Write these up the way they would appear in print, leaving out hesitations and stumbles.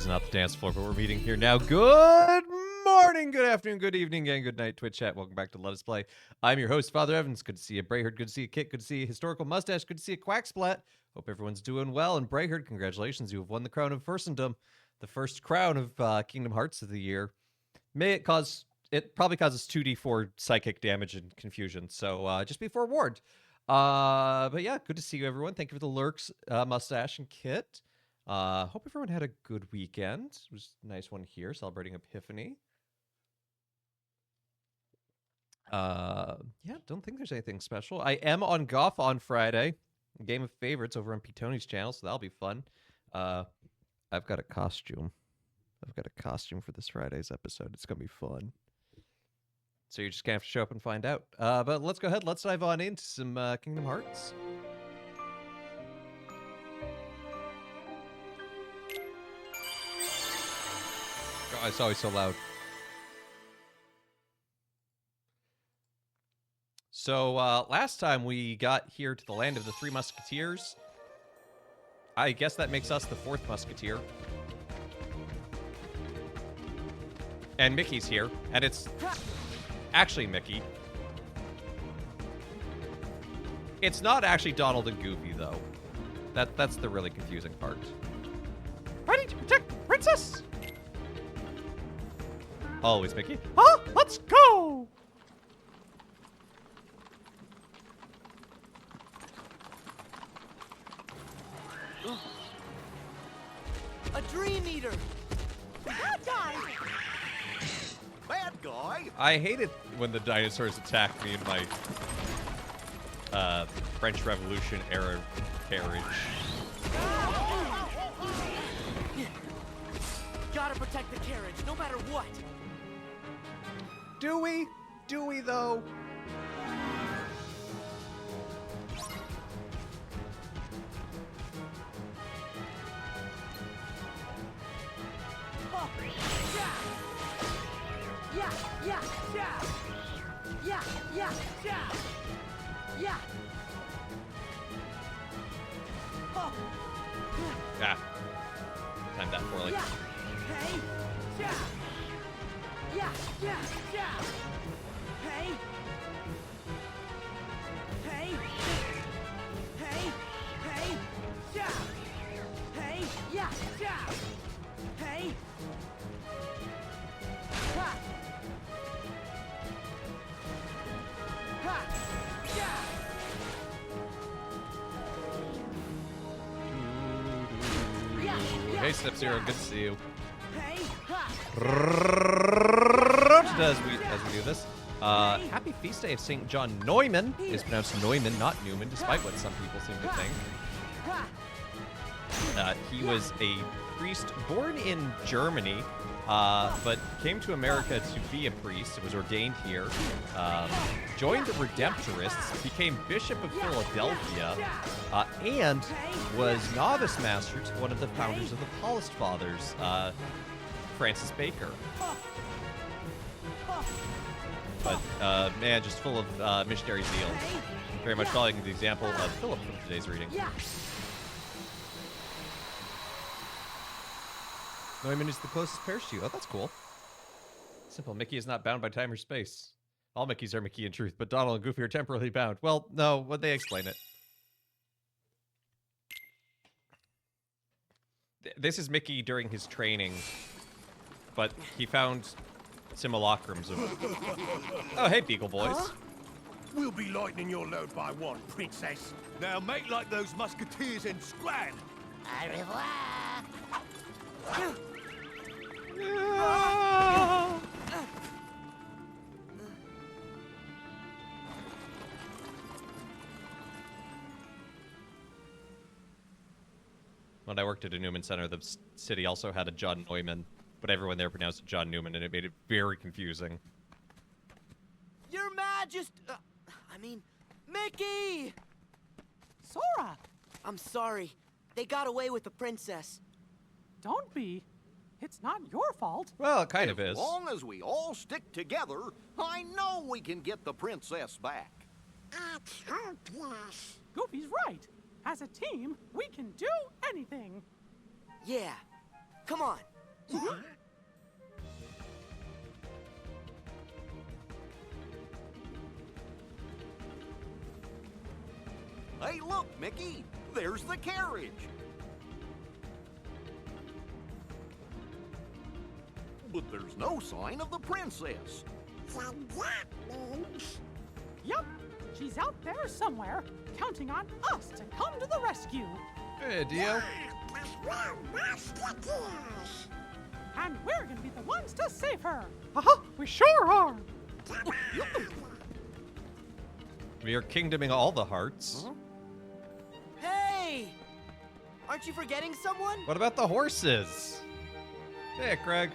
This is not the dance floor, but we're meeting here now. Good morning, good afternoon, good evening, and good night, Twitch chat. Welcome back to Let Us Play. I'm your host, Father Evans. Good to see you, Brayherd. Good to see you, Kit. Good to see you, Historical Mustache. Good to see you, Quacksplat. Hope everyone's doing well. And Brayherd, congratulations. You have won the crown of Firstendom, the first crown of Kingdom Hearts of the year. It probably causes 2d4 psychic damage and confusion, so just be forewarned. But yeah, good to see you, everyone. Thank you for the lurks, Mustache and Kit. Hope everyone had a good weekend. It was a nice one here, celebrating Epiphany. Yeah, don't think there's anything special. I am on Goth on Friday. Game of Favorites over on P. Tony's channel, so that'll be fun. I've got a costume. I've got a costume for this Friday's episode. It's gonna be fun. So you're just gonna have to show up and find out. But let's go ahead. Let's dive on into some Kingdom Hearts. God, it's always so loud. So last time we got here to the land of the Three Musketeers. I guess that makes us the fourth Musketeer. And Mickey's here, and it's actually Mickey. It's not actually Donald and Goofy, though. That's the really confusing part. Ready to protect the princess? Always Mickey. Huh? Let's go! A Dream Eater! Bad guy! Bad guy? I hate it when the dinosaurs attack me in my French Revolution era carriage. Gotta protect the carriage, no matter what. Do we? Do we, though? Ah. Timed that poorly. Hey! Yeah! Yeah! Yeah! Yeah! Hey! Hey! Hey! Hey! Yeah! Hey! Yeah! Yeah! Hey! Ha! Ha! Yeah! Hey, Step Zero, good to see you. Hey! Ha! As we do this, happy feast day of St. John Neumann. Is pronounced Neumann, not Newman, despite what some people seem to think. He was a priest born in Germany, but came to America to be a priest. Was ordained here. Joined the Redemptorists, became Bishop of Philadelphia, and was novice master to one of the founders of the Paulist Fathers, Francis Baker. But, man, just full of missionary zeal. Very much following the example of Philip from today's reading. Neumann is the closest parish to you. Oh, that's cool. Simple. Mickey is not bound by time or space. All Mickeys are Mickey in truth, but Donald and Goofy are temporarily bound. Well, no, would they explain it? This is Mickey during his training, but he found simulacrums of... Oh, hey, Beagle Boys. Huh? We'll be lightening your load by one, princess. Now make like those musketeers and scran. Au revoir! When I worked at a Newman Center, the city also had a John Neumann, but everyone there pronounced it John Newman, and it made it very confusing. Your Majesty! I mean, Mickey! Sora! I'm sorry. They got away with the princess. Don't be. It's not your fault. Well, it kind of As is. long as we all stick together, I know we can get the princess back. Goofy's right. As a team, we can do anything. Yeah. Come on. Hey, look, Mickey. There's the carriage. But there's no sign of the princess. Yup, she's out there somewhere, counting on us to come to the rescue. Hey, Dio. And we're gonna be the ones to save her. Uh-huh, we sure are. We are kingdoming all the hearts. Hey! Aren't you forgetting someone? What about the horses? Hey, Craig.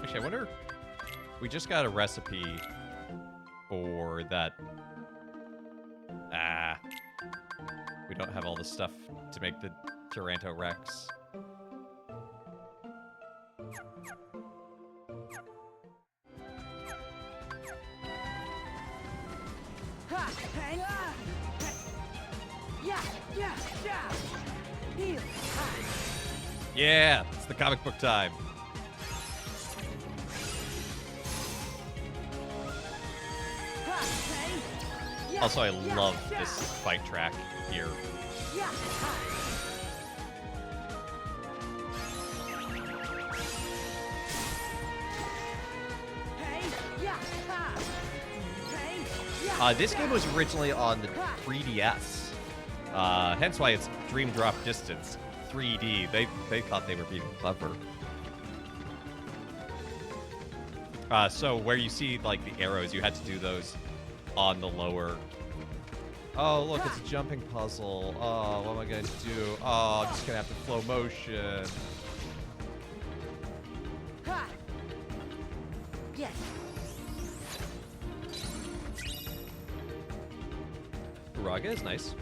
Actually, I wonder. We just got a recipe for that. We don't have all the stuff to make the Taranto Rex. Yeah, it's the comic book time. Also, I love this fight track here. This game was originally on the 3DS, hence why it's Dream Drop Distance 3D. They thought they were being clever. So where you see like the arrows, you had to do those on the lower. Oh, look, it's a jumping puzzle. Oh, what am I going to do? Oh, I'm just going to have to flow motion. Yes. Uraga is nice.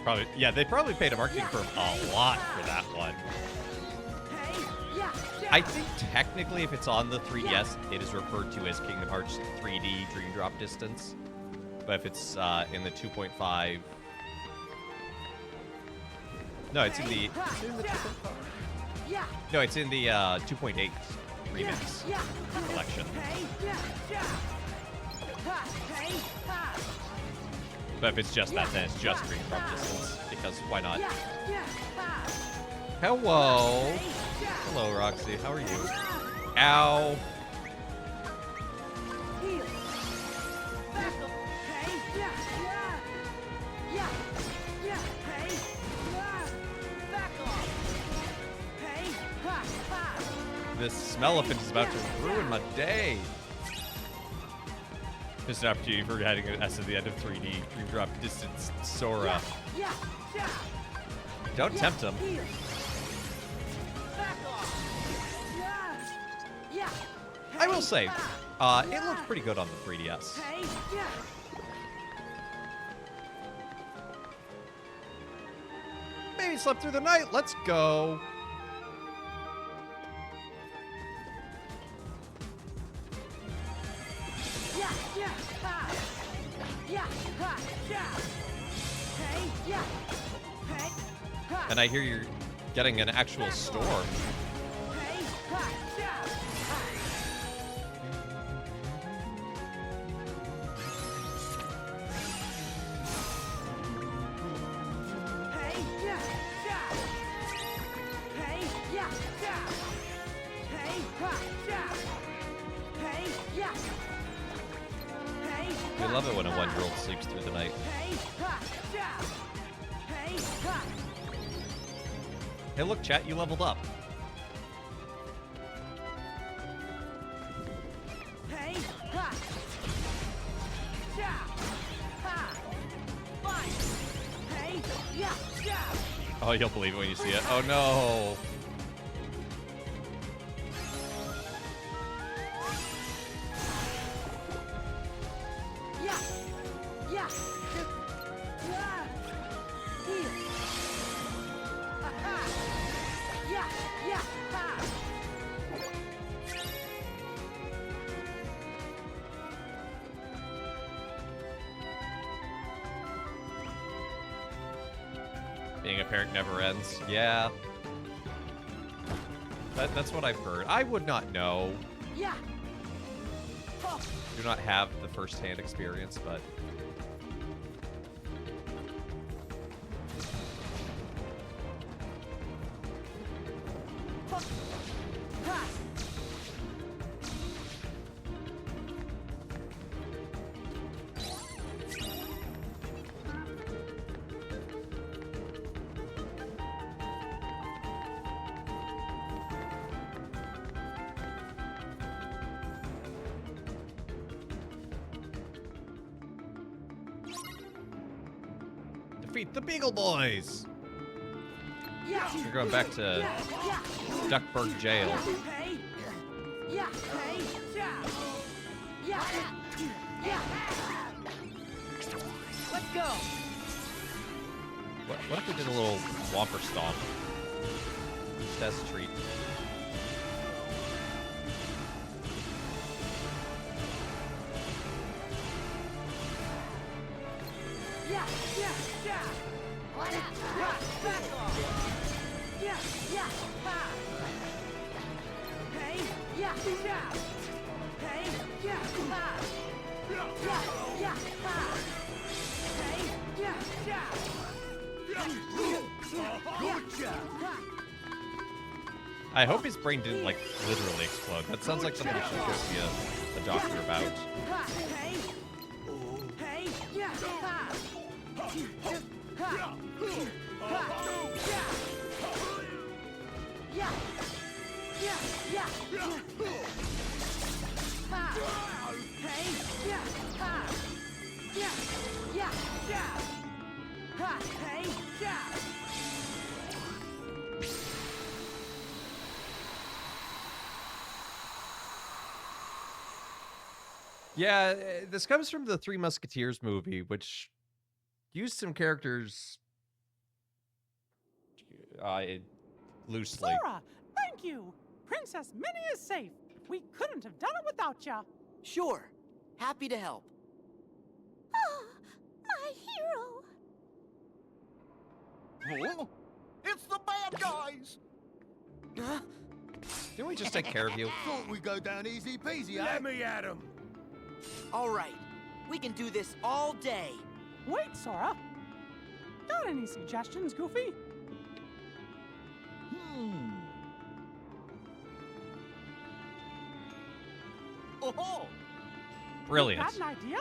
Probably, yeah, they probably paid a marketing firm a lot for that one. I think technically if it's on the 3DS, it is referred to as Kingdom Hearts 3D Dream Drop Distance. But if it's in the 2.5... No, it's in the... No, it's in the 2.8 remix collection. But if it's just that, then it's just Dream Drop Distance, because why not? Hello! Hello, Roxy. How are you? Ow! This Smelliphant is about to ruin my day. Just an opportunity for adding an S at the end of 3D. Dream Drop Distance Sora. Don't tempt him. I will say, it looks pretty good on the 3DS. Maybe slept through the night. Let's go. And I hear you're getting an actual storm. We love it when a 1-year-old sleeps through the night. Hey, look, chat, you leveled up. Oh, you'll believe it when you see it. Oh no. Being a parent never ends. Yeah. That's what I've heard. I would not know. Do not have the first-hand experience, but... Defeat the Beagle Boys! We're going back to Duckburg Jail. Let's go. What if we did a little Whomper Stomp? Just as a treat. I hope his brain didn't, like, literally explode. That sounds like something we should go see a doctor about. Yeah, this comes from the Three Musketeers movie, which used some characters loosely. Sora, thank you. Princess Minnie is safe. We couldn't have done it without you. Sure. Happy to help. Oh, my hero. Huh? It's the bad guys! Huh? Didn't we just take care of you? Thought we'd go down easy peasy, Let me at him. All right. We can do this all day. Wait, Sora. Got any suggestions, Goofy? Oh, Brilliant. Got an idea?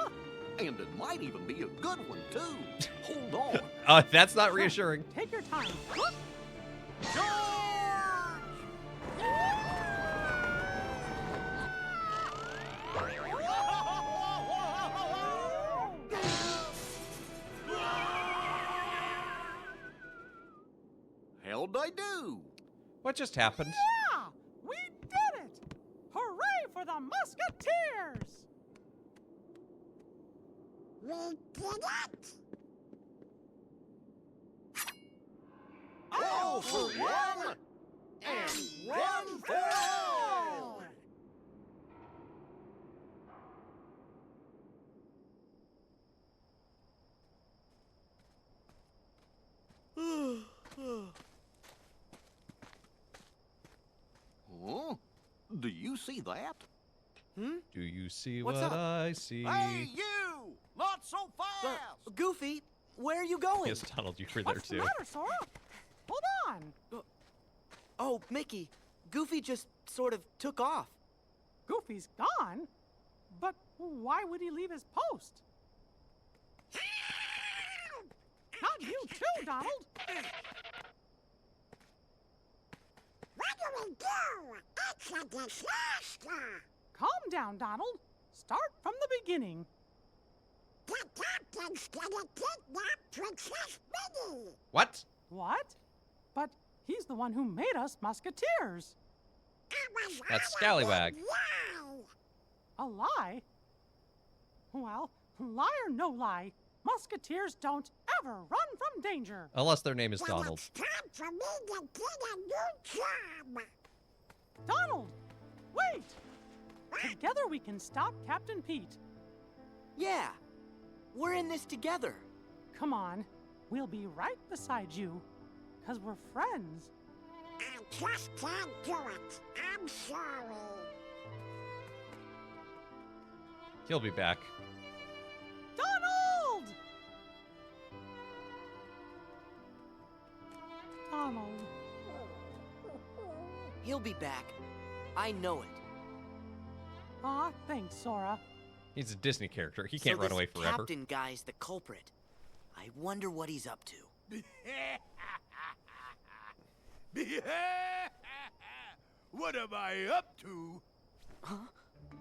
and it might even be a good one, too. Hold on. That's not reassuring. Take your time. How'd I do? What just happened? Yeah, we did it! Hooray for the Musketeers! We did it! All for one, and one for all! Huh? Do you see that? Do you see What's what up? I see? Hey, you! Not so fast! Goofy, where are you going? Yes, Donald, you were there What's the too. matter, Sora? Hold on. Oh, Mickey, Goofy just sort of took off. Goofy's gone? But why would he leave his post? Not you too, Donald. What do we do? It's a disaster! Calm down, Donald. Start from the beginning. The captain's gonna kidnap Princess Minnie. What? What? But he's the one who made us musketeers. It was That's all a Scallywag. big lie. A lie? Well, lie or no lie, musketeers don't ever run from danger. Unless their name is Well, Donald. it's time for me to get a new job. Donald, wait! Together we can stop Captain Pete. Yeah, we're in this together. Come on, we'll be right beside you, 'cause we're friends. I just can't do it. I'm sorry. He'll be back. Donald! Donald. He'll be back. I know it. Aw, thanks, Sora. He's a Disney character. He can't So run this away forever. Captain guy's the culprit. I wonder what he's up to. What am I up to?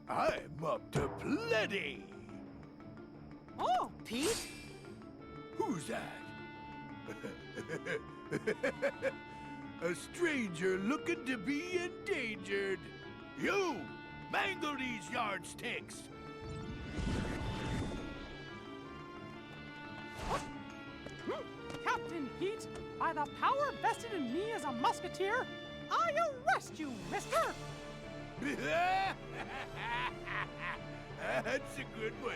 I'm up to plenty. Oh, Pete? Who's that? A stranger looking to be endangered. You! Mangle these yardsticks! Captain Pete, by the power vested in me as a musketeer, I arrest you, mister! That's a good one.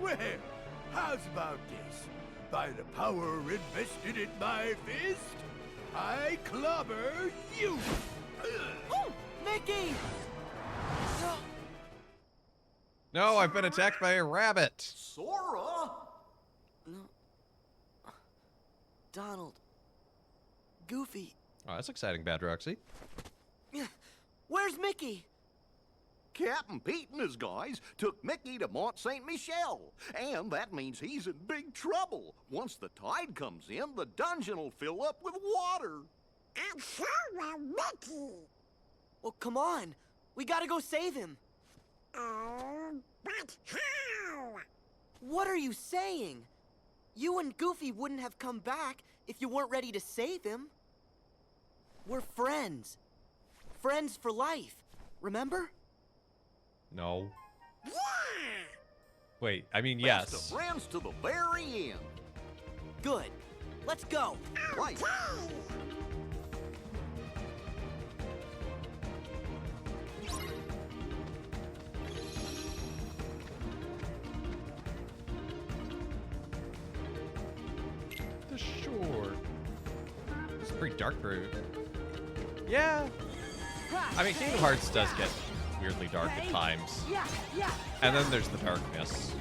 Well, how's about this? By the power invested in my fist, I clobber you! Oh, Mickey! No, I've been attacked by a rabbit. Sora? Donald. Goofy. Oh, that's exciting, Bad Roxy. Where's Mickey? Captain Pete and his guys took Mickey to Mont Saint Michel, and that means he's in big trouble. Once the tide comes in, the dungeon will fill up with water. And so will Mickey. Well, come on. We gotta go save him. Oh, but how? What are you saying? You and Goofy wouldn't have come back if you weren't ready to save him. We're friends. Friends for life. Remember? No. Yeah. Wait, I mean, Best yes. of friends to the very end. Good. Let's go. Right. Okay. The shore. It's pretty dark for... Yeah. I mean, Kingdom Hearts does get weirdly dark at times. Yeah, yeah, And then there's the darkness.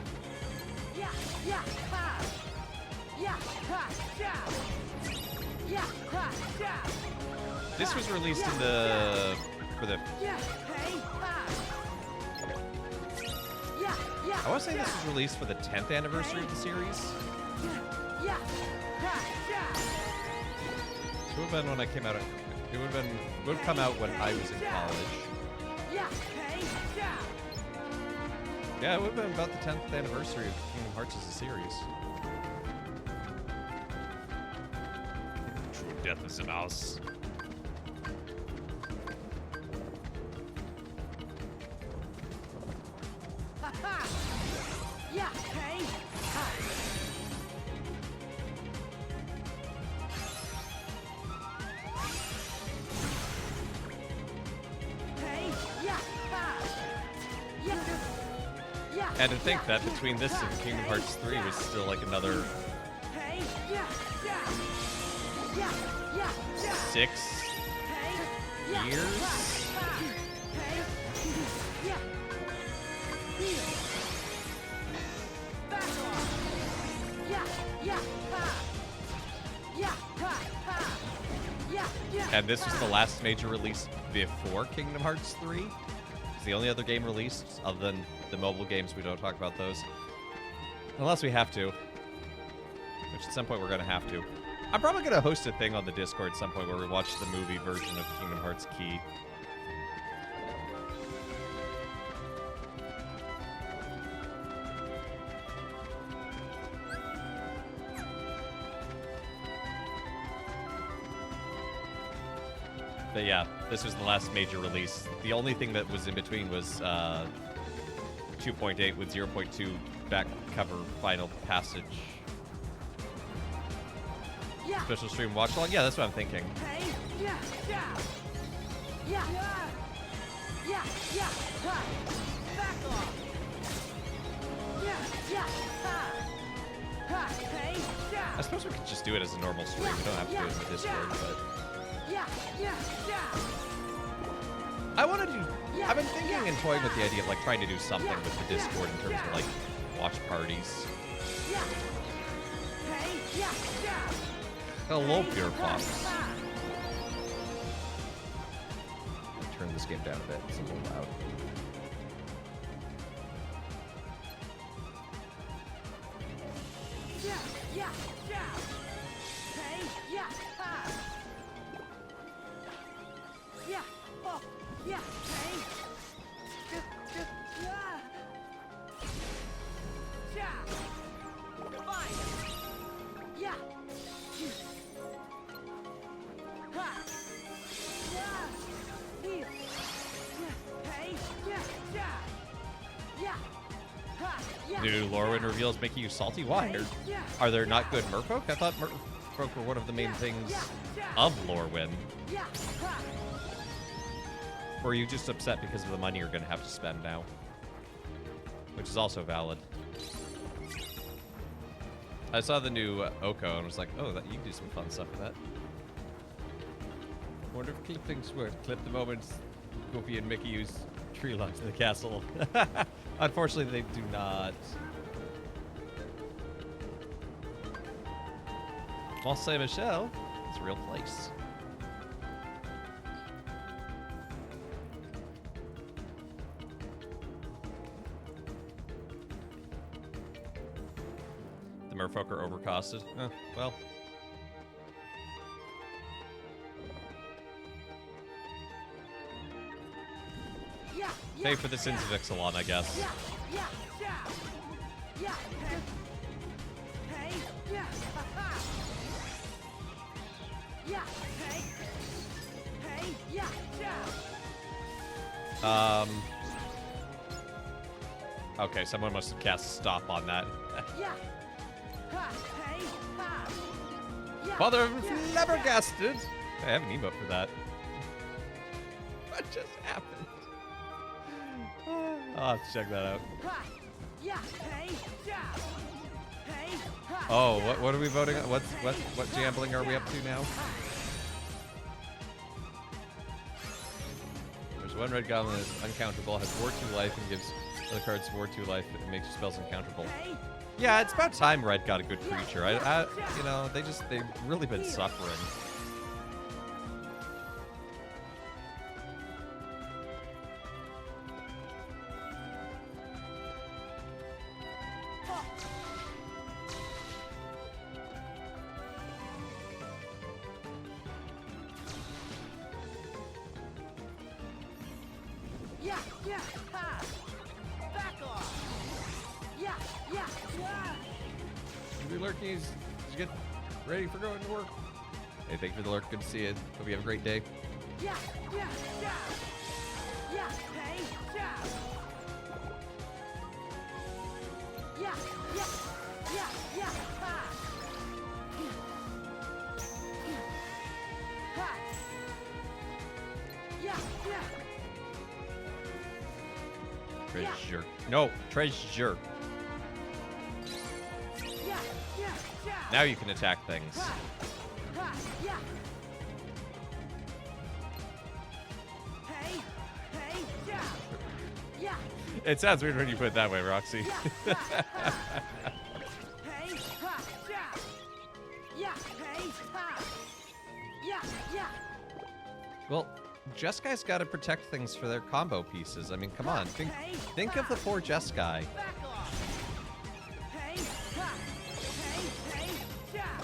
yeah, yeah, ha! Yeah, ha, yeah! Yeah, ha, yeah! This was released in the... for the... Yeah, hey, ha! Yeah, yeah, I want to say this was released for the 10th anniversary of the series. yeah, ha, yeah! It would have been when I came out. It would have come out when I was in college. Yeah, hey, yeah! Yeah, it would have been about the 10th anniversary of Kingdom Hearts as a series. True death is a mouse. Ha ha! Yeah, hey, ha! Hey, yeah, ha! Yeah, yeah! And to think that between this and Kingdom Hearts 3 was still like another Hey, yeah, yeah! Yeah, yeah, yeah! 6 Hey, yeah, years? ha, ha! Hey, yeah! Here. Back off! Yeah, yeah, ha! Yeah, ha, ha! Yeah, yeah! And this was the last major release before Kingdom Hearts 3. It's the only other game released, other than the mobile games. We don't talk about those. Unless we have to. Which at some point we're going to have to. I'm probably going to host a thing on the Discord at some point where we watch the movie version of Kingdom Hearts Key. But yeah, this was the last major release. The only thing that was in between was 2.8 with 0.2 back cover final passage. Yeah. Special stream watch along? Yeah, that's what I'm thinking. Hey, yeah, yeah. Yeah. Yeah, yeah, ha. Back off. Yeah, yeah, ha. Ha, hey, yeah. I suppose we could just do it as a normal stream. We don't have to do it in the Discord, but Yeah, yeah, yeah. I want to do. I've been thinking and toying with the idea of like trying to do something with the Discord in terms of like watch parties. Yeah. Hey, yeah, yeah. Hello, Beer Fox. Turn this game down a bit. It's a little loud. Yeah, yeah, yeah. Hey, yeah, ha. Yeah, oh, yeah, hey. Yeah. Yeah. Fine. Yeah. Ha. Yeah. Here. Yeah. Hey. Yeah. Yeah. Yeah. Ha. Yeah. New Lorwyn reveals making you salty. Why? Are there not good merfolk? I thought merfolk were one of the main things of Lorwyn. Yeah. Ha. Or are you just upset because of the money you're going to have to spend now? Which is also valid. I saw the new Oko and was like, oh, that, you can do some fun stuff with that. Wonder if clippings work. Clip the moments Goofy and Mickey use tree log to the castle. Unfortunately, they do not. Mont Saint Michel is a real place. The merfolk are overcosted. Well. Yeah. Pay for the sins of Ixalan, I guess. Yeah, yeah, yeah. Yeah, hey. Hey, yeah, ha-ha. Yeah, hey. Hey, yeah, yeah. Okay, someone must have cast stop on that. Yeah. Ha, hey, ha. Yeah. Father of yeah, flabbergasted. I have an emote for that. What just happened? I'll have to check that out. Ha. Yeah, hey, yeah. Hey, ha. Oh, what are we voting on? What gambling are we up to now? There's one red goblin that's uncountable, has War 2 life, and gives other cards War 2 life and makes your spells uncounterable. Hey, Yeah, it's about time Red got a good creature. I you know, they've really been suffering. yeah, yeah, ha. Back off. Yeah, yeah, yeah. We lurkies, did you get ready for going to work? Hey, thank you for the lurk. Good to see you. Hope you have a great day. Yeah, yeah, yeah. Yeah, hey, yeah. Yeah, yeah, yeah, yeah, ha. Ha. Yeah, yeah. Treasure. No, treasure. Yeah, yeah, yeah. Now you can attack things. Ha. Ha, yeah. Hey, hey, yeah. Yeah. It sounds weird when you put it that way, Roxy. Yeah, ha, ha. Hey, ha, yeah. Yeah, hey, ha. Yeah, yeah. Well, Jeskai got to protect things for their combo pieces. I mean, come on. Think of the poor Jeskai. Back off. Hey, ha. Hey, hey, yeah.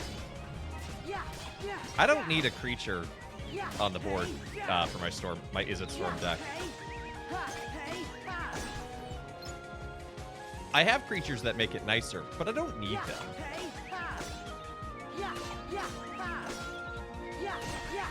Yeah, yeah. I don't need a creature yeah. on the board Hey, yeah. for my Izzet Storm deck. Hey, ha, hey, ha. I have creatures that make it nicer, but I don't need Yeah, them. hey, ha. Yeah, yeah, ha. Yeah, yeah.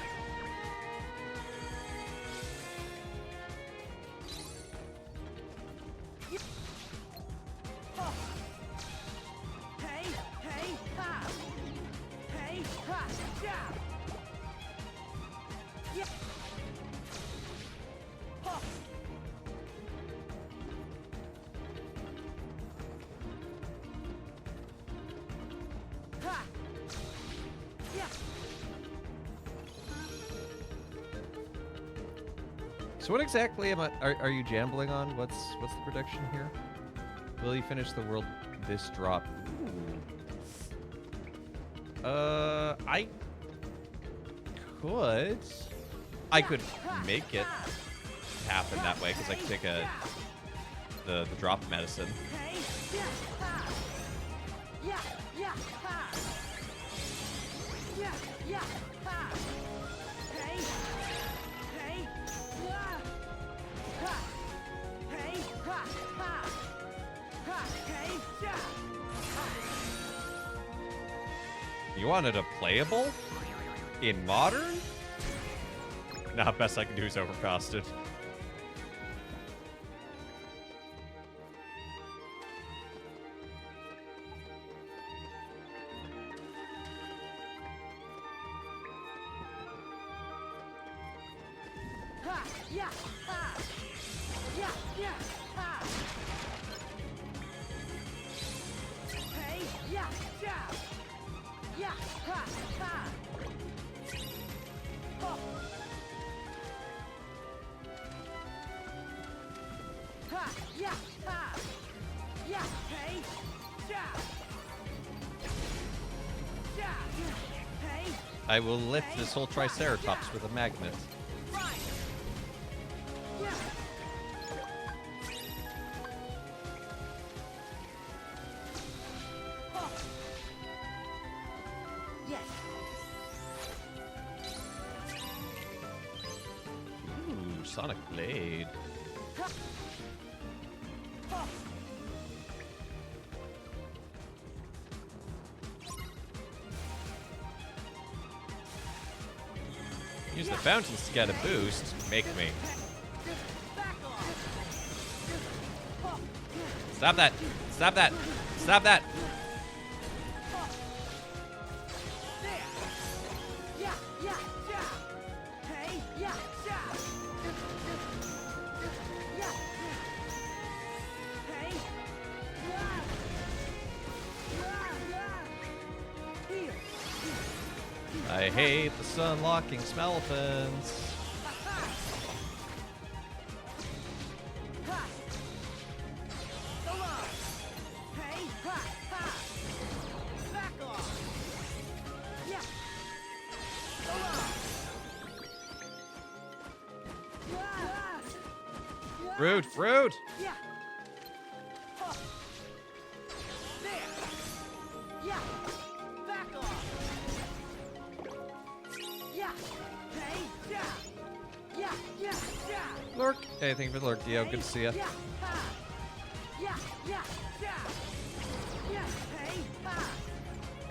So what exactly are you jambling on? What's the prediction here? Will you finish the world this drop? I could. I could make it happen that way because I could take the drop medicine. You wanted a playable? In modern? Nah, best I can do is overcosted. I will lift this whole Triceratops with a magnet. Ooh, Sonic Blade. Use the fountains to get a boost. Make me. Stop that! Stop that! Stop that! I hate the sun-locking Smelfins. Rude, rude! Lurk. Hey, thank you for the lurk, Dio. Good to see ya.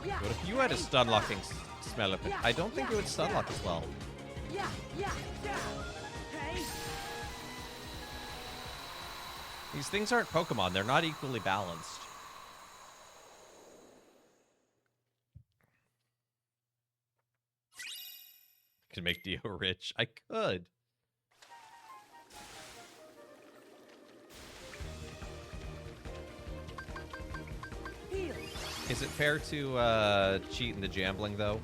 What if you had a stun locking smell of it? I don't think it would stun lock as well. These things aren't Pokemon. They're not equally balanced. I could make Dio rich. I could. Is it fair to cheat in the jambling, though?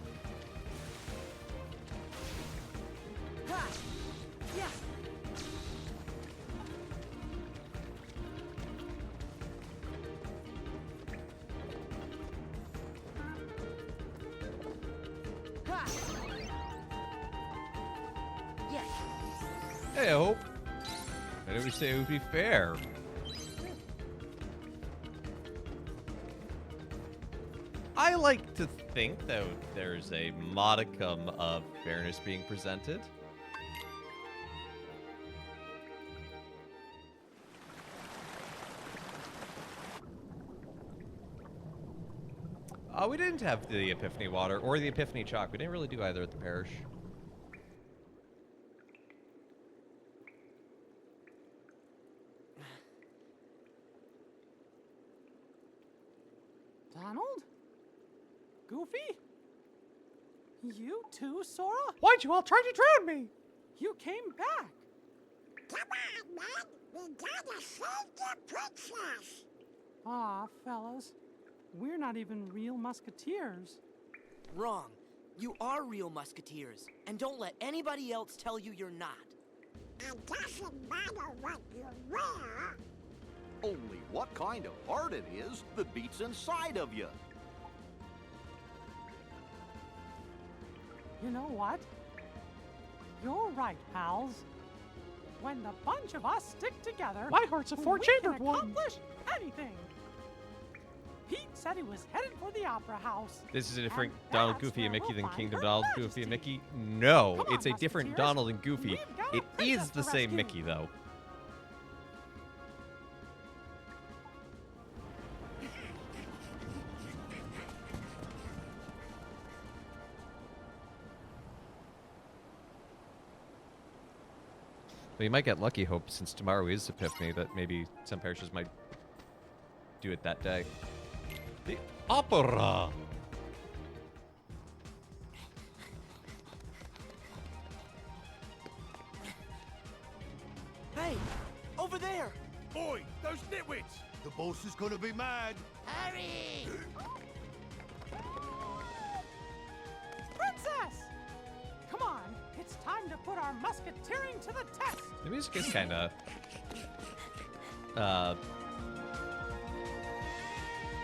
Hey, I hope. I didn't say it would be fair. I like to think that there's a modicum of fairness being presented. We didn't have the Epiphany water or the Epiphany chalk. We didn't really do either at the parish. Donald? Goofy? You too, Sora? Why'd you all try to drown me? You came back. Come on, man. We gotta save the princess. Aw, fellas. We're not even real musketeers. Wrong. You are real musketeers, and don't let anybody else tell you you're not. It doesn't matter what you wear. Only what kind of heart it is that beats inside of you. You know what? You're right, pals. When the bunch of us stick together, My heart's a we four-chambered can one. accomplish anything. Pete said he was headed for the Opera House. This is a different And Donald, that's Goofy, and where Mickey we'll than find Kingdom Her Donald, Majesty. Goofy, and Mickey. No, Come on, it's a different Musketeers. Donald and Goofy. We've got a It princess is the to same rescue. Mickey, though. But you might get lucky, Hope, since tomorrow is Epiphany, that maybe some parishes might do it that day. The opera! Hey, over there! Oi, those nitwits! The boss is gonna be mad. Hurry! Princess! Come on, it's time to put our musketeering to the test. The music is kind of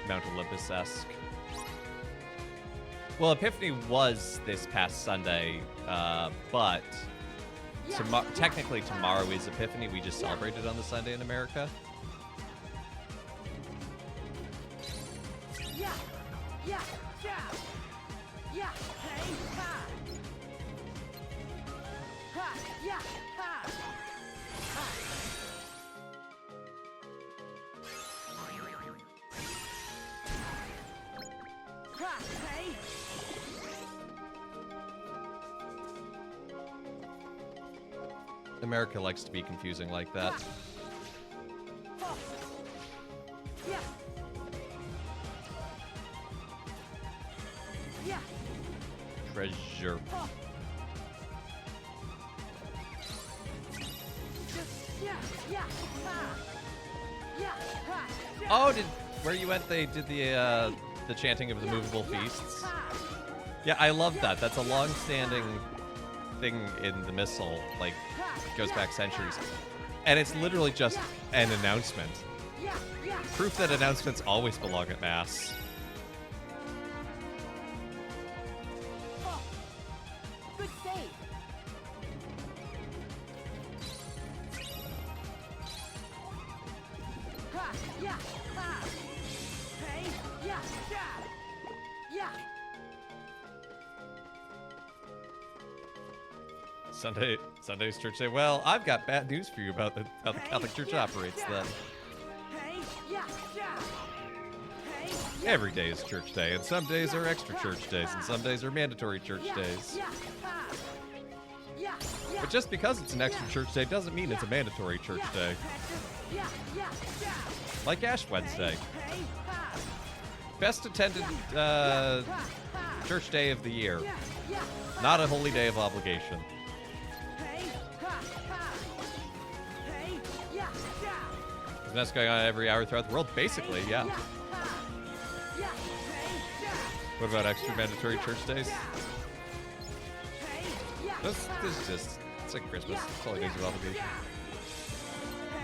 Mount Olympus-esque. Well, Epiphany was this past Sunday, but technically tomorrow is Epiphany. We just celebrated on the Sunday in America. Yeah, yeah, yeah, yeah, hey, ha, ha, yeah, ha, ha. Ha, hey. America likes to be confusing like that. Ha. Yeah. Yeah. Treasure. Ha. Yeah, yeah, ha. Yeah, ha, yeah. Oh, where you went? They did the chanting of the movable feasts. Yeah, I love that. That's a long-standing thing in the Missal. Like, goes back centuries, and it's literally just an announcement. Yeah, yeah. Proof that announcements always belong at mass. Oh. Good save. Ha, yeah, ha. Hey, yeah, yeah. Yeah. Sunday's church day. Well, I've got bad news for you about how the Catholic Church operates then. Hey, yeah, yeah. Hey, yeah. Every day is church day, and some days are extra church days, and some days are mandatory church days. Yeah, ha. Yeah, yeah. But just because it's an extra church day doesn't mean it's a mandatory church day. Yeah, yeah, yeah. Like Ash Wednesday. Hey, ha. Best attended church day of the year. Yeah, yeah. Not a holy day of obligation. Hey, ha, ha. Hey, yeah, yeah. And that's going on every hour throughout the world, basically, yeah. Ha. Yeah, hey, yeah. What about extra mandatory church days? Hey, yeah. This is just, it's like Christmas. It's holy days of obligation.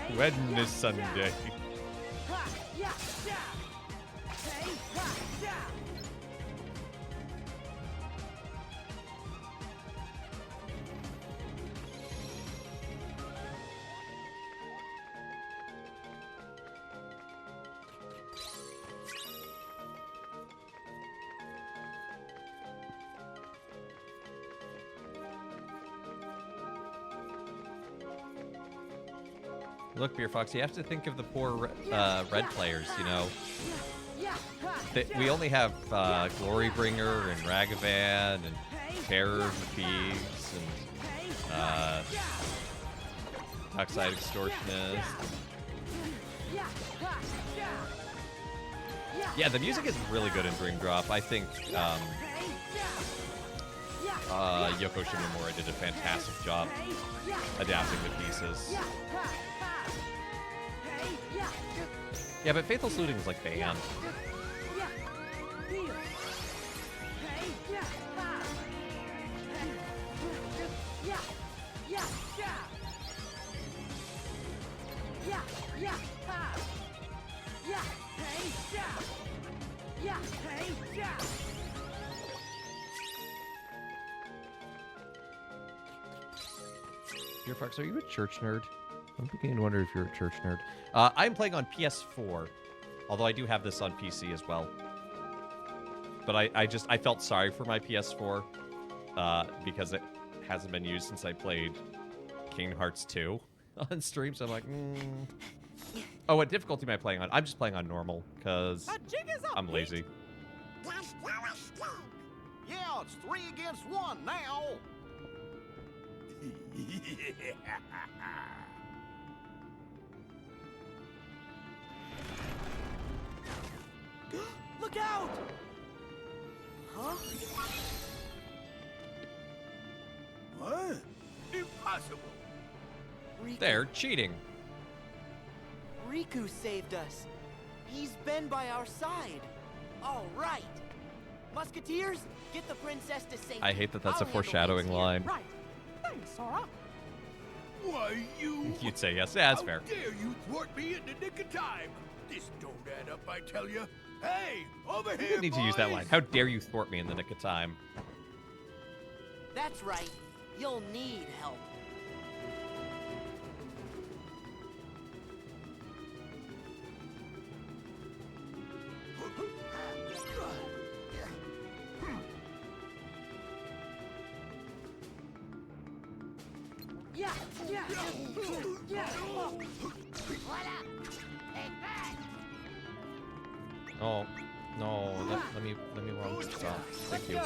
Hey, When is Sunday? ha, yeah, yeah. Hey, ha, yeah. Look, Beer Fox, you have to think of the poor red players, you know. Yeah, ha, We only have Glorybringer and Ragavan and Terror of the Thieves and Dockside Extortionist. Yeah, the music is really good in Dream Drop. I think Yoko Shimomura did a fantastic job adapting the pieces. Yeah, but Faithless Looting is like banned. Dear Fox, are you a church nerd? I'm beginning to wonder if you're a church nerd. I'm playing on PS4, although I do have this on PC as well. But I felt sorry for my PS4 because it hasn't been used since I played Kingdom Hearts 2 on stream. So I'm like, Oh, what difficulty am I playing on? I'm just playing on normal because I'm lazy. There's no escape. Yeah, it's 3 against 1 now. Look out! Huh? What? Impossible. Riku. They're cheating. Riku saved us. He's been by our side. All right. Musketeers, get the princess to safety. I hate that that's I'll a handle foreshadowing things here. line. Right. Thanks, Sora. Why, you... You'd say yes. Yeah, that's How fair. dare you thwart me in the nick of time? This don't add up, I tell you. Hey, over You here, didn't need to use that boys. line. How dare you thwart me in the nick of time? That's right. You'll need help. Yeah, yeah, yeah. What up? Take that. Oh, no. Let me run. Stop. Thank you.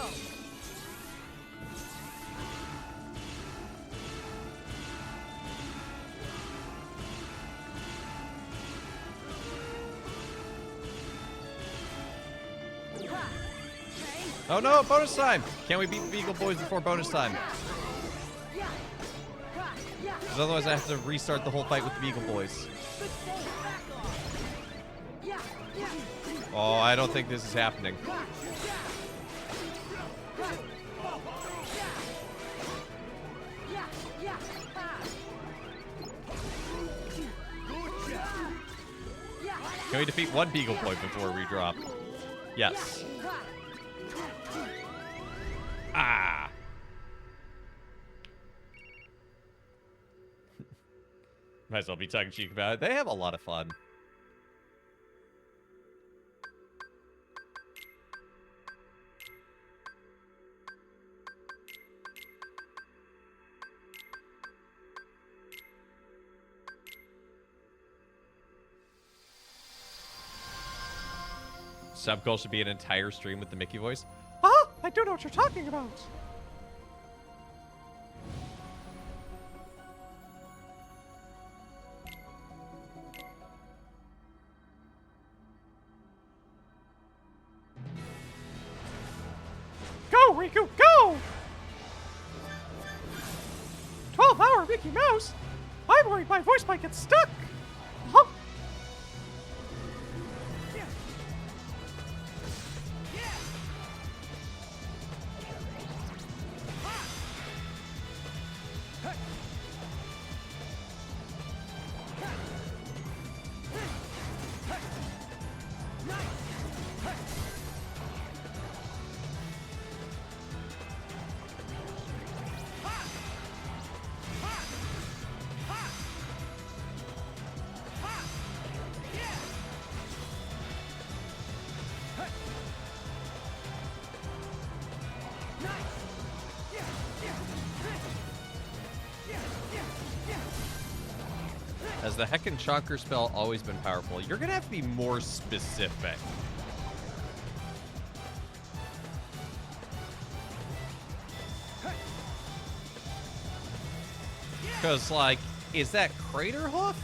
Oh no, bonus time! Can't we beat the Beagle Boys before bonus time? Because otherwise I have to restart the whole fight with the Beagle Boys. Oh, I don't think this is happening. Can we defeat one Beagle Boy before we drop? Yes. Ah! Might as well be tongue-in-cheek about it. They have a lot of fun. Sub goal should be an entire stream with the Mickey voice. Huh? I don't know what you're talking about. Go, Riku, go! 12-hour Mickey Mouse? I'm worried my voice might get stuck. Huh? Has the Heckin' Chonker spell always been powerful? You're gonna have to be more specific. Because, like, is that Crater Hoof?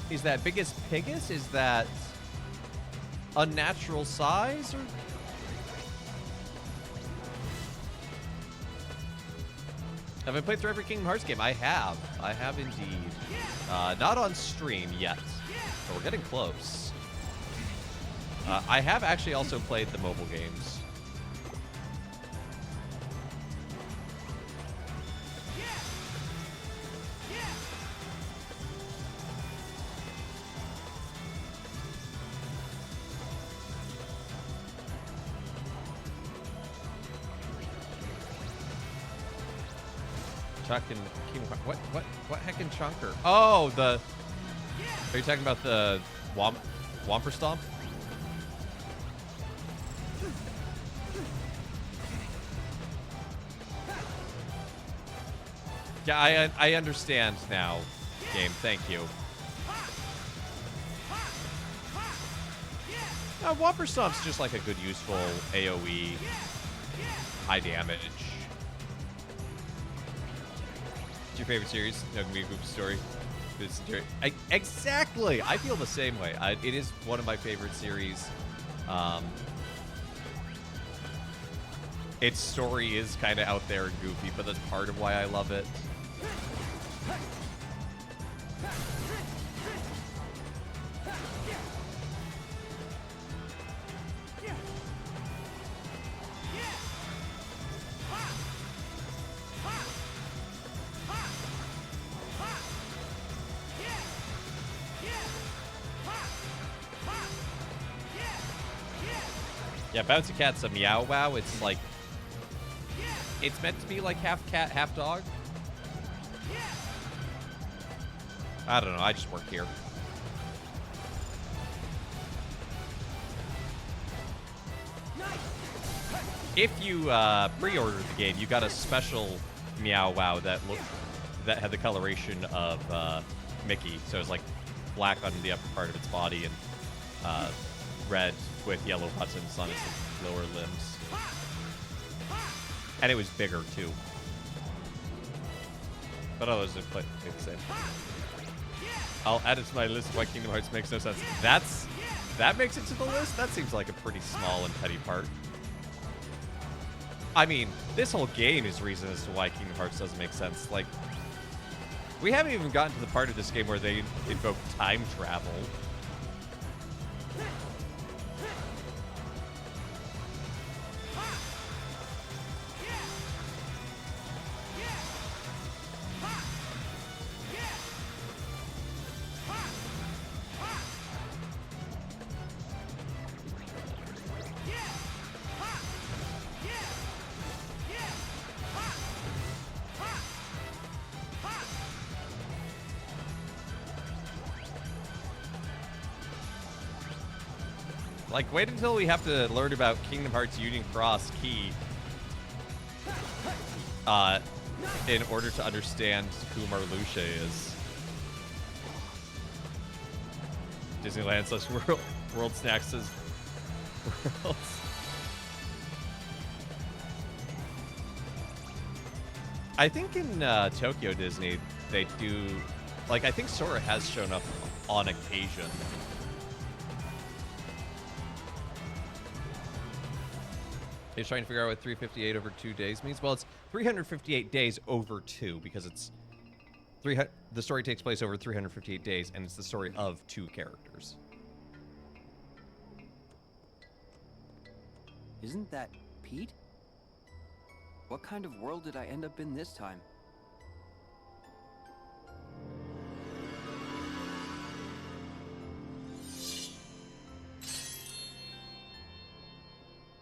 Is that Biggest Pigus? Is that unnatural size? Or... Have I played through every Kingdom Hearts game? I have. I have indeed. Not on stream yet, but we're getting close. I have actually also played the mobile games. Chuck and Kingdom Hearts. What heckin' chunker? Oh, the. Are you talking about the Whomper Stomp? Yeah, I understand now, game. Thank you. Whopper Stomp's just like a good, useful AoE, high damage. What's your favorite series? No, Gumi Group Story. Exactly. I feel the same way. It is one of my favorite series. Its story is kind of out there and goofy, but that's part of why I love it. Yeah, Bouncy Cat's a meow wow. It's like, it's meant to be like half cat, half dog. I don't know. I just work here. If you pre-ordered the game, you got a special meow wow that had the coloration of Mickey. So it's like black on the upper part of its body and red with yellow buttons on its lower limbs. And it was bigger too. But others have played the same. I'll add it to my list of why Kingdom Hearts makes no sense. That makes it to the list? That seems like a pretty small and petty part. I mean, this whole game is reason as to why Kingdom Hearts doesn't make sense. Like, we haven't even gotten to the part of this game where they invoke time travel. Like, wait until we have to learn about Kingdom Hearts Union Cross Key in order to understand who Marluxia is. Disneyland slash World Snacks says I think in Tokyo Disney, they do... Like, I think Sora has shown up on occasion. He's trying to figure out what 358 over 2 days means. Well, it's 358 days over 2 because it's the story takes place over 358 days, and it's the story of 2 characters. Isn't that Pete? What kind of world did I end up in this time?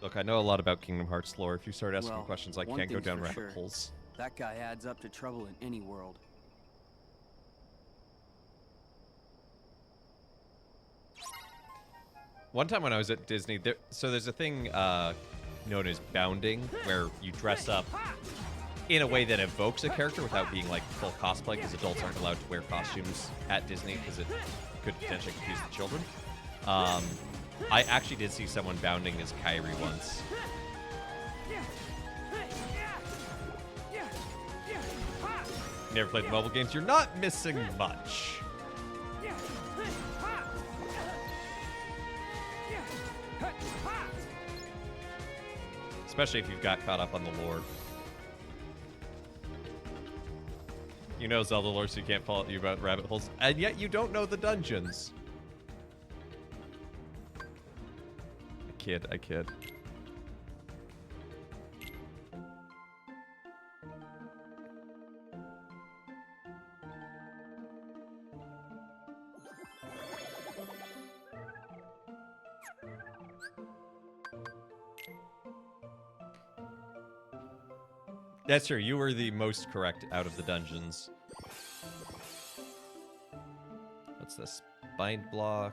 Look, I know a lot about Kingdom Hearts lore. If you start asking Well, questions, I one can't go thing's down for rabbit sure. holes. That guy adds up to trouble in any world. One time when I was at Disney, there's a thing known as bounding, where you dress up in a way that evokes a character without being like full cosplay, because adults aren't allowed to wear costumes at Disney because it could potentially confuse the children. I actually did see someone bounding as Kairi once. Never played the mobile games? You're not missing much. Especially if you've got caught up on the lore. You know Zelda lore, so you can't follow you about rabbit holes, and yet you don't know the dungeons. I kid. That's true. You were the most correct out of the dungeons. What's this? Bind block.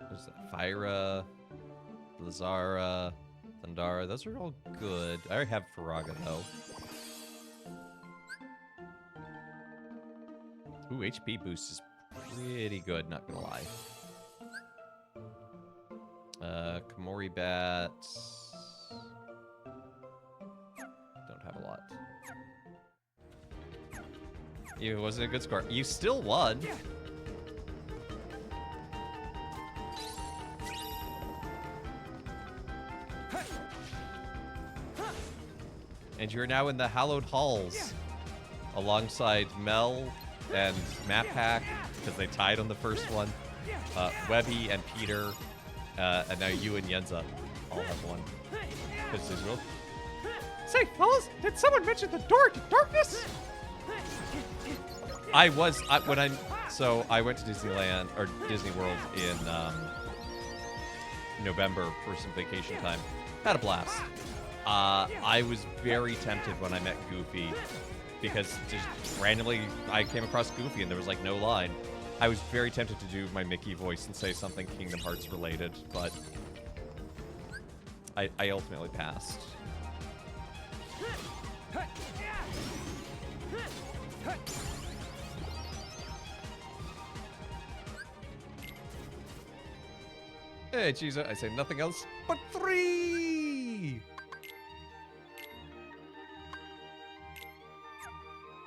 What's that? Fyra, Lazara, Thundara. Those are all good. I already have Faraga, though. Ooh, HP boost is pretty good, not gonna lie. Komori bats. Don't have a lot. It wasn't a good score. You still won. And you're now in the Hallowed Halls alongside Mel and Map Hack, because they tied on the first one. Webby and Peter, and now you and Yenza all have one. Say, fellas, did someone mention the door to darkness? I went to Disneyland or Disney World in November for some vacation time. Had a blast. I was very tempted when I met Goofy, because just randomly I came across Goofy and there was like no line. I was very tempted to do my Mickey voice and say something Kingdom Hearts related, but I ultimately passed. Hey, Jesus, I say nothing else but 3!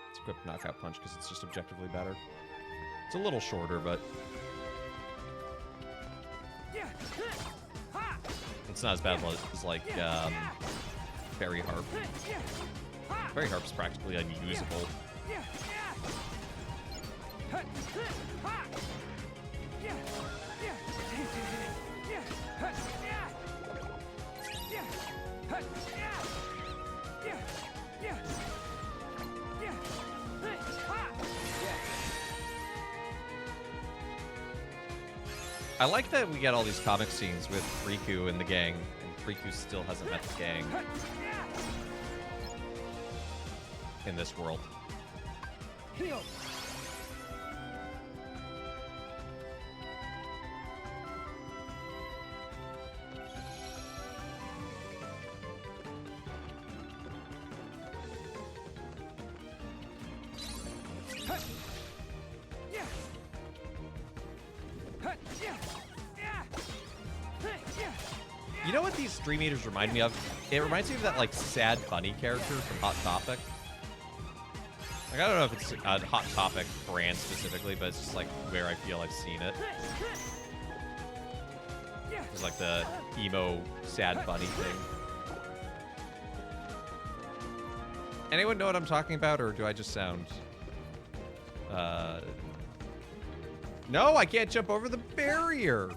Let's equip Knockout Punch because it's just objectively better. It's a little shorter, but it's not as bad as like Fairy Harp. Fairy Harp's practically unusable. I like that we get all these comic scenes with Riku and the gang, and Riku still hasn't met the gang in this world. You know what these Dream Eaters remind me of? It reminds me of that, like, sad bunny character from Hot Topic. Like, I don't know if it's a Hot Topic brand specifically, but it's just, like, where I feel I've seen it. It's like the emo sad bunny thing. Anyone know what I'm talking about, or do I just sound... No, I can't jump over the barrier!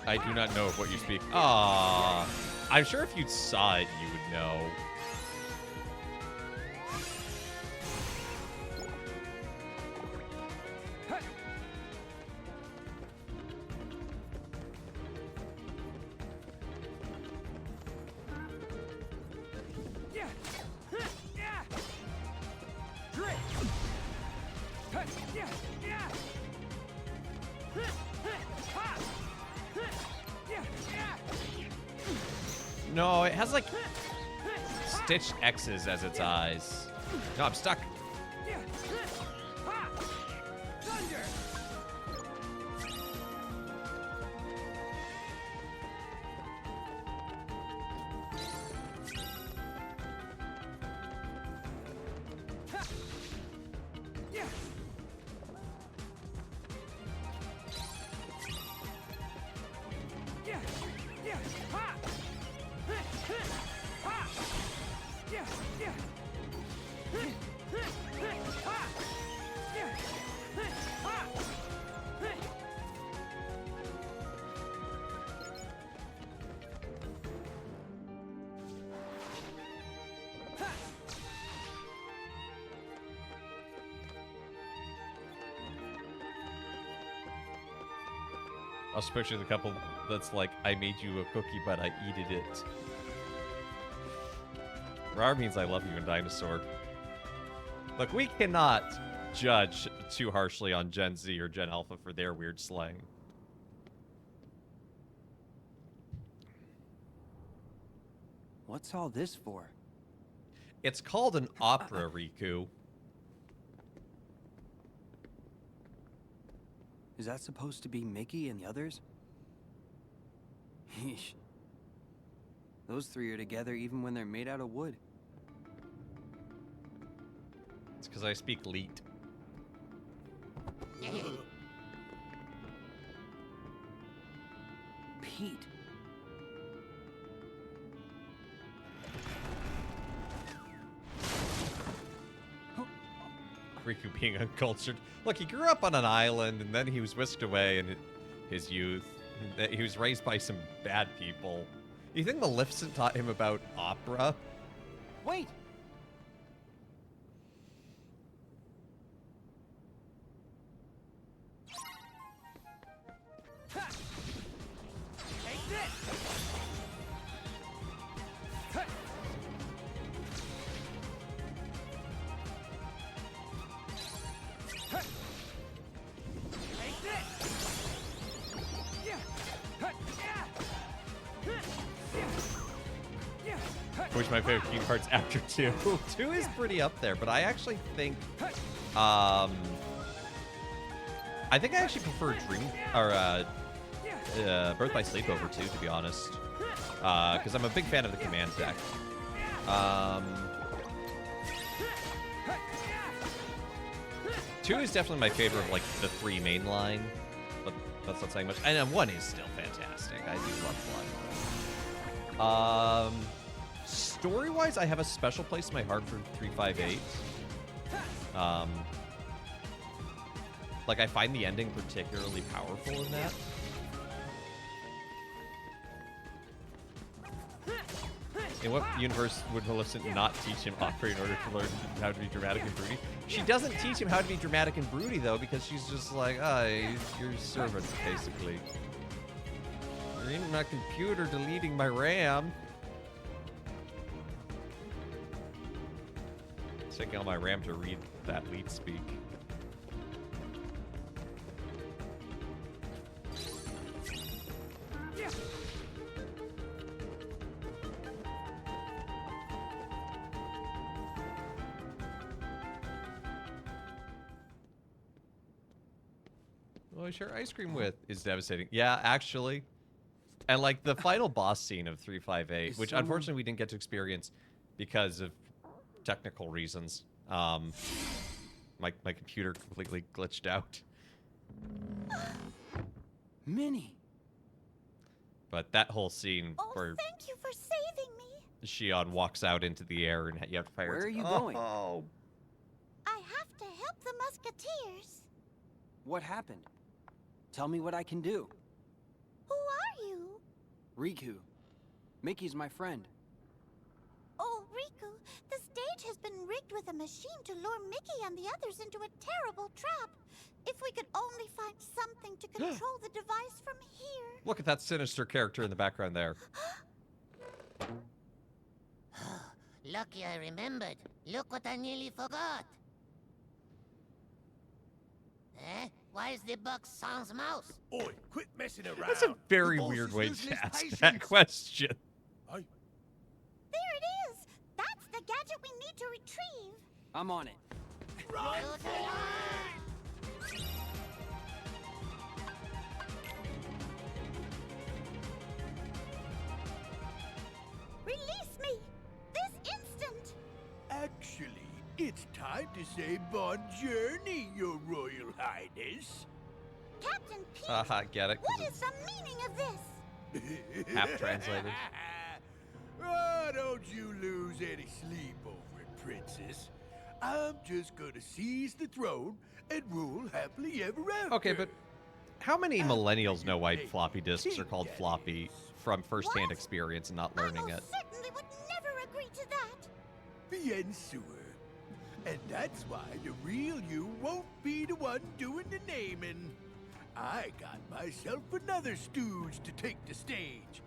I do not know of what you speak. Ah, I'm sure if you saw it, you would know. No, it has like stitched X's as its eyes. No, I'm stuck. Especially the couple that's like, I made you a cookie, but I eated it. Rar means I love you in Dinosaur. Look, we cannot judge too harshly on Gen Z or Gen Alpha for their weird slang. What's all this for? It's called an opera, Riku. Is that supposed to be Mickey and the others? Yeesh. Those three are together even when they're made out of wood. It's because I speak Leet. Pete. Riku being uncultured. Look, he grew up on an island, and then he was whisked away in his youth. He was raised by some bad people. You think Maleficent taught him about opera? Wait! Which my favorite key parts after 2. 2 is pretty up there, but I actually think, I actually prefer Birth by Sleep over 2, to be honest, because I'm a big fan of the command deck. 2 is definitely my favorite of like the 3 main line, but that's not saying much. And 1 is still fantastic. I do love 1. Story-wise, I have a special place in my heart for 358. Like, I find the ending particularly powerful in that. In what universe would Maleficent not teach him opera in order to learn how to be dramatic and broody? She doesn't teach him how to be dramatic and broody, though, because she's just like, he's your servant, basically. You're in my computer deleting my RAM. Taking all my RAM to read that lead speak. Well, I share ice cream with is devastating. Yeah, actually. And like the final boss scene of 358, which unfortunately we didn't get to experience because of technical reasons. My computer completely glitched out. Minnie. But that whole scene where Thank you for saving me. Shion walks out into the air and you have to fire. Where are you going? Oh. I have to help the Musketeers. What happened? Tell me what I can do. Who are you? Riku. Mickey's my friend. Oh, Riku, the stage has been rigged with a machine to lure Mickey and the others into a terrible trap. If we could only find something to control the device from here. Look at that sinister character in the background there. Lucky I remembered. Look what I nearly forgot. Eh? Why is the box sans mouse? Oi, quit messing around. That's a very The boss weird is way losing to his ask patience. that question. There it is. That's the gadget we need to retrieve. I'm on it. Run! Release me! This instant! Actually, it's time to say bon journey, Your Royal Highness. Captain Pete, Haha, get it? 'Cause what is the meaning of this? Half translated. Oh, don't you lose any sleep over it, Princess. I'm just gonna seize the throne and rule happily ever after. Okay, but how many millennials know why floppy disks are called floppy from first-hand experience and not learning it? I certainly would never agree to that. Bien sûr. And that's why the real you won't be the one doing the naming. I got myself another stooge to take the stage.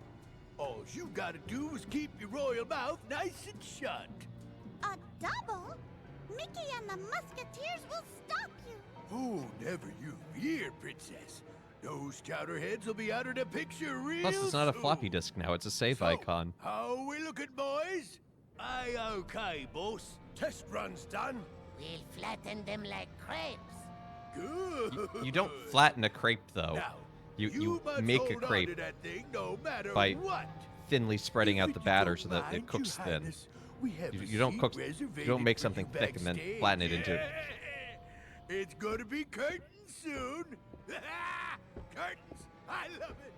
All you gotta do is keep your royal mouth nice and shut. A double? Mickey and the Musketeers will stop you. Oh, never you fear, Princess. Those chowderheads will be out of the picture real Plus, it's not a floppy soon. disk now. It's a save So, icon. How we looking, boys? Aye, okay, boss. Test run's done. We'll flatten them like crepes. Good. You don't flatten a crepe, though. Now, You must make a hold on to crepe that thing no matter by what. thinly spreading If out the you batter don't so that it mind, cooks Your thin. Highness, we have a You don't seat cook. You reservated don't make for something you thick and then backstage. flatten it into. It's gonna be curtains soon. Curtains, I love it.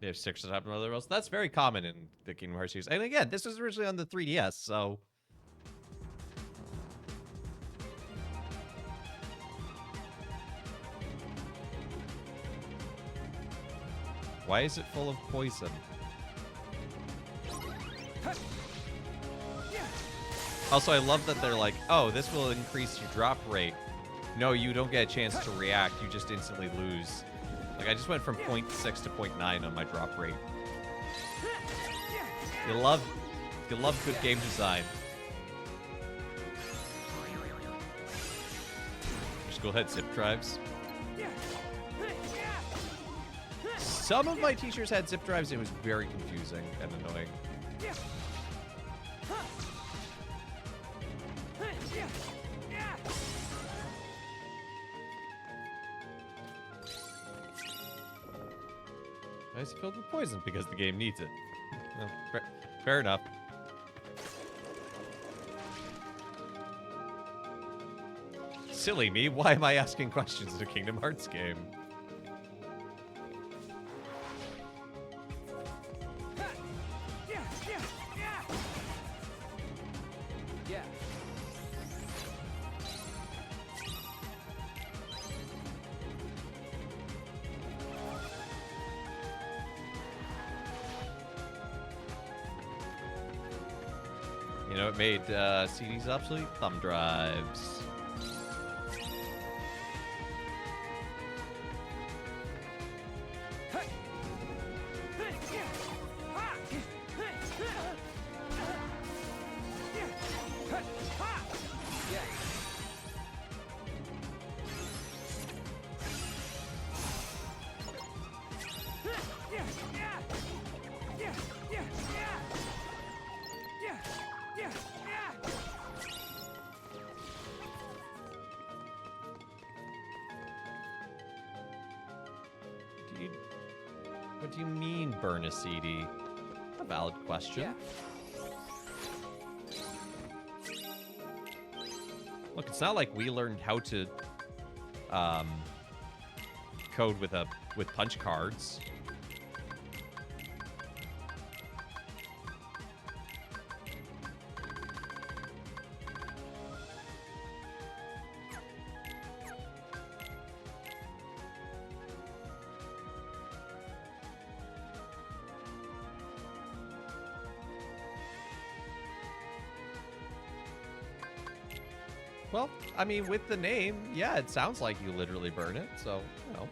They have six to top and other else. That's very common in the Kingdom Hearts series. And again, this was originally on the 3DS, so. Why is it full of poison? Also, I love that they're like, oh, this will increase your drop rate. No, you don't get a chance to react. You just instantly lose. Like, I just went from 0.6 to 0.9 on my drop rate. You love good game design. Just go ahead, zip drives. Some of my teachers had zip drives. It was very confusing and annoying. It's filled with poison because the game needs it. Well, fair enough. Silly me, why am I asking questions in a Kingdom Hearts game? Yeah. You know, it made CDs obsolete. Thumb drives. What do you mean, burn a CD? A valid question. Yeah. Look, it's not like we learned how to code with punch cards. Well, I mean, with the name, yeah, it sounds like you literally burn it, so, you know.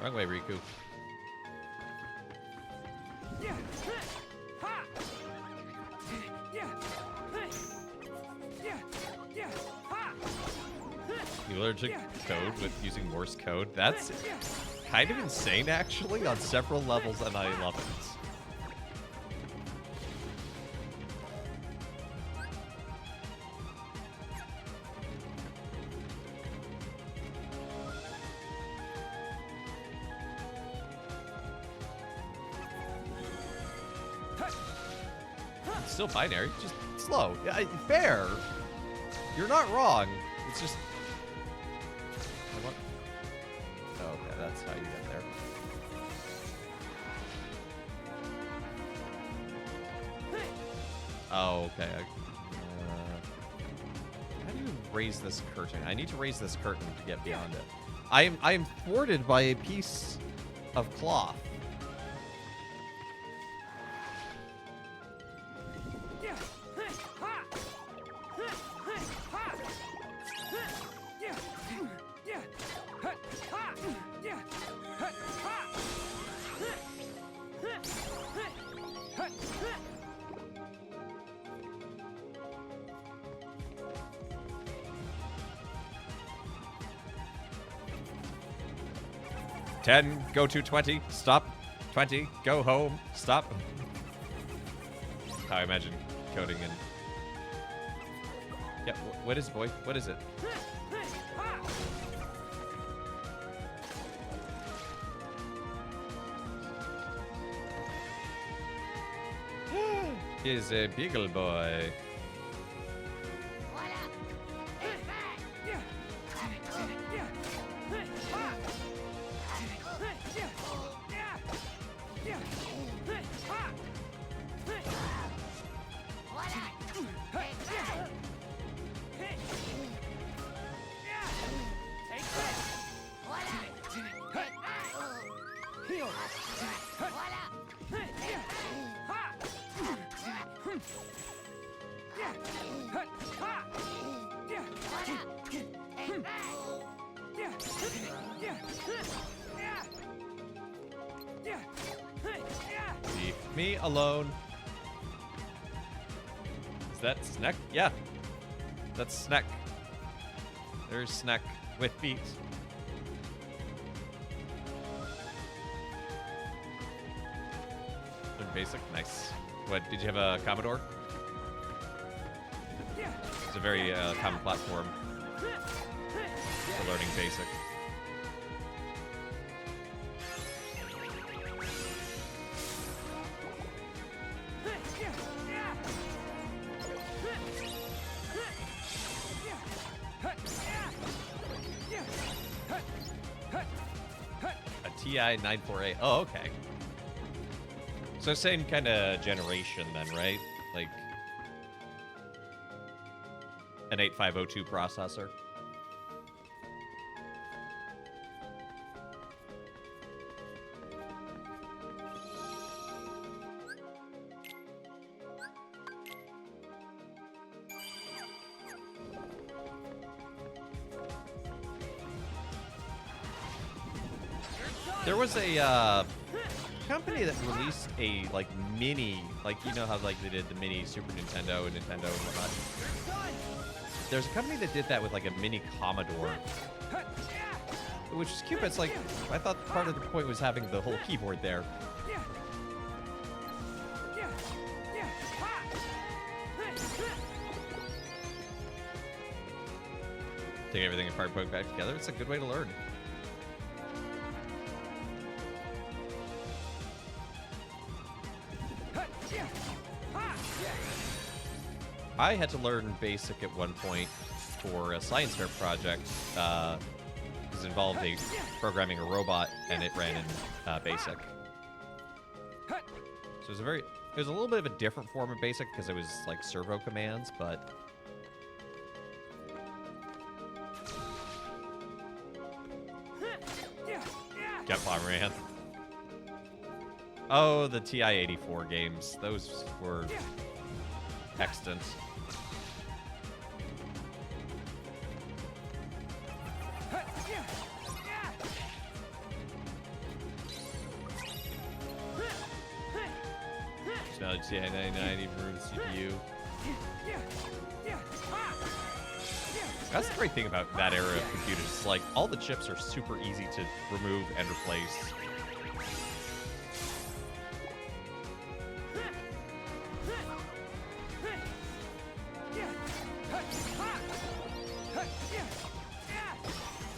Wrong way, Riku. You learn to code with using Morse code. That's kind of insane, actually, on several levels, and I love it. It's still binary, just slow. Yeah, fair. You're not wrong. It's just... Oh, okay, that's how you get there. Oh, okay. How do you raise this curtain? I need to raise this curtain to get beyond it. I am thwarted by a piece of cloth. Ten, go to 20, stop. 20, go home, stop. How I imagine coding in. Yeah, what is it, boy? What is it? Is a beagle boy. Leave me alone. Is that Snack? Yeah. That's Snack. There's Snack with feet. Learn basic. Nice. What, did you have a Commodore? It's a very common platform for learning basic. TI 948. Oh, okay. So same kind of generation then, right? Like an 8502 processor. There was a company that released a like mini, like you know how like they did the mini Super Nintendo and Nintendo and whatnot. There's a company that did that with like a mini Commodore, which is cute. But it's like I thought part of the point was having the whole keyboard there. Take everything apart, put it back together. It's a good way to learn. I had to learn BASIC at one point for a science fair project because it involved programming a robot, and it ran in BASIC. So it was a little bit of a different form of BASIC because it was like servo commands, but Jet Bomberman. Oh, the TI-84 games. Those were extant. It's now the TI-99 for the CPU. That's the great thing about that era of computers. It's like all the chips are super easy to remove and replace.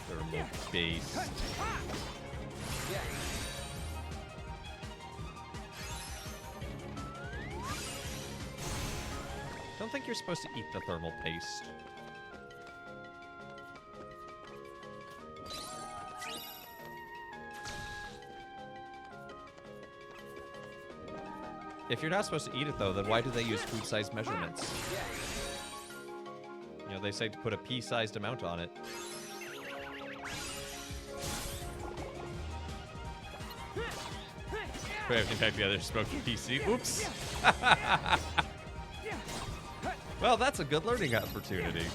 Thermal base. Don't think you're supposed to eat the thermal paste. If you're not supposed to eat it, though, then why do they use food-sized measurements? You know, they say to put a pea-sized amount on it. In fact, the other smoking PC. Oops. Well, that's a good learning opportunity.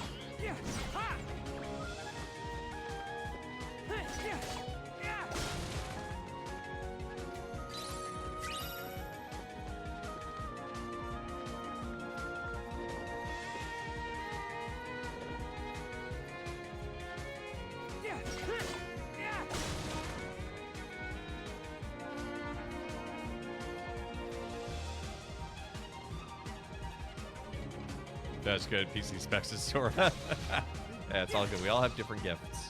That's good. PC specs is Sora. Yeah, it's all good. We all have different gifts.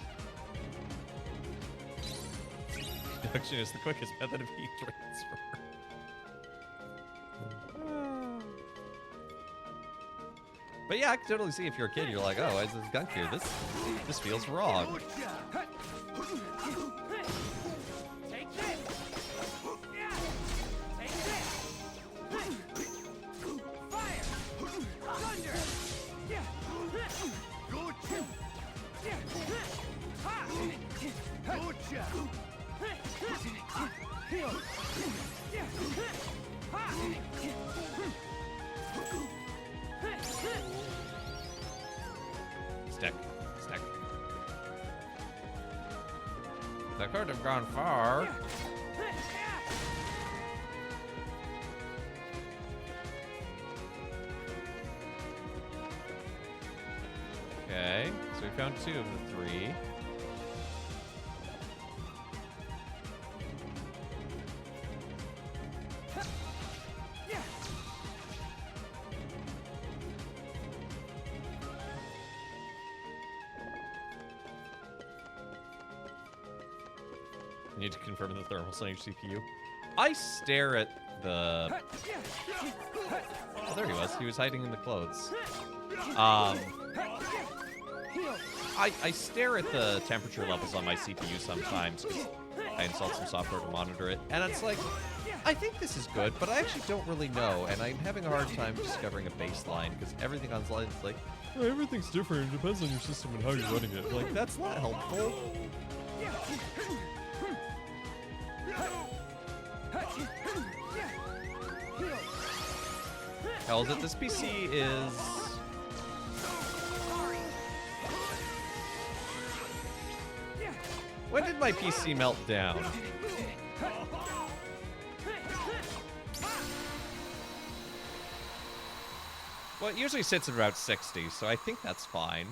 Deduction is the quickest method of heat transfer. But yeah, I can totally see if you're a kid, you're like, oh, why is this gunk here? This feels wrong. Stick. That could have gone far. Okay, so we found 2 of the 3. Need to confirm the thermals on your CPU. I stare at the... Oh, there he was. He was hiding in the clothes. I stare at the temperature levels on my CPU sometimes because I installed some software to monitor it. And it's like, I think this is good, but I actually don't really know. And I'm having a hard time discovering a baseline because everything online is like, oh, everything's different. It depends on your system and how you're running it. Like, that's not helpful. Hell is it? This PC is... When did my PC melt down? Well, it usually sits at about 60, so I think that's fine.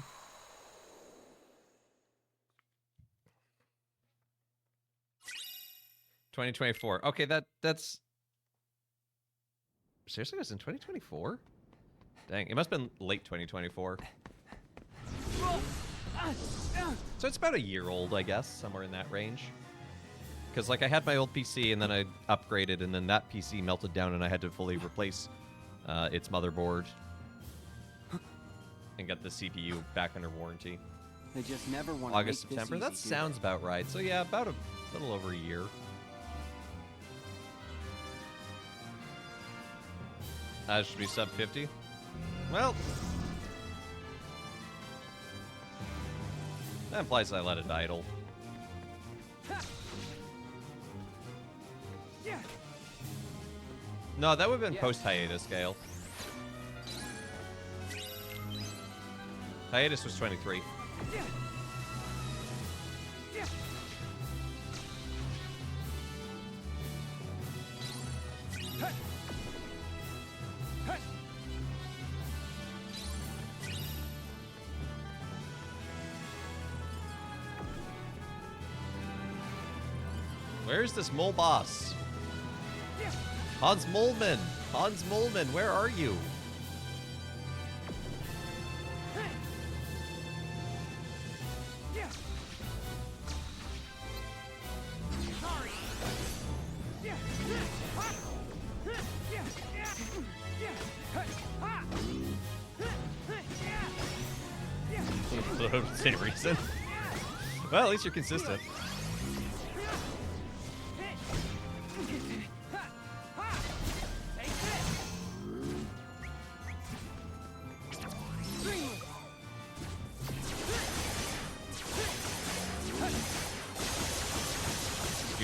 $2024. Okay, that's... Seriously, it was in 2024? Dang, it must have been late 2024. So it's about a year old, I guess, somewhere in that range. Because, like, I had my old PC, and then I upgraded, and then that PC melted down, and I had to fully replace its motherboard and get the CPU back under warranty. They just never want August, to make September. this That easy, sounds about right. So yeah, about a little over a year. Should be sub 50. Well, that implies I let it idle. No, that would have been post-hiatus, Gale. Hiatus was 23. Where's this mole boss? Hans Moleman! Hans Moleman, where are you? For the same reason. Well, at least you're consistent.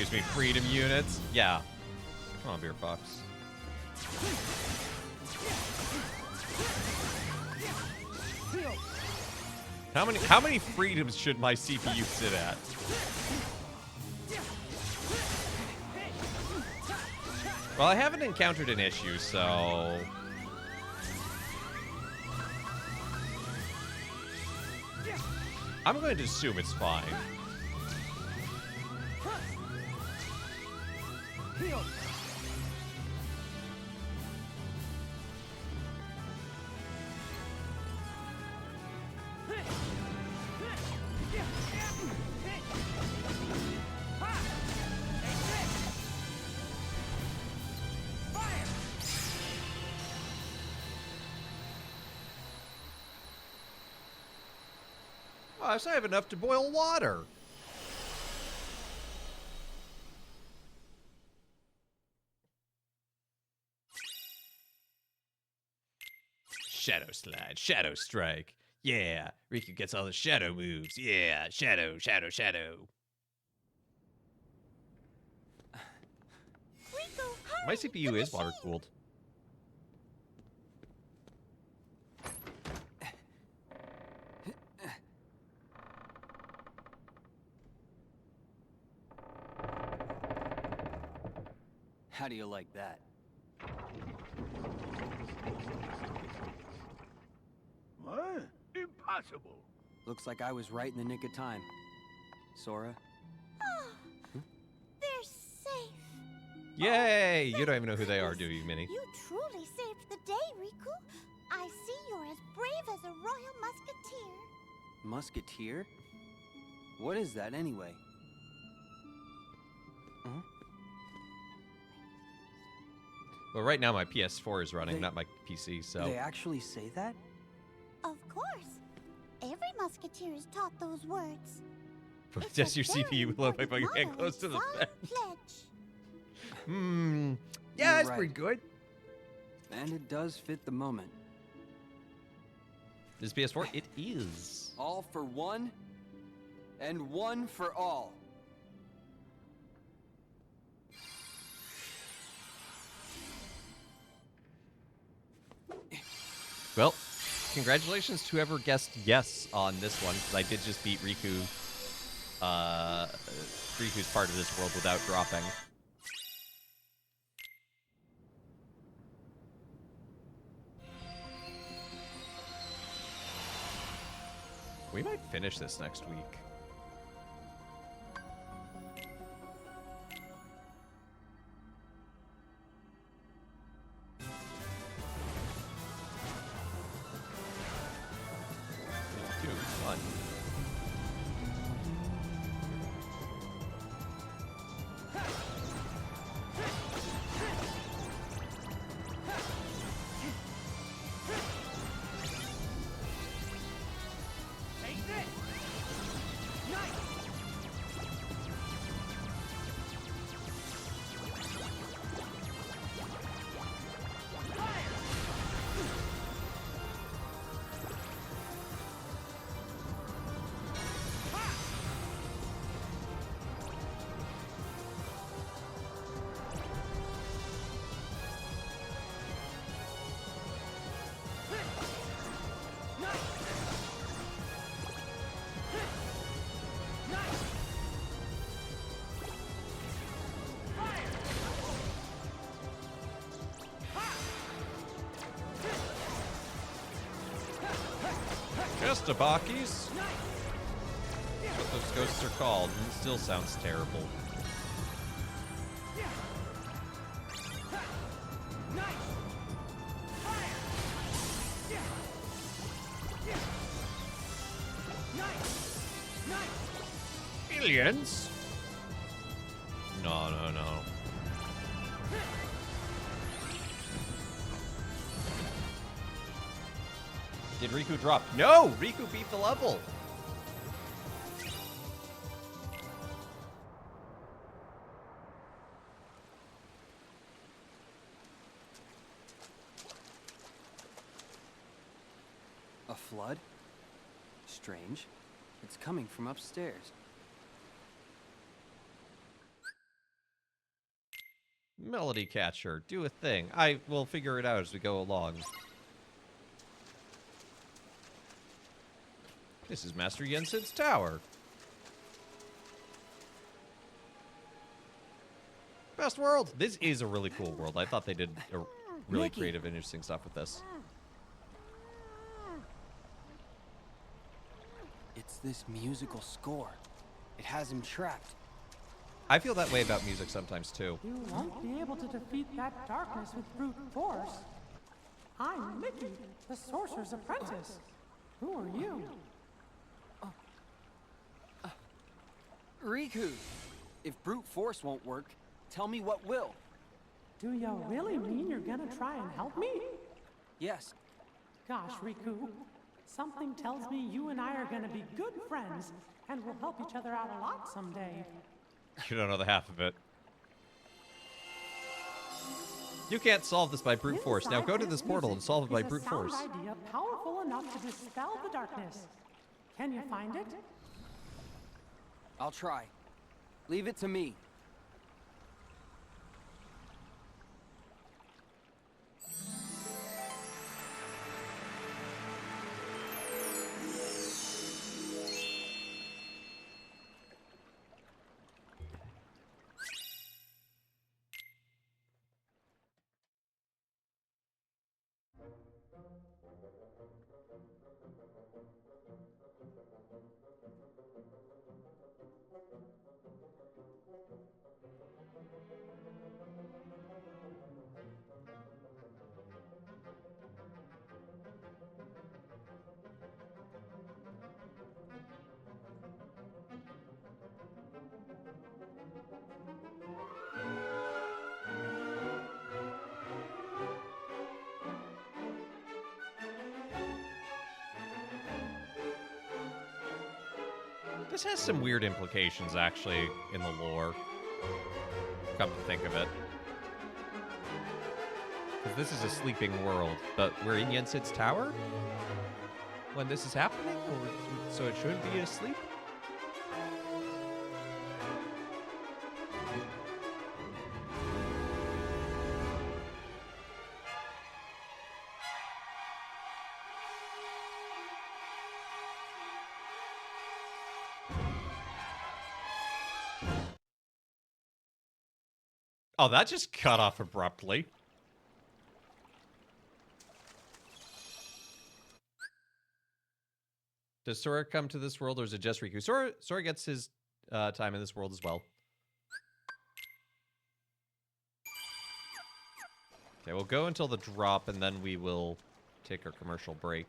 Excuse me, freedom units. Yeah. Come on, Beer Fox. How many freedoms should my CPU sit at? Well, I haven't encountered an issue, so... I'm going to assume it's fine. Oh, so I have enough to boil water. Shadow Slide, Shadow Strike. Yeah, Riku gets all the shadow moves. Yeah, shadow, shadow, shadow. Riku, hurry! My CPU the is water machine. cooled. How do you like that? What? Impossible. Looks like I was right in the nick of time. Sora? They're safe. Yay! You don't even know who they are, do you, Minnie? You truly saved the day, Riku. I see you're as brave as a royal musketeer. Musketeer? What is that anyway? Huh? Well, right now my PS4 is running, not my PC, so... They actually say that? Of course. Every musketeer is taught those words. It's Does a your very CPU blow up by important putting your hand motto close and to the solemn vent? pledge. Hmm. Yeah, You're that's right. pretty good. And it does fit the moment. This PS4, it is. All for one, and one for all. Well, congratulations to whoever guessed yes on this one, because I did just beat Riku's part of this world without dropping. We might finish this next week. Dude, fun. Just a Bakis. What those ghosts are called. It still sounds terrible. Aliens? No, no, no. Did Riku drop? No! Riku beat the level! A flood? Strange. It's coming from upstairs. Melody catcher, do a thing. I will figure it out as we go along. This is Master Yensid's tower. Best world. This is a really cool world. I thought they did a really Mickey. creative and interesting stuff with this. It's this musical score. It has him trapped. I feel that way about music sometimes too. You won't be able to defeat that darkness with brute force. I'm Mickey, the sorcerer's apprentice. Who are you? Riku! If brute force won't work, tell me what will. Do you really mean you're gonna try and help me? Yes. Gosh, Riku, something tells me you and I are gonna be good friends and we'll help each other out a lot someday. You don't know the half of it. You can't solve this by brute force. Now go to this portal and solve it by brute force. Is a sound idea powerful enough to dispel the darkness? Can you find it? I'll try. Leave it to me. This has some weird implications, actually, in the lore. Come to think of it. 'Cause this is a sleeping world, but we're in Yensid's tower? When this is happening? Or, so it should be asleep? Oh, that just cut off abruptly. Does Sora come to this world, or is it just Riku? Sora gets his time in this world as well. Okay, we'll go until the drop, and then we will take our commercial break.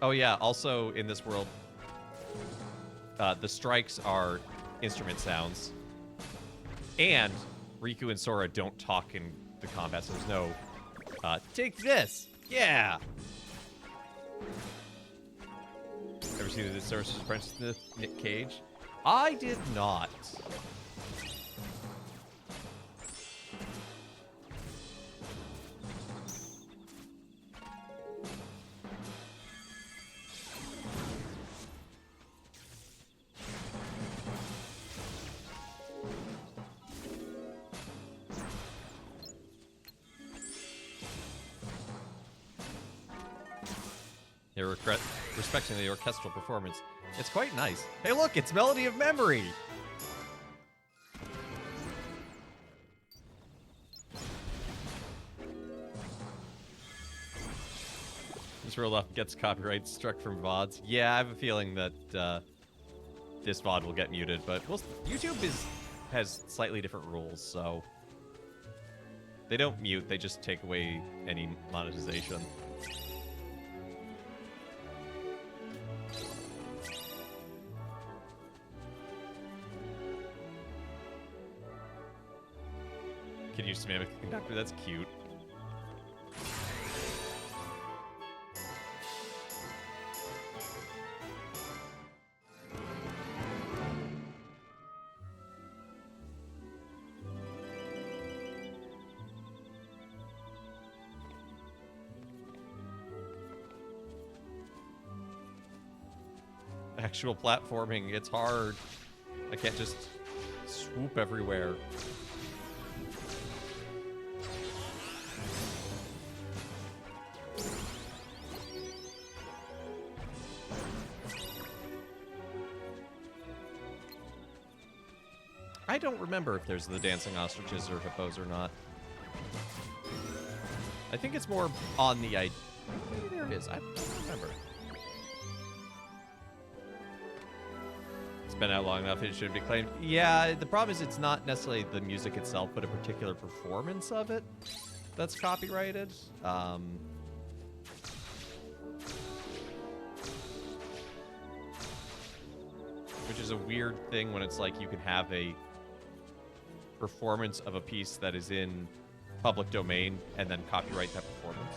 Oh yeah, also in this world, the strikes are instrument sounds. And Riku and Sora don't talk in the combat, so there's no, take this! Yeah! Ever seen the Sorcerer's Apprentice, Nick Cage? I did not. They're respecting the orchestral performance. It's quite nice. Hey, look, it's Melody of Memory! This roll up gets copyright struck from VODs. Yeah, I have a feeling that this VOD will get muted, but YouTube has slightly different rules, so they don't mute, they just take away any monetization. Can you just mimic the conductor? That's cute. actual platforming. It's hard. I can't just swoop everywhere. I don't remember if there's the dancing ostriches or hippos or not. I think it's more on the idea. Maybe there it is. I don't remember. It's been out long enough. It should be claimed. Yeah, the problem is it's not necessarily the music itself, but a particular performance of it that's copyrighted. Which is a weird thing when it's like you can have a performance of a piece that is in public domain and then copyright that performance.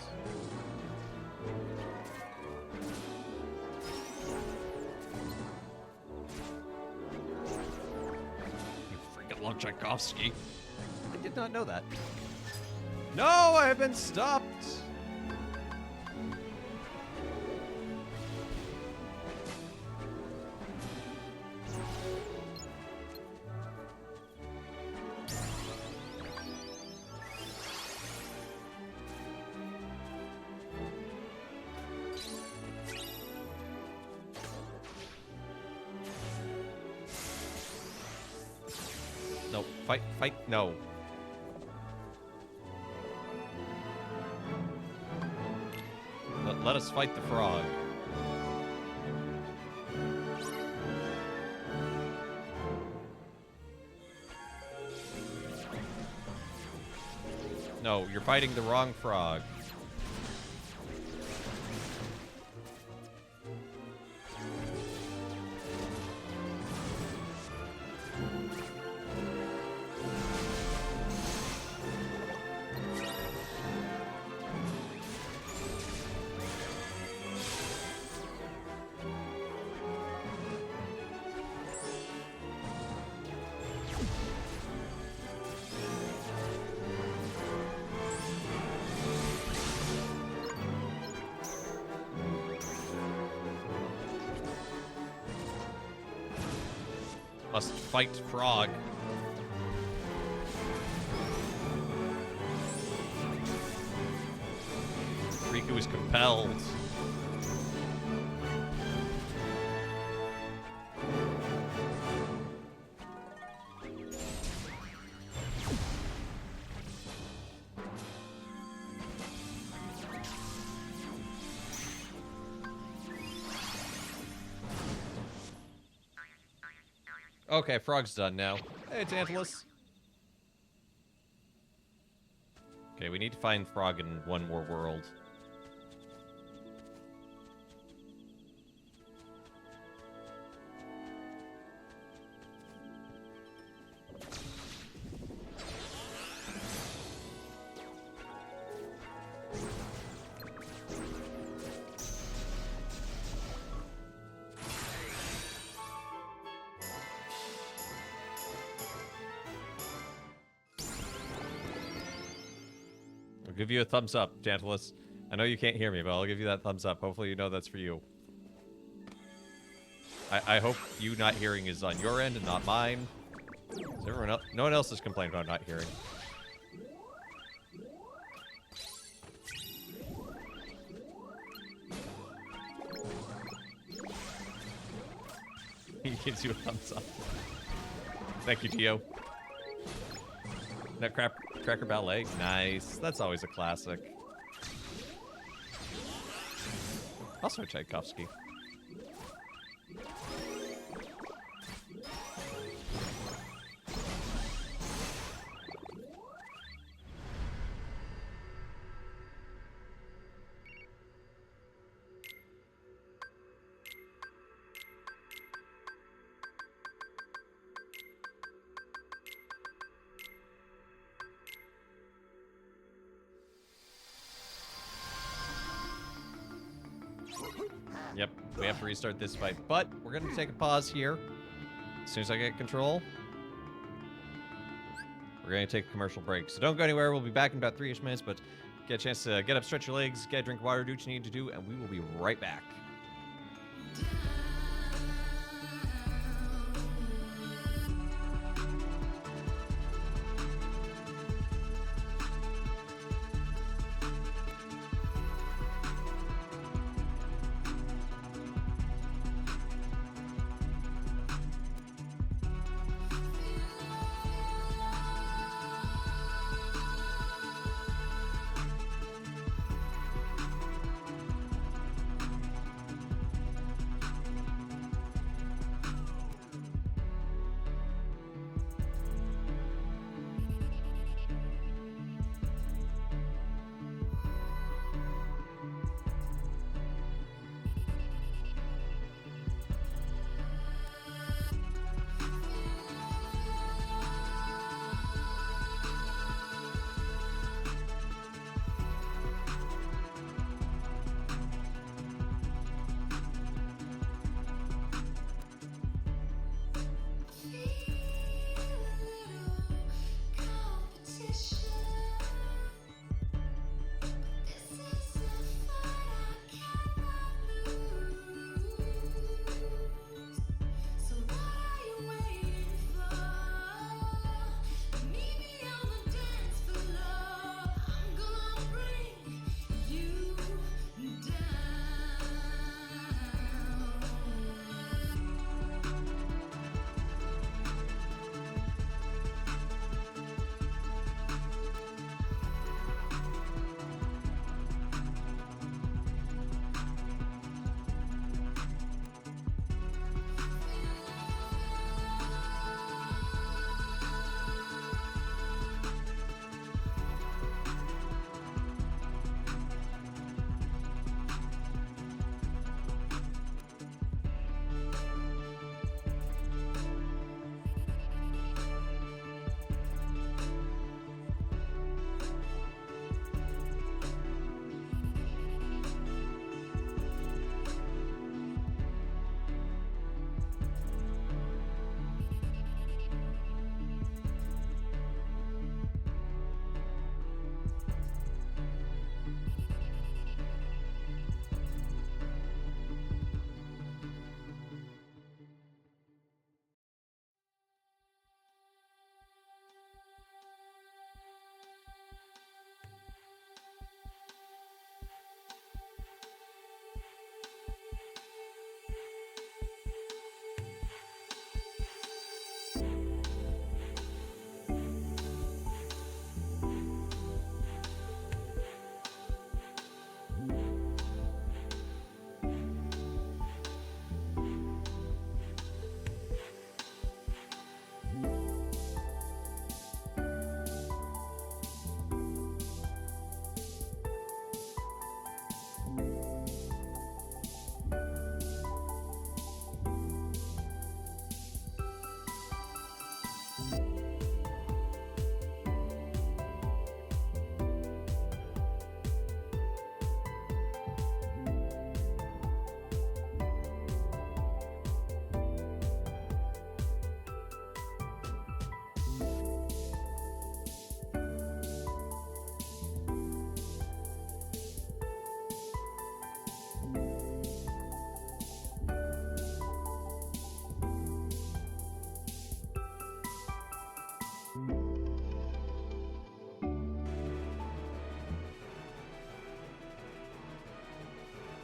You freaking love Tchaikovsky. I did not know that. No, I have been stopped. No, fight, no. Let us fight the frog. No, you're fighting the wrong frog. Must fight frog. Riku is compelled. Okay, frog's done now. Hey, Tantalus. Okay, we need to find frog in one more world. I'll give you a thumbs up, Tantalus. I know you can't hear me, but I'll give you that thumbs up. Hopefully you know that's for you. I hope you not hearing is on your end and not mine. Is everyone else? No one else has complained about not hearing. He gives you a thumbs up. Thank you, Dio. Nutcracker Ballet. Nice. That's always a classic. Also Tchaikovsky. Yep, we have to restart this fight, but we're going to take a pause here. As soon as I get control, we're going to take a commercial break. So don't go anywhere. We'll be back in about 3-ish minutes, but get a chance to get up, stretch your legs, get a drink of water, do what you need to do, and we will be right back.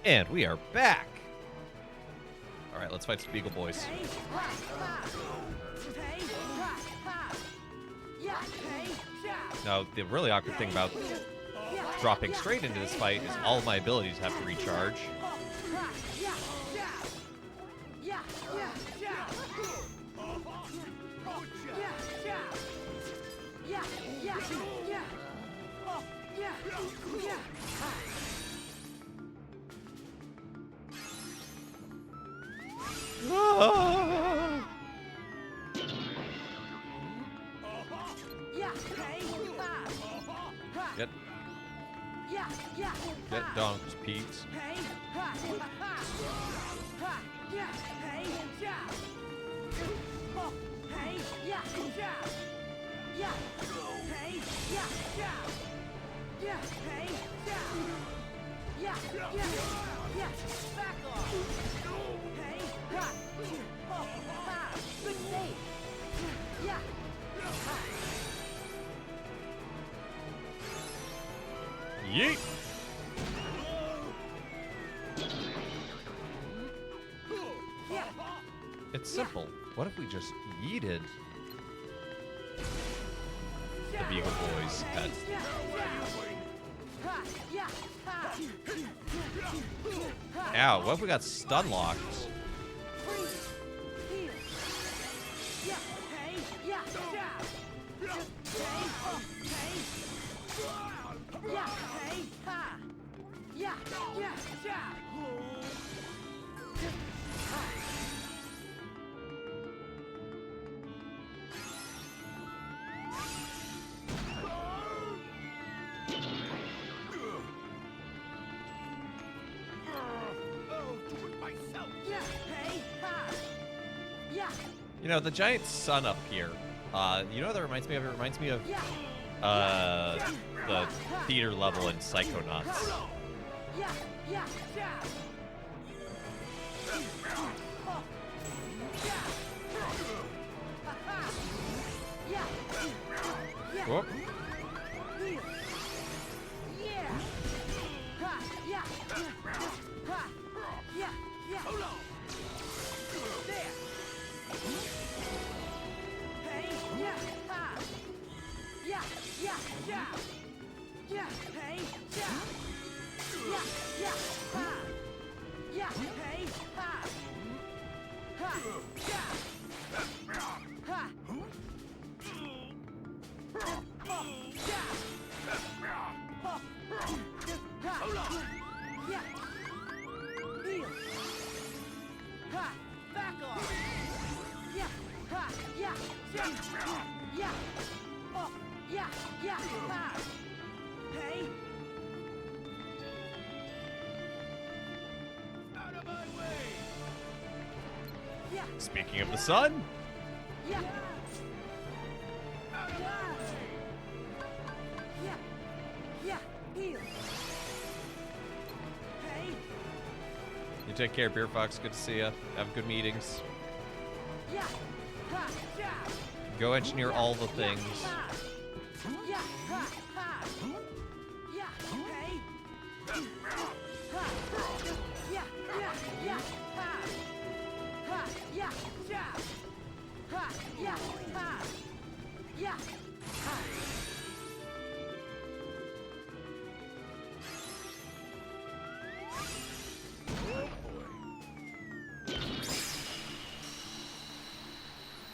And we are back. All right, let's fight some Beagle Boys. Now, the really awkward thing about dropping straight into this fight is all of my abilities have to recharge. Ah! Get donked, Pete. Yeet! It's simple. What if we just yeeted the Beagle Boys at... Ow, what if we got stun locked? You know, the giant sun up here, you know what that reminds me of? It reminds me of the theater level in Psychonauts. Whoop. Speaking of the sun, you take care, Beer Fox. Good to see you. Have good meetings. Go engineer all the things.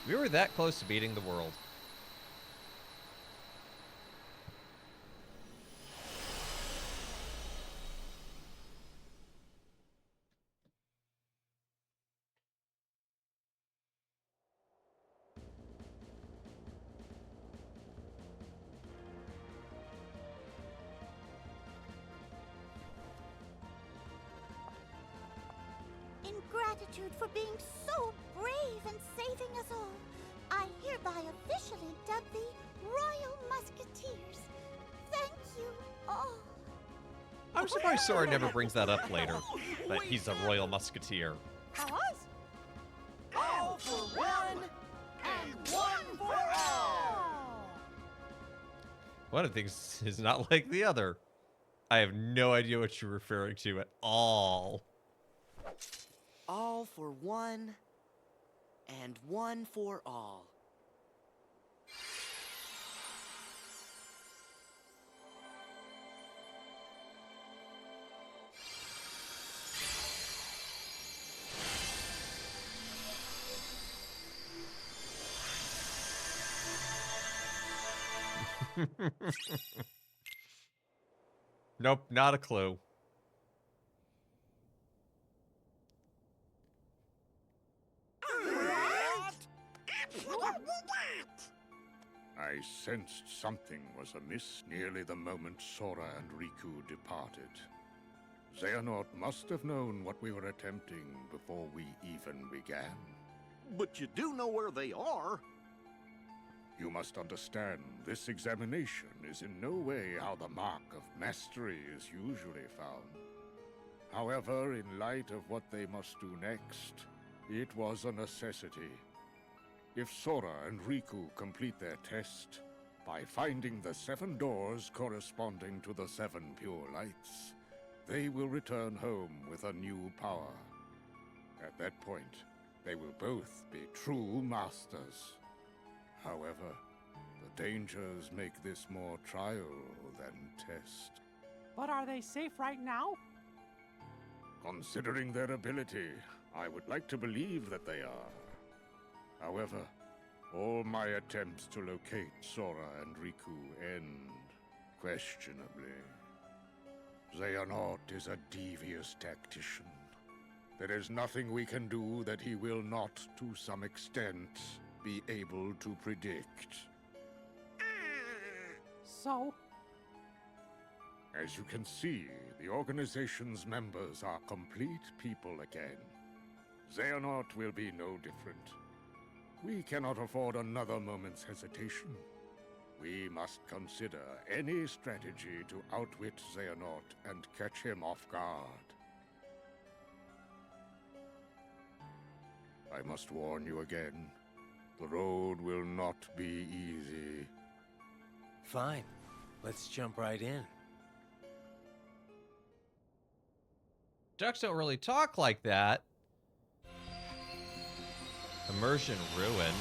We were that close to beating the world. In gratitude for being so brave and saving us all, I hereby officially dub thee Royal Musketeers. Thank you all. I'm surprised Sora never brings that up later, that he's a Royal Musketeer. All for one, and one for all! One of the things is not like the other. I have no idea what you're referring to at all. All for one, and one for all. Nope, not a clue. I sensed something was amiss nearly the moment Sora and Riku departed. Xehanort must have known what we were attempting before we even began. But you do know where they are. You must understand, this examination is in no way how the mark of mastery is usually found. However, in light of what they must do next, it was a necessity. If Sora and Riku complete their test, by finding the 7 doors corresponding to the 7 pure lights, they will return home with a new power. At that point, they will both be true masters. However, the dangers make this more trial than test. But are they safe right now? Considering their ability, I would like to believe that they are. However, all my attempts to locate Sora and Riku end questionably. Xehanort is a devious tactician. There is nothing we can do that he will not, to some extent, be able to predict. So? As you can see, the organization's members are complete people again. Xehanort will be no different. We cannot afford another moment's hesitation. We must consider any strategy to outwit Xehanort and catch him off guard. I must warn you again. The road will not be easy. Fine. Let's jump right in. Ducks don't really talk like that. Immersion ruined.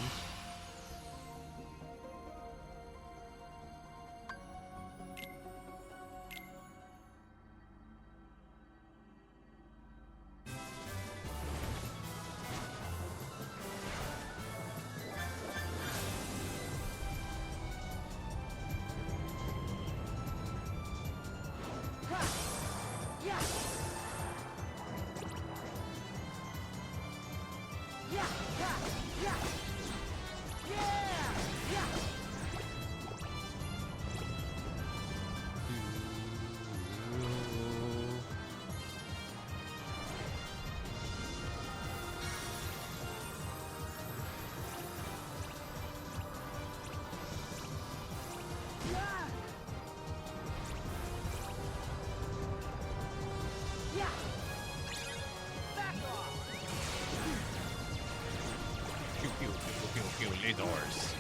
Doors.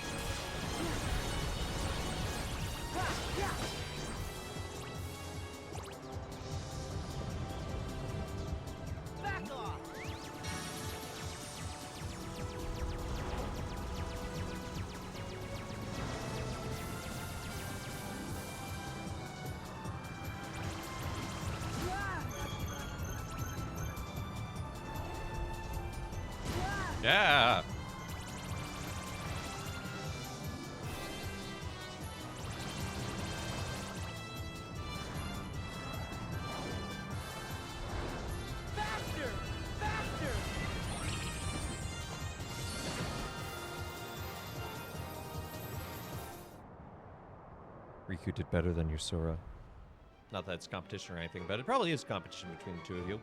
Yeah. Riku did better than your Sora. Not that it's competition or anything, but it probably is competition between the two of you.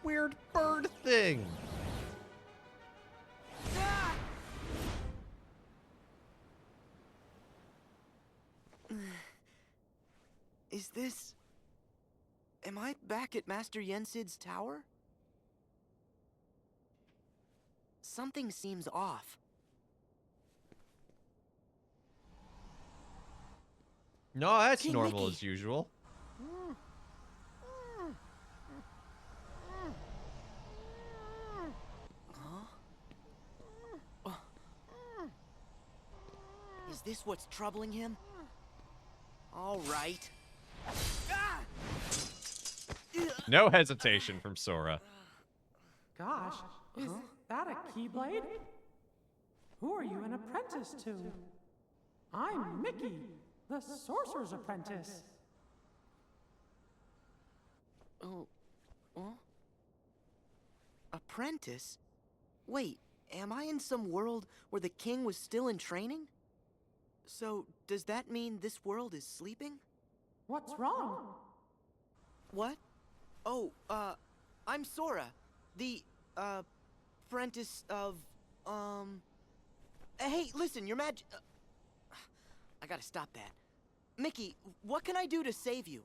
weird bird thing? Is this... Am I back at Master Yensid's tower? Something seems off. No, that's King normal Mickey. as usual. Is this what's troubling him? All right. No hesitation from Sora. Gosh, is that a Keyblade? Who are you an apprentice to? I'm Mickey, the Sorcerer's Apprentice. Oh, apprentice? Wait, am I in some world where the king was still in training? So, does that mean this world is sleeping? What's wrong? What? Oh, I'm Sora, the, apprentice of, Hey, listen, your I gotta stop that. Mickey, what can I do to save you?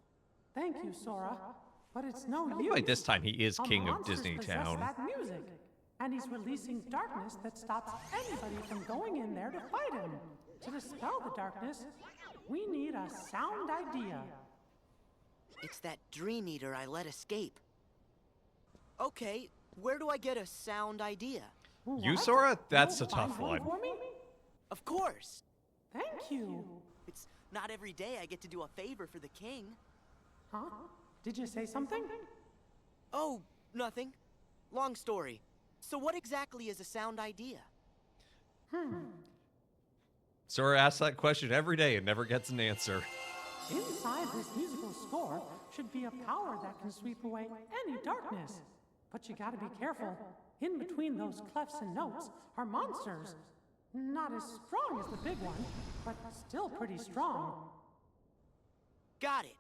Thank you, Sora. But it's no use. By this time, he is king of monster's Disney possess Town. that music, and he's releasing darkness that stops anybody from going in there to fight him. To dispel the darkness, we need a sound idea. It's that Dream Eater I let escape. Okay, where do I get a sound idea? You, What? Sora? That's You'll a tough find one. for me? Of course. Thank you. It's not every day I get to do a favor for the king. Huh? Did you say something? Oh, nothing. Long story. So what exactly is a sound idea? Sora asks that question every day and never gets an answer. Inside this musical score should be a power that can sweep away any darkness. But you gotta be careful. In between those clefs and notes are monsters. Not as strong as the big one, but still pretty strong. Got it.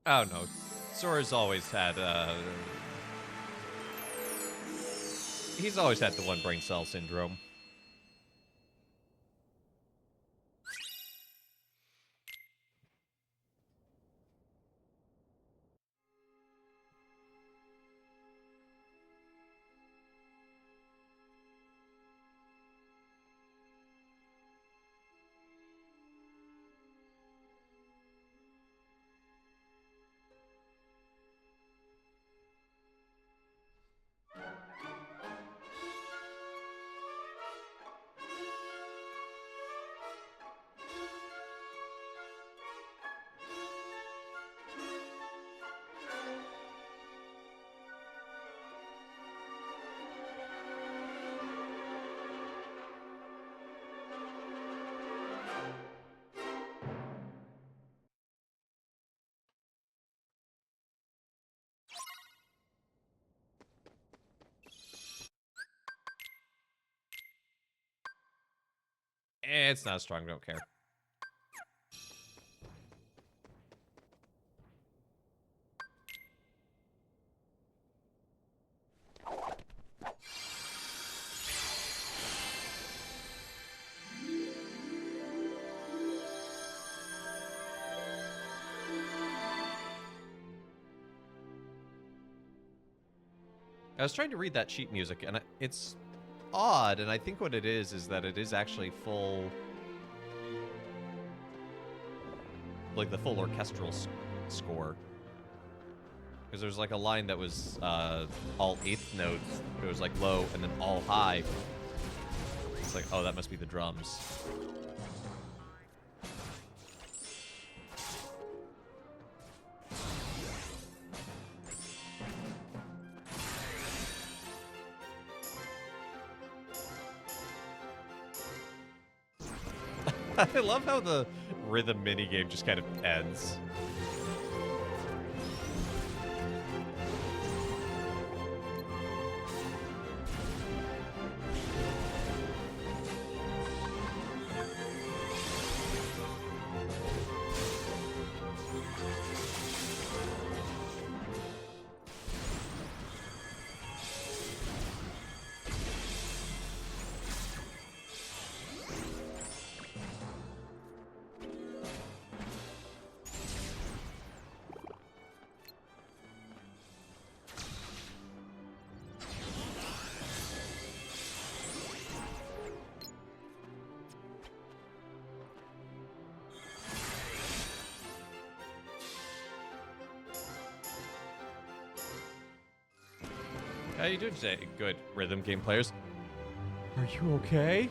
Oh no, Sora's always had, he's always had the one brain cell syndrome. It's not strong, don't care. I was trying to read that sheet music, and it's odd, and I think what it is that it is actually full, like the full orchestral score. Because there's like a line that was all eighth notes, it was like low, and then all high. It's like, oh, that must be the drums. I love how the rhythm minigame just kind of ends. How you doing today? Good. Rhythm game players. Are you okay?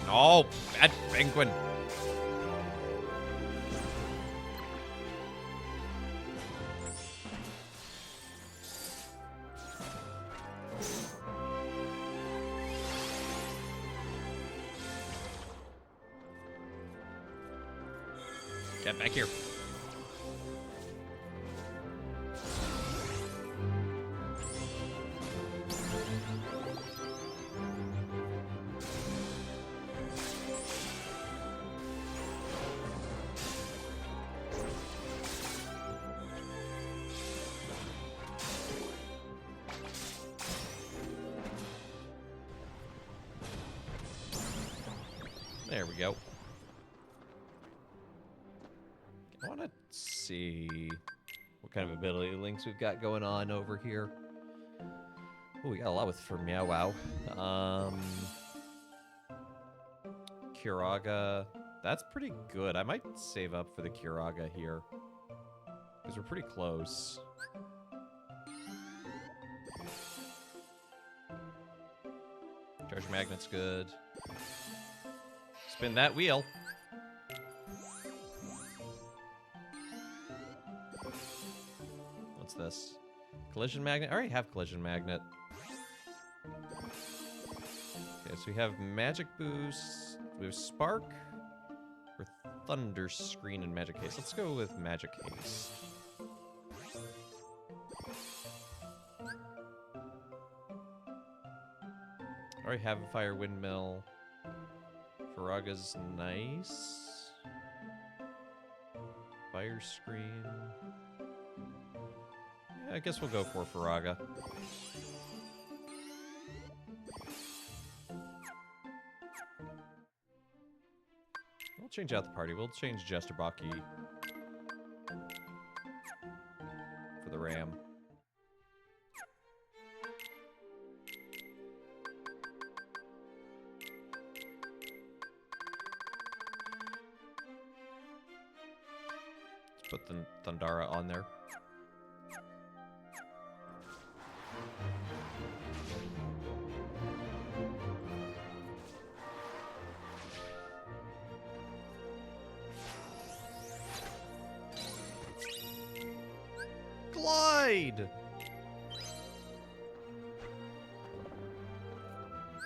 No, bad penguin. Get back here. There we go. I want to see what kind of ability links we've got going on over here. Oh, we got a lot with for Meow Wow. Kiraga. That's pretty good. I might save up for the Kiraga here. Because we're pretty close. Treasure Magnet's good. Spin that wheel. What's this? Collision Magnet? I already have Collision Magnet. Okay, so we have Magic Boost. We have Spark. Or Thunder Screen and Magic Haste. Let's go with Magic Haste. I already have a Fire Windmill. Faraga's nice. Fire Screen. Yeah, I guess we'll go for Faraga. We'll change out the party. We'll change Jester Baki for the Ram. Put the Thundara on there. Glide!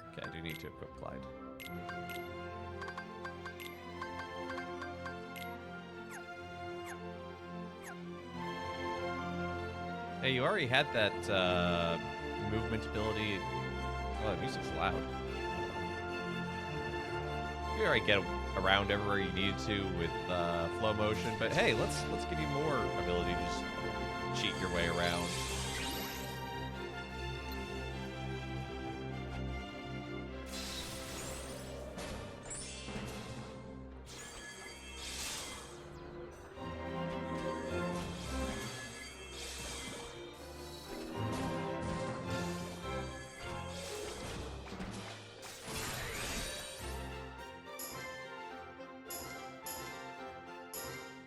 Okay, I do need to equip Glide. Hey, you already had that movement ability. Oh, the music's loud. You already get around everywhere you needed to with flow motion, but hey, let's give you more ability to just cheat your way around.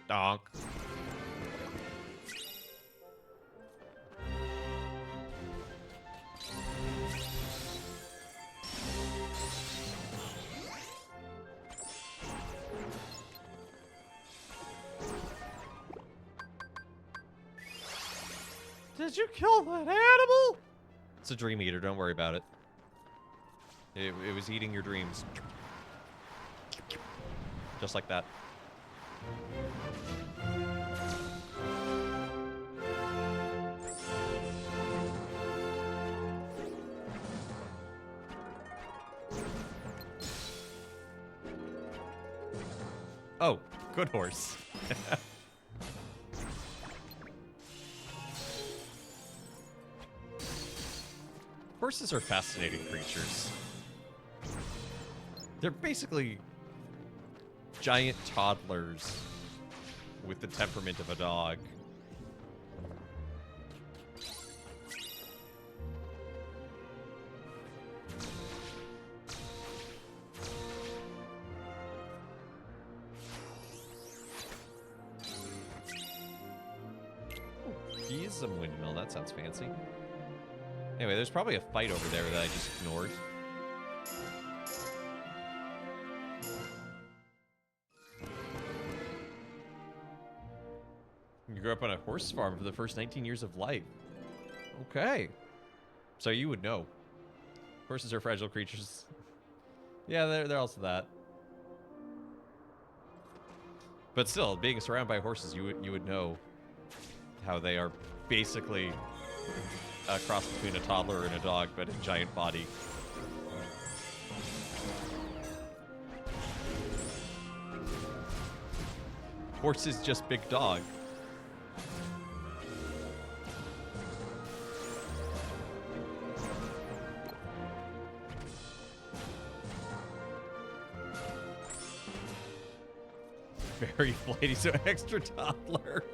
Donk. Did you kill that animal? It's a dream eater, don't worry about it. It was eating your dreams. Just like that. Oh, good horse. Horses are fascinating creatures. They're basically giant toddlers with the temperament of a dog. Prism windmill. That sounds fancy. Anyway, there's probably a fight over there that I just ignored. You grew up on a horse farm for the first 19 years of life. Okay. So you would know. Horses are fragile creatures. Yeah, they're also that. But still, being surrounded by horses, you would know how they are basically a cross between a toddler and a dog, but a giant body. Horse is just big dog. Very flighty, so extra toddler.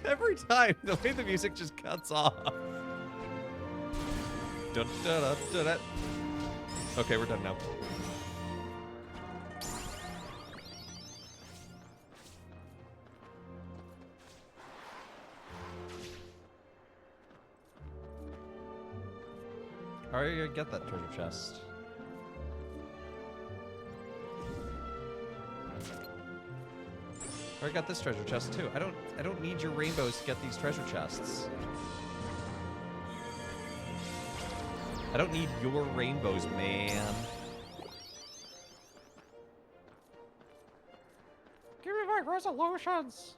Every time, the way the music just cuts off. Dun, dun, dun, dun, dun. Okay, we're done now. How are you gonna get that treasure chest? I got this treasure chest too. I don't need your rainbows to get these treasure chests. I don't need your rainbows, man. Give me my resolutions.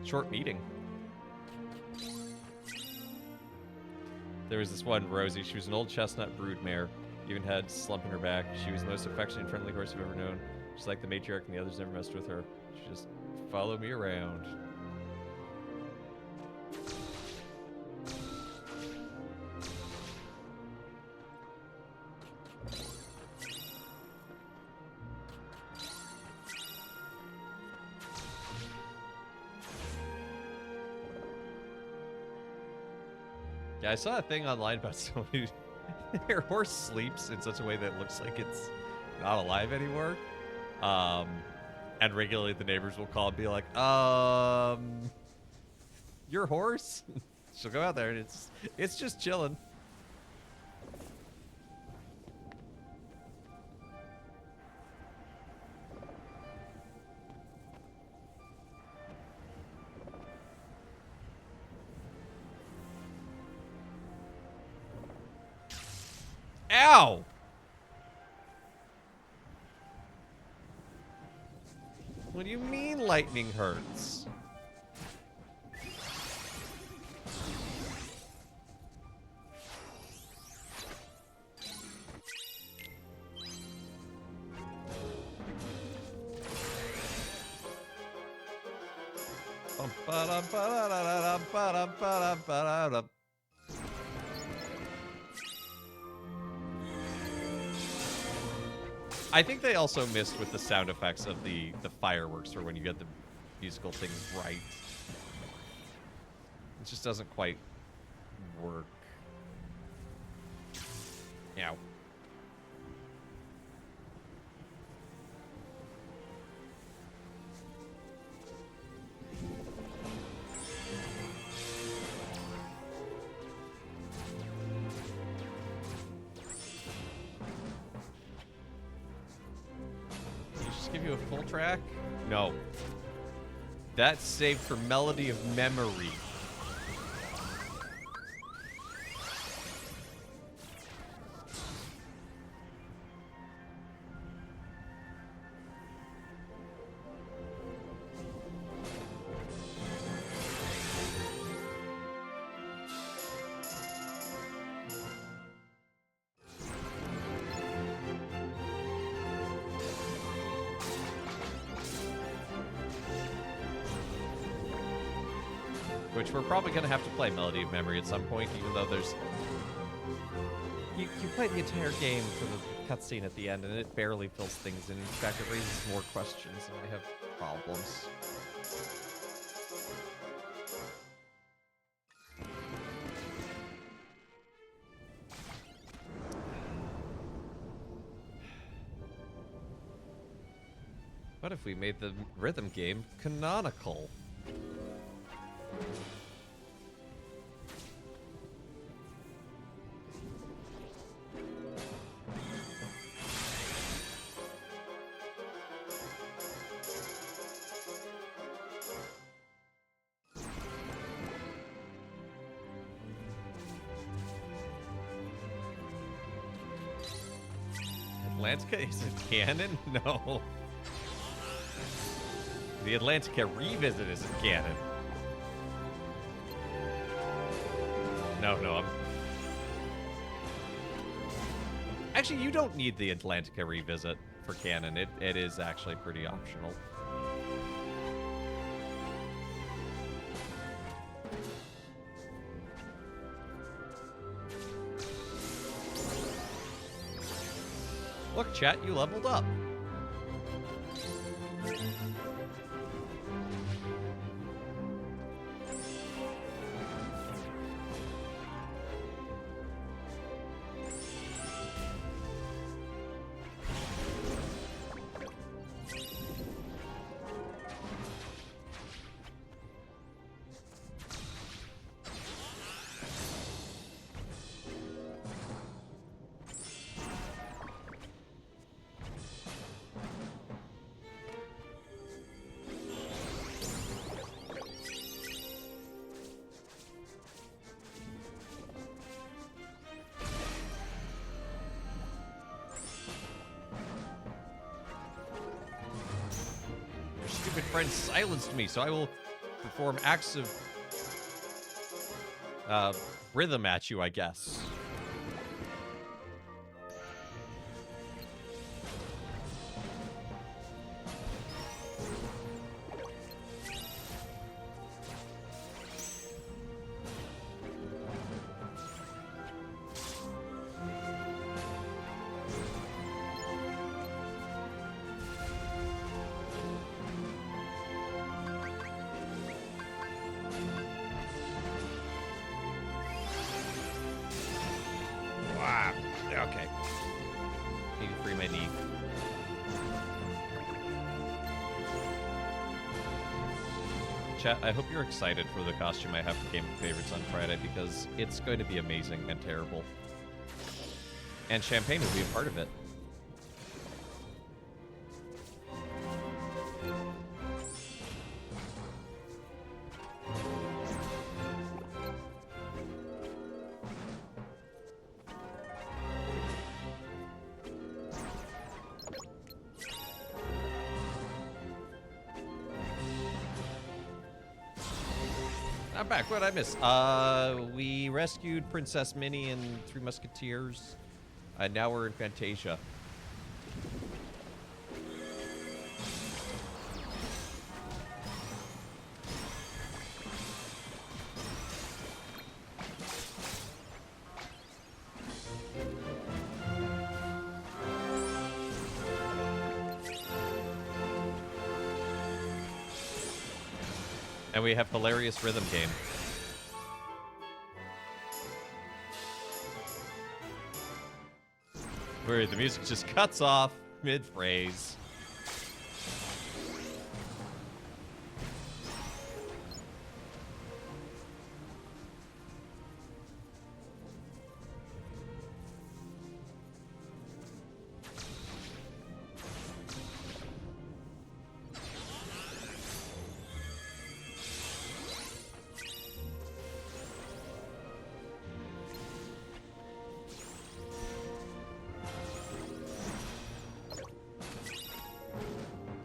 Short meeting. There was this one, Rosie. She was an old chestnut broodmare. Even had slump in her back. She was the most affectionate and friendly horse I've ever known. She's like the matriarch and the others never messed with her. She just followed me around. Yeah, I saw a thing online about somebody their horse sleeps in such a way that it looks like it's not alive anymore. And regularly the neighbors will call and be like, your horse? She'll go out there and it's just chilling. Ow! What do you mean lightning hurts? I think they also missed with the sound effects of the fireworks, or when you get the musical thing right. It just doesn't quite work. Ow. Give you a full track? No. That's saved for Melody of Memory. which we're probably going to have to play Melody of Memory at some point, even though there's... You play the entire game for the cutscene at the end, and it barely fills things in. In fact, it raises more questions, and I have problems. What if we made the rhythm game canonical? Atlantica isn't canon? No. The Atlantica Revisit isn't canon. No, I'm... Actually, you don't need the Atlantica Revisit for canon. It is actually pretty optional. Look, chat, you leveled up. Stupid friend silenced me, so I will perform acts of rhythm at you, I guess. Okay. Need to free my knee. Chat, I hope you're excited for the costume I have for Game of Favorites on Friday, because it's going to be amazing and terrible. And Champagne will be a part of it. I'm back. What did I miss? We rescued Princess Minnie and Three Musketeers. And now we're in Fantasia. And we have hilarious rhythm game. Where the music just cuts off mid-phrase.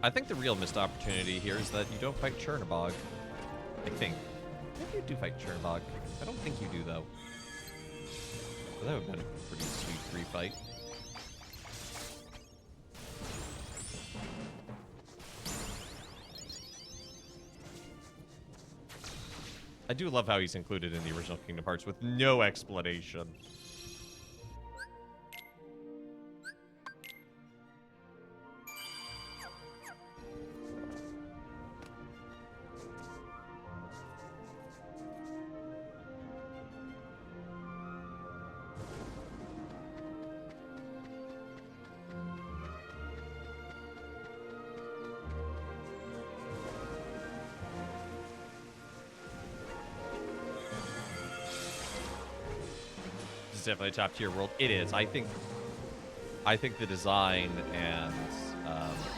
I think the real missed opportunity here is that you don't fight Chernobog. I think. Maybe you do fight Chernobog. I don't think you do, though. But that would have been a pretty sweet free fight. I do love how he's included in the original Kingdom Hearts with no explanation. Definitely a top tier world. It is. I think the design and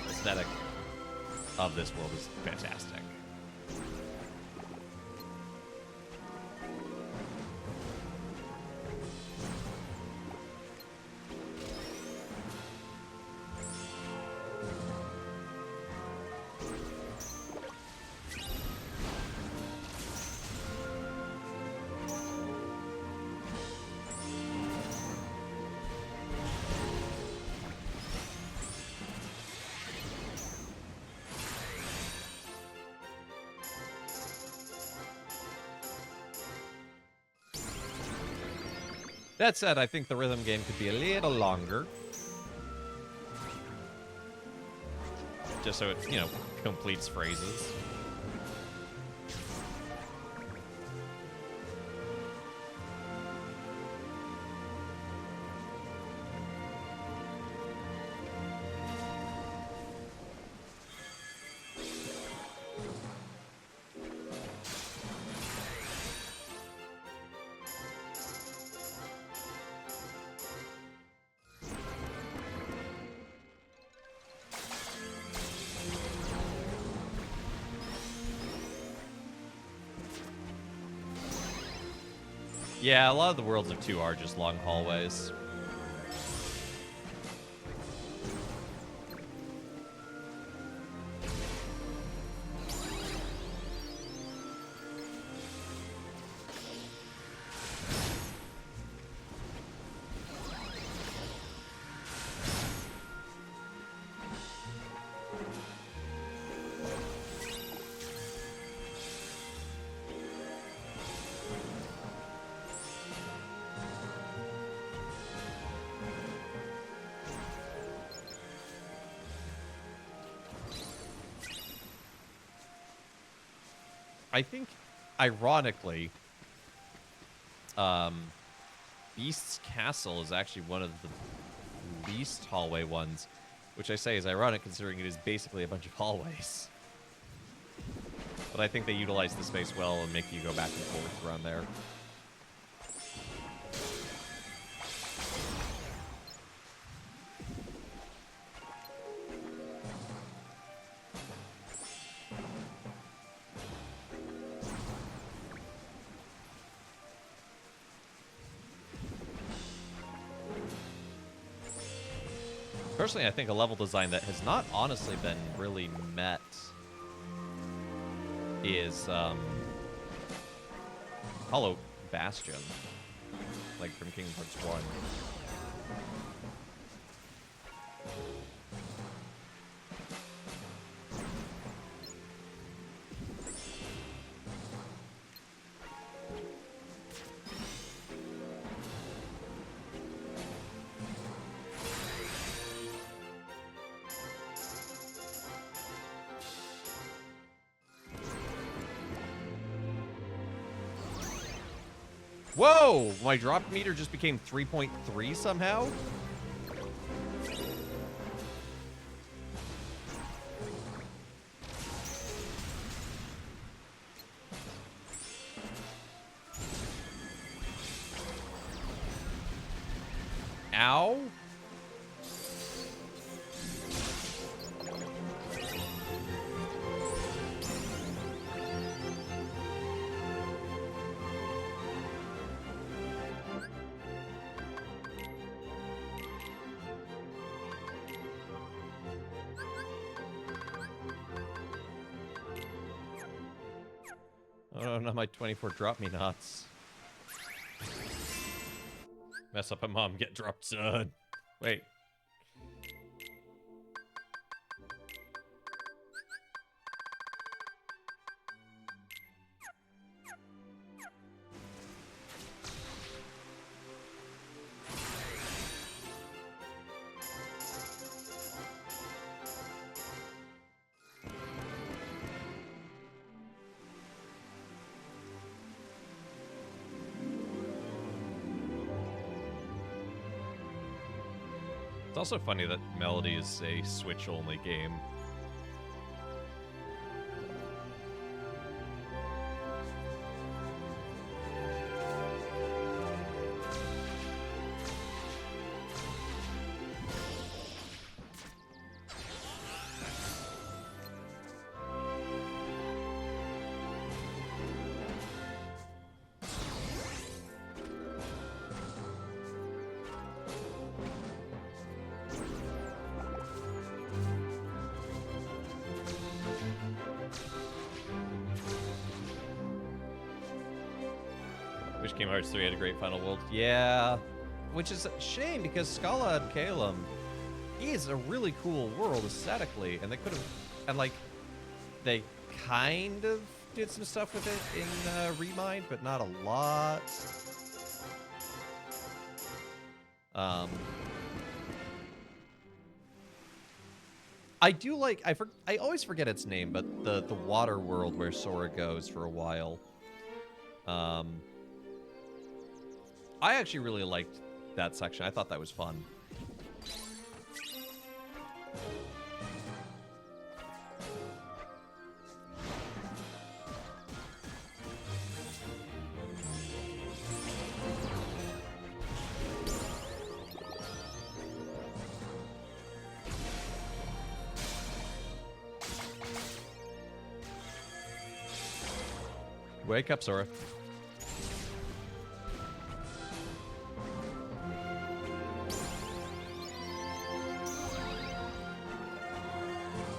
aesthetic of this world is fantastic. That said, I think the rhythm game could be a little longer. Just so it, you know, completes phrases. Yeah, a lot of the worlds of 2 are just long hallways. I think, ironically, Beast's Castle is actually one of the least hallway ones, which I say is ironic considering it is basically a bunch of hallways. But I think they utilize the space well and make you go back and forth around there. Personally, I think a level design that has not honestly been really met is Hollow Bastion, like from Kingdom Hearts 1. Whoa! My drop meter just became 3.3 somehow? Ow? Oh, not my 24 drop me knots. Mess up a mom, get dropped, son. Wait. It's also funny that Melody is a Switch-only game. Wish Kingdom Hearts 3 had a great final world. Yeah, which is a shame because Scala and Calum is a really cool world aesthetically, and they could have, and like, they kind of did some stuff with it in Remind, but not a lot. I do like, I always forget its name, but the water world where Sora goes for a while. I actually really liked that section. I thought that was fun. Wake up, Sora.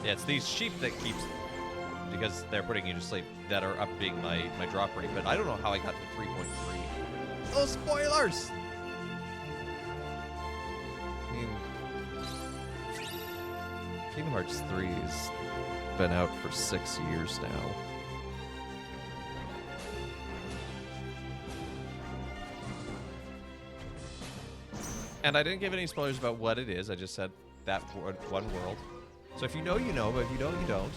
Yeah, it's these sheep that keeps, because they're putting you to sleep, that are upping my drop rate, but I don't know how I got to 3.3. Oh, spoilers! I mean, Kingdom Hearts 3 has been out for 6 years now. And I didn't give any spoilers about what it is, I just said that one world. So if you know, you know, but if you don't, you don't.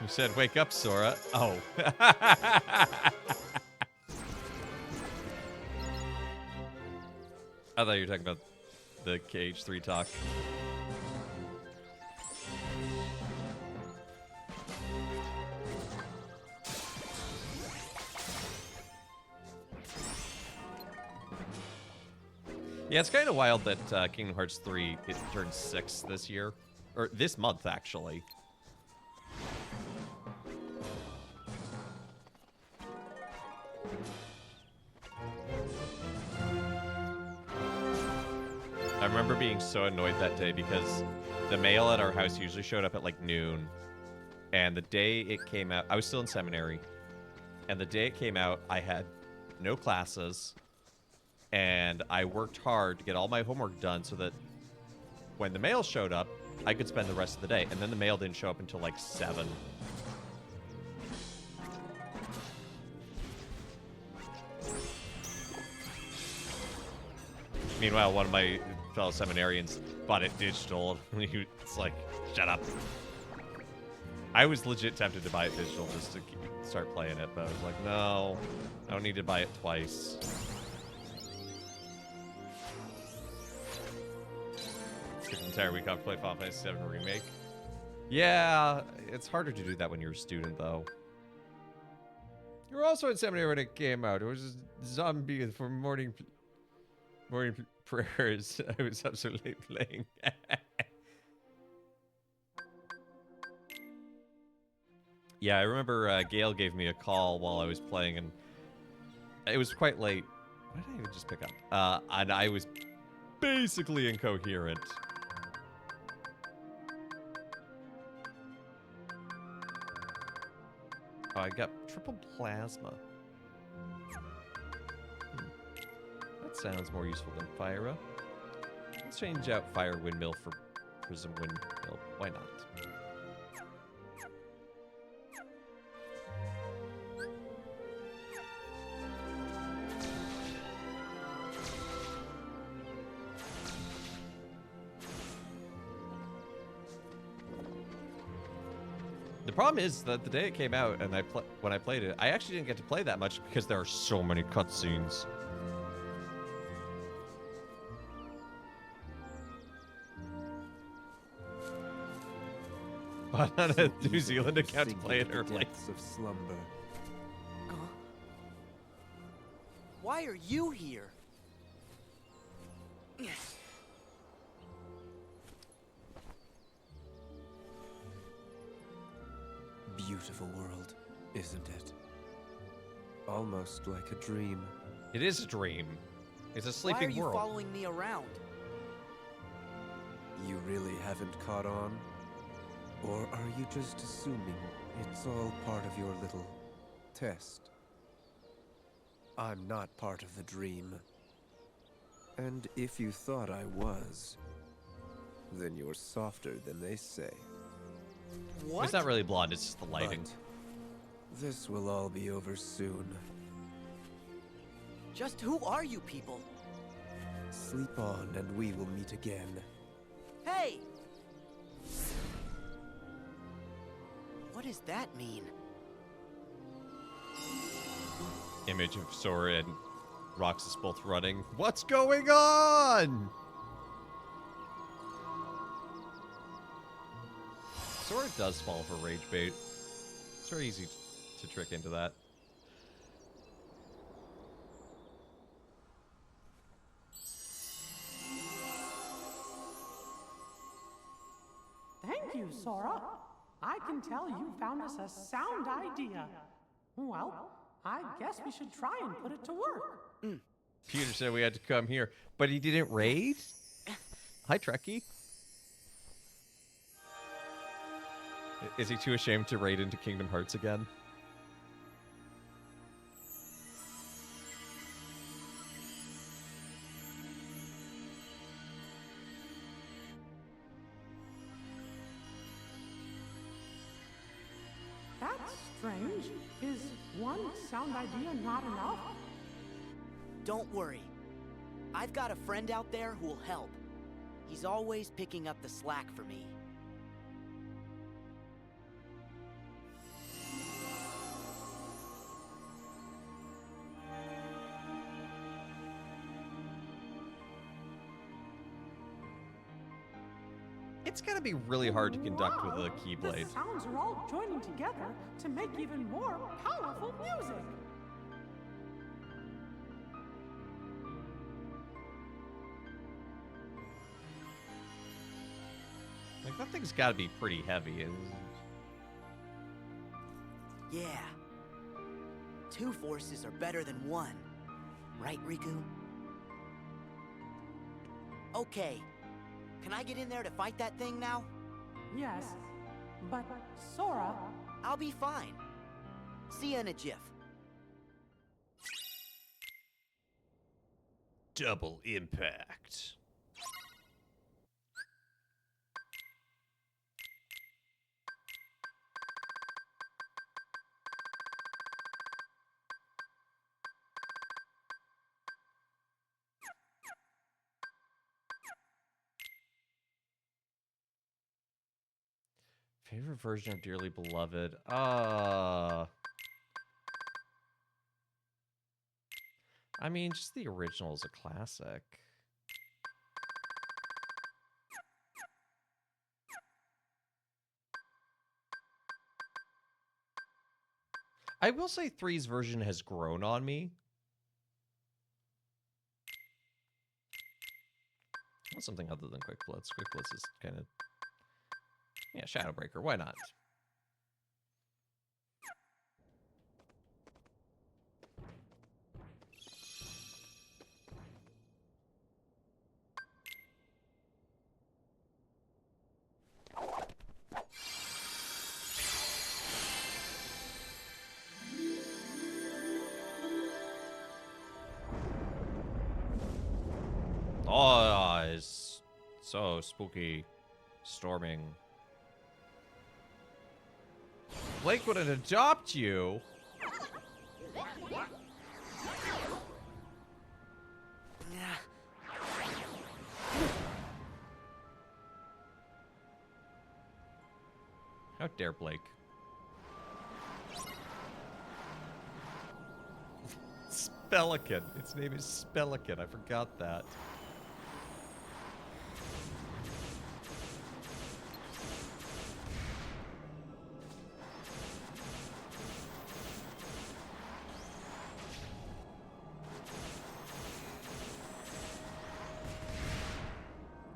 You said, wake up, Sora. Oh. I thought you were talking about the KH3 talk. Yeah, it's kind of wild that Kingdom Hearts 3, it turned 6 this year. Or this month, actually. I remember being so annoyed that day because the mail at our house usually showed up at like noon. And the day it came out, I was still in seminary. And the day it came out, I had no classes. And I worked hard to get all my homework done so that when the mail showed up, I could spend the rest of the day. And then the mail didn't show up until like 7. Meanwhile, one of my fellow seminarians bought it digital. And it's like, shut up. I was legit tempted to buy it digital just to start playing it. But I was like, no, I don't need to buy it twice. Took an entire week off to play Final Fantasy VII Remake. Yeah, it's harder to do that when you're a student, though. You were also in seminary when it came out. It was a zombie for morning prayers. I was absolutely playing. Yeah, I remember Gail gave me a call while I was playing, and it was quite late. Why did I even just pick up? And I was basically incoherent. Oh, I got triple plasma. That sounds more useful than Pyra. Let's change out Fire Windmill for Prism Windmill. Why not? The problem is that the day it came out and when I played it, I actually didn't get to play that much because there are so many cutscenes. But on a New Zealand account to play it early. Of slumber. Why are you here? Beautiful world, isn't it? Almost like a dream. It is a dream. It's a sleeping Why are you world. following me around? You really haven't caught on? Or are you just assuming it's all part of your little test? I'm not part of the dream. And if you thought I was, then you're softer than they say. What? It's not really blonde, it's just the lighting. But this will all be over soon. Just who are you people? Sleep on and we will meet again. Hey! What does that mean? Image of Sora and Roxas both running. What's going on? Sora does fall for rage bait. It's very easy to trick into that. Thank you, Sora. I can tell you found us a sound idea. Well, I guess we should try and put it to work. Peter said we had to come here, but he didn't raid? Hi, Trekkie. Is he too ashamed to raid into Kingdom Hearts again? That's strange. Is one sound idea not enough? Don't worry. I've got a friend out there who will help. He's always picking up the slack for me. It's gotta be really hard to conduct with a Keyblade. The sounds are all joining together to make even more powerful music. Like, that thing's gotta be pretty heavy. Yeah. Two forces are better than one. Right, Riku? Okay. Can I get in there to fight that thing now? Yes, but Sora... I'll be fine. See ya in a jiff. Double impact. Favorite version of Dearly Beloved? I mean, just the original is a classic. I will say 3's version has grown on me. Well, something other than Quick Blitz. Quick Blitz is kind of... Yeah, Shadowbreaker, why not? Oh, it's so spooky. Storming. Blake wouldn't adopt you. How dare Blake? Spellican. Its name is Spellican. I forgot that.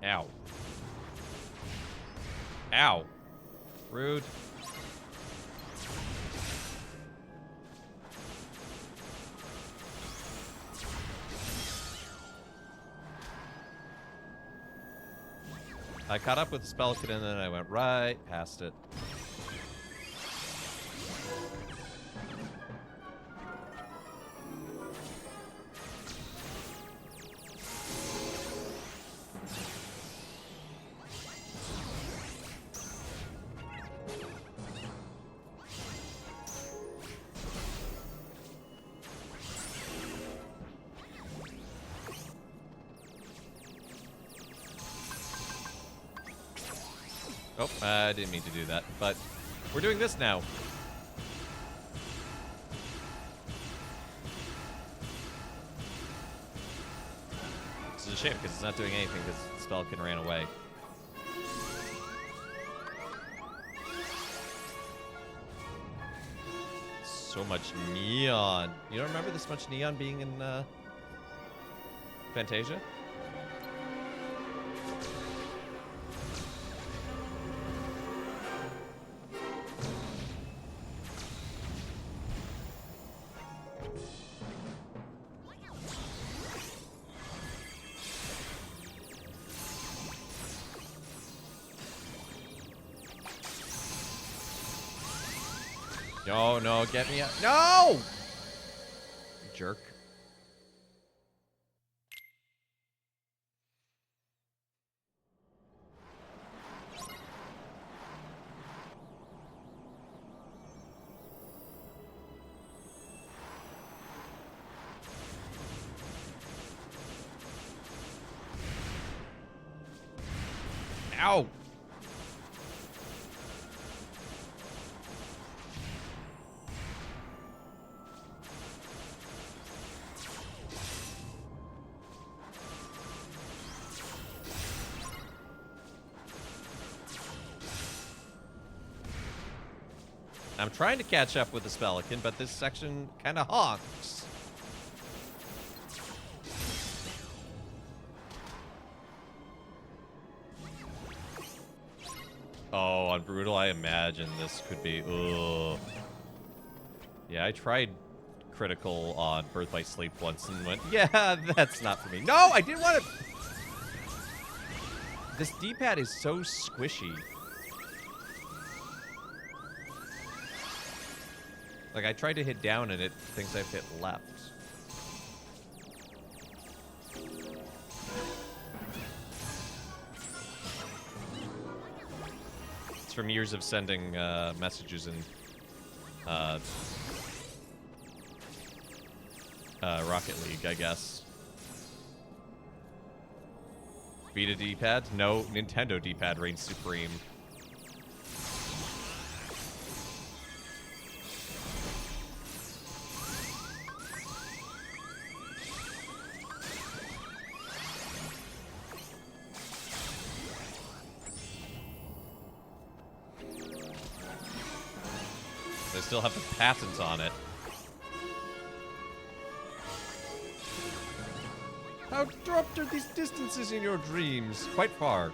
Ow. Ow. Rude. I caught up with the Spellican and then I went right past it. Oh, I didn't mean to do that, but we're doing this now. This is a shame because it's not doing anything because Spellican ran away. So much neon. You don't remember this much neon being in Fantasia? No, no, get me out. No! Jerk. Ow! I'm trying to catch up with the Spellican, but this section kind of honks. Oh, on Brutal, I imagine this could be... Ugh. Yeah, I tried critical on Birth by Sleep once and went, yeah, that's not for me. No, I didn't want to... This D-pad is so squishy. Like, I tried to hit down and it thinks I've hit left. It's from years of sending messages in Rocket League, I guess. Vita D-pad? No, Nintendo D-pad reigns supreme. They still have the patent on it. How dropped are these distances in your dreams? Quite far.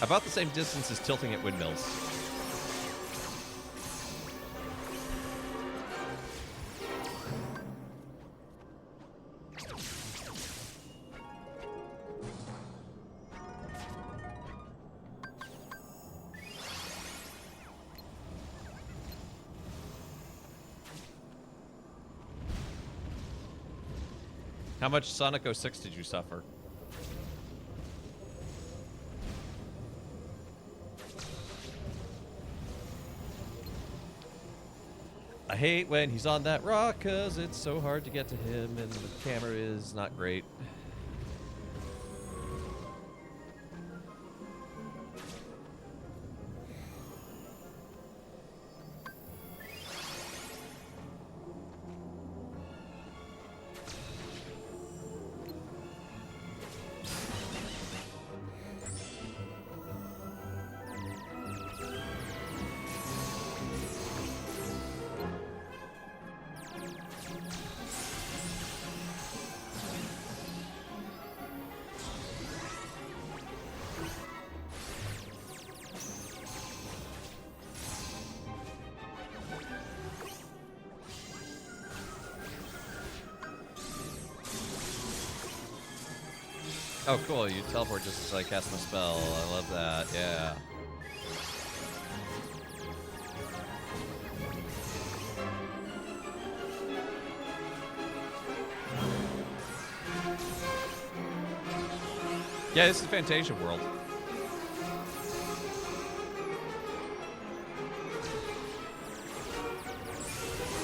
About the same distance as tilting at windmills. How much Sonic 06 did you suffer? I hate when he's on that rock because it's so hard to get to him and the camera is not great. Oh, cool. You teleport just as I cast my spell. I love that. Yeah. Yeah, this is Fantasia World.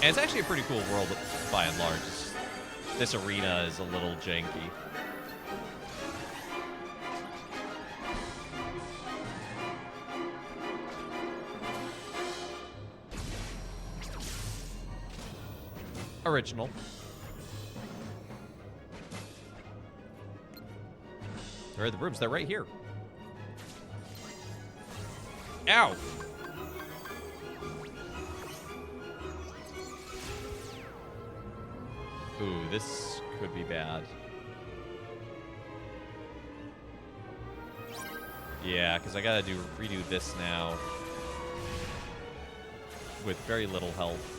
And it's actually a pretty cool world by and large. This arena is a little janky. Original. Where are the brooms? They're right here. Ow! Ooh, this could be bad. Yeah, because I gotta redo this now. With very little health.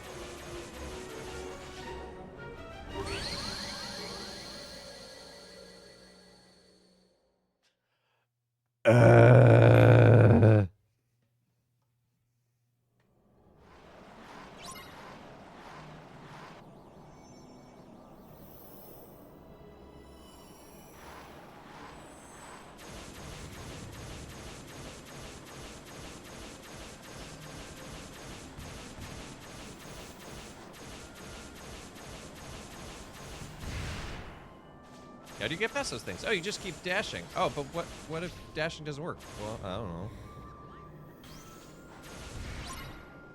How do you get past those things? Oh, you just keep dashing. Oh, but what if dashing doesn't work? Well, I don't know.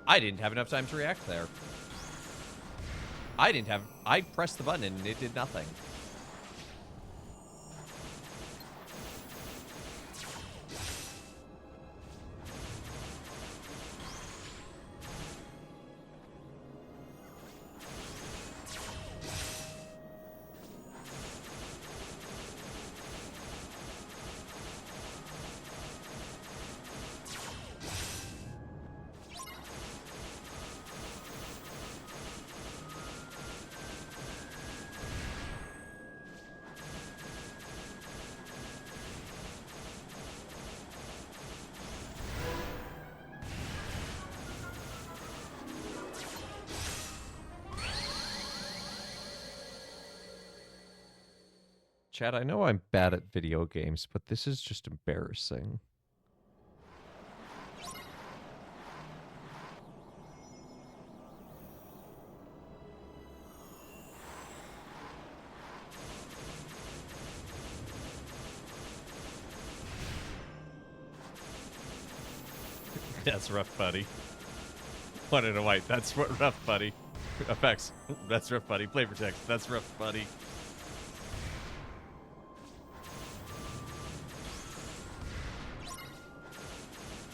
I didn't have enough time to react there. I pressed the button and it did nothing. Chad, I know I'm bad at video games, but this is just embarrassing. That's rough, buddy. One in a white. That's what rough, buddy. Effects. That's rough, buddy. Play protect. That's rough, buddy.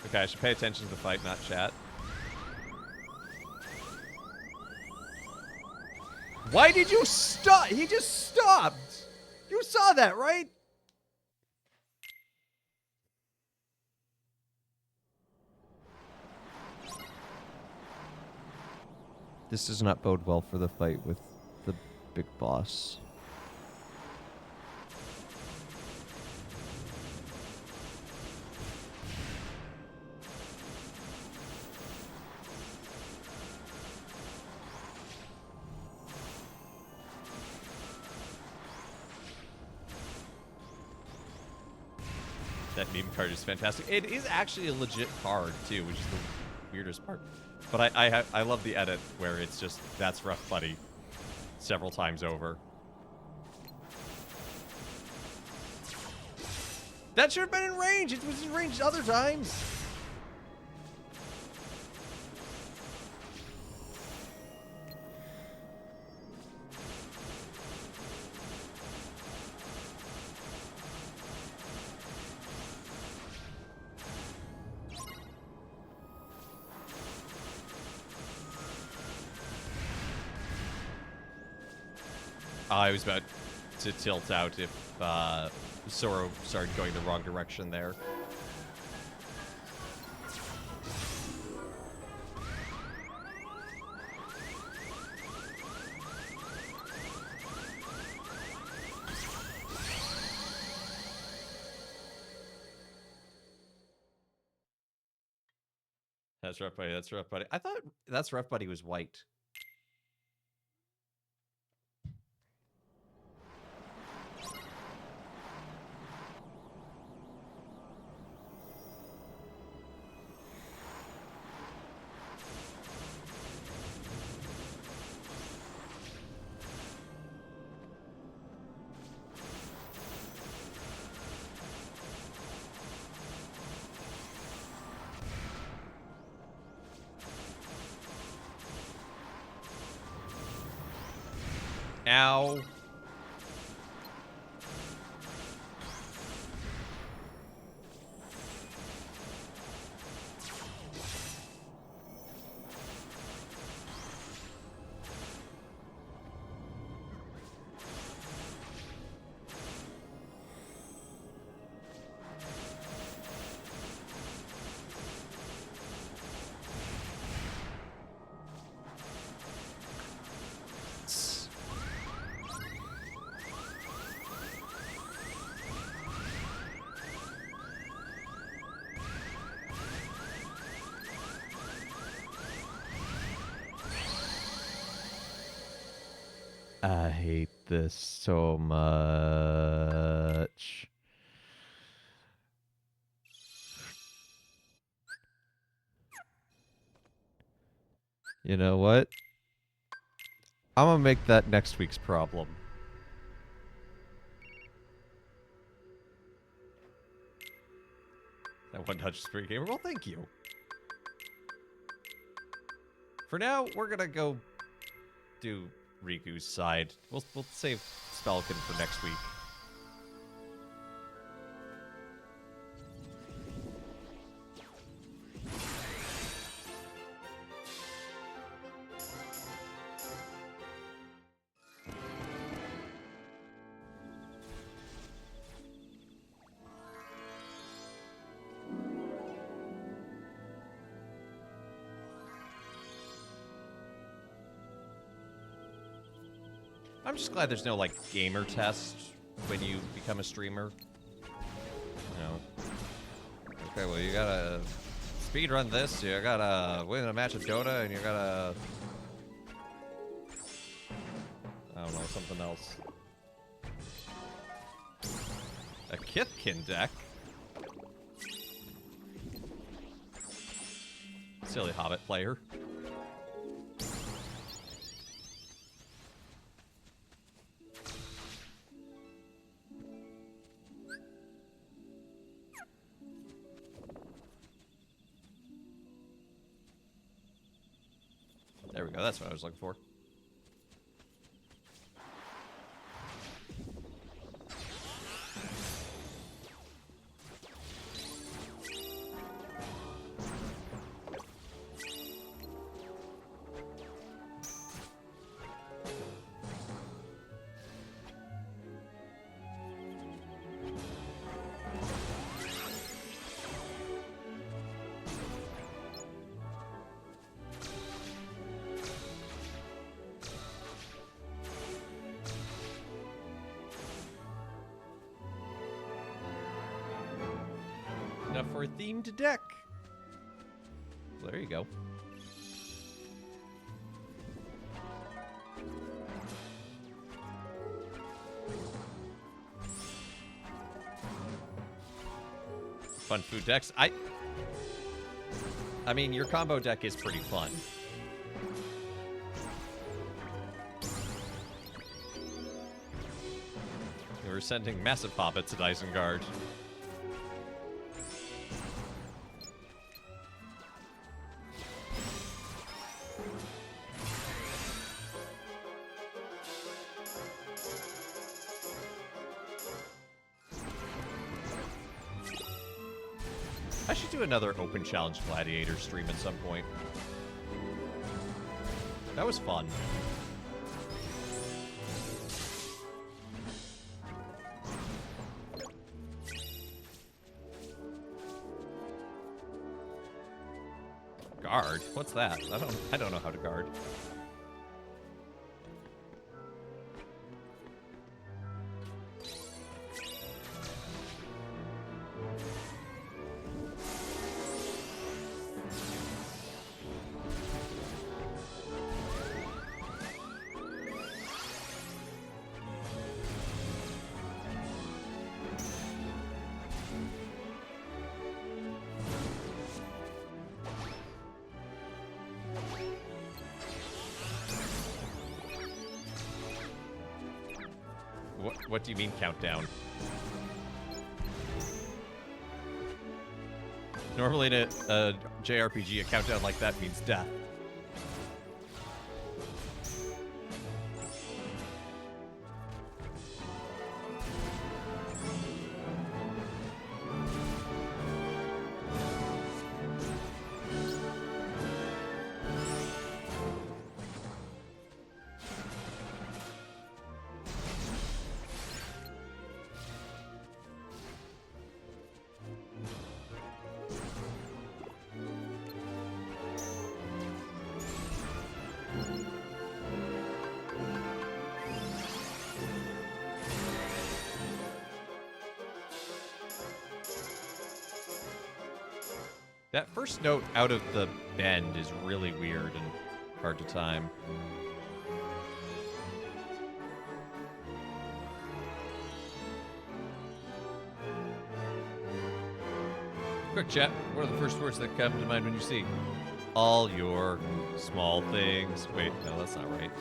Okay, I should pay attention to the fight, not chat. Why did you stop? He just stopped. You saw that, right? This does not bode well for the fight with the big boss. That meme card is fantastic. It is actually a legit card too, which is the weirdest part. But I love the edit where it's just that's rough, buddy, several times over. That should have been in range. It was in range other times. I was about to tilt out if Sora started going the wrong direction there. That's Rough Buddy. That's Rough Buddy. I thought That's Rough Buddy was white. Ow. I hate this so much. You know what? I'm gonna make that next week's problem. That one touch spree gamer. Well, thank you. For now, we're gonna go do Riku's side. We'll save Spelkin for next week. I'm just glad there's no, like, gamer test when you become a streamer. You know. Okay, well, you gotta speedrun this, you gotta win a match of Dota, and you gotta... I don't know, something else. A Kithkin deck? Silly Hobbit player. There we go, that's what I was looking for. Enough for a themed deck. Well, there you go. Fun food decks. I mean, your combo deck is pretty fun. We're sending massive poppets at Isengard. I should do another Open Challenge Gladiator stream at some point. That was fun. Guard? What's that? I don't know how to guard. What do you mean countdown? Normally in a JRPG, a countdown like that means death. That first note out of the bend is really weird and hard to time. Quick chat, what are the first words that come to mind when you see all your small things? Wait, no, that's not right.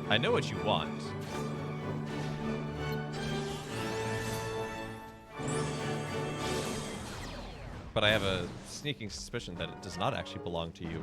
I know what you want. But I have a sneaking suspicion that it does not actually belong to you.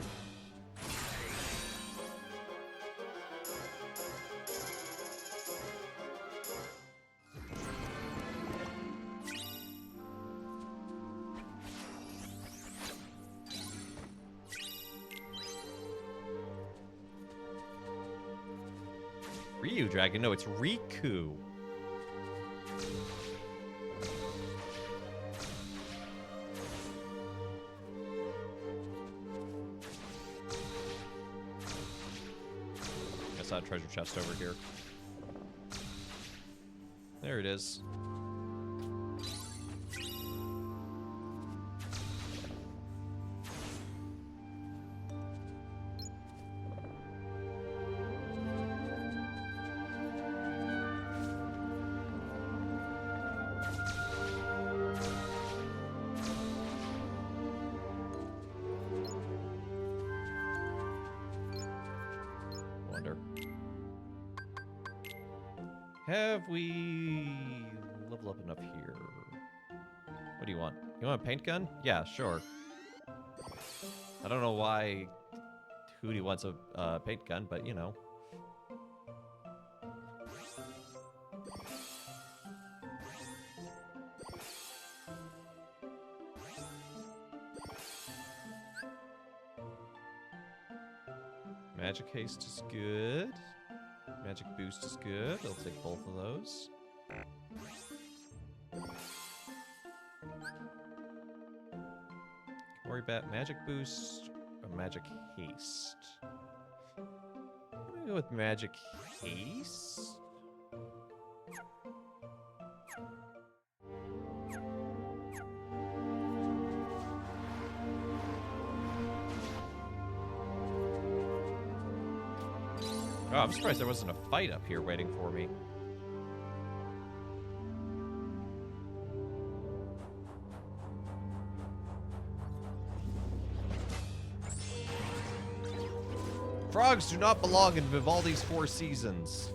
Ryu Dragon? No, it's Riku. I saw a treasure chest over here. There it is. Have we leveled up enough here? What do you want? You want a paint gun? Yeah, sure. I don't know why Hootie wants a paint gun, but you know. Magic haste is good. Magic boost is good. I'll take both of those. Don't worry about magic boost or magic haste. I'm gonna go with magic haste. Oh, I'm surprised there wasn't a fight up here waiting for me. Frogs do not belong in Vivaldi's Four Seasons.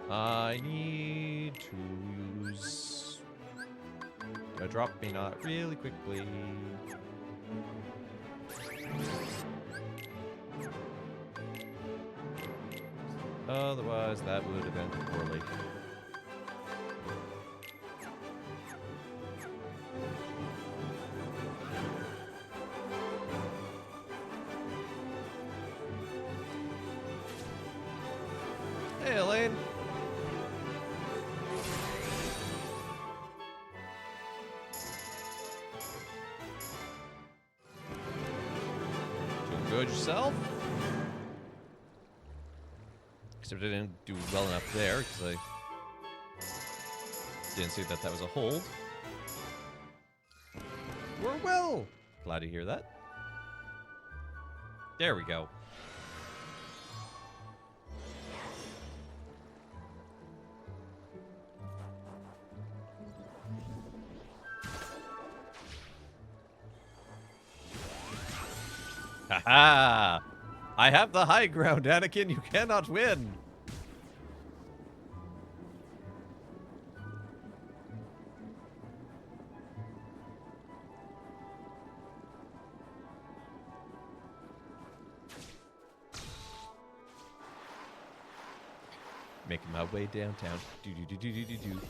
I need to use a drop me not really quickly. Otherwise, that would have ended poorly. enjoyed yourself. Except I didn't do well enough there because I didn't see that was a hold. We're well. Glad to hear that. There we go. Haha! I have the high ground, Anakin. You cannot win. Making my way downtown. Do do do do do do do.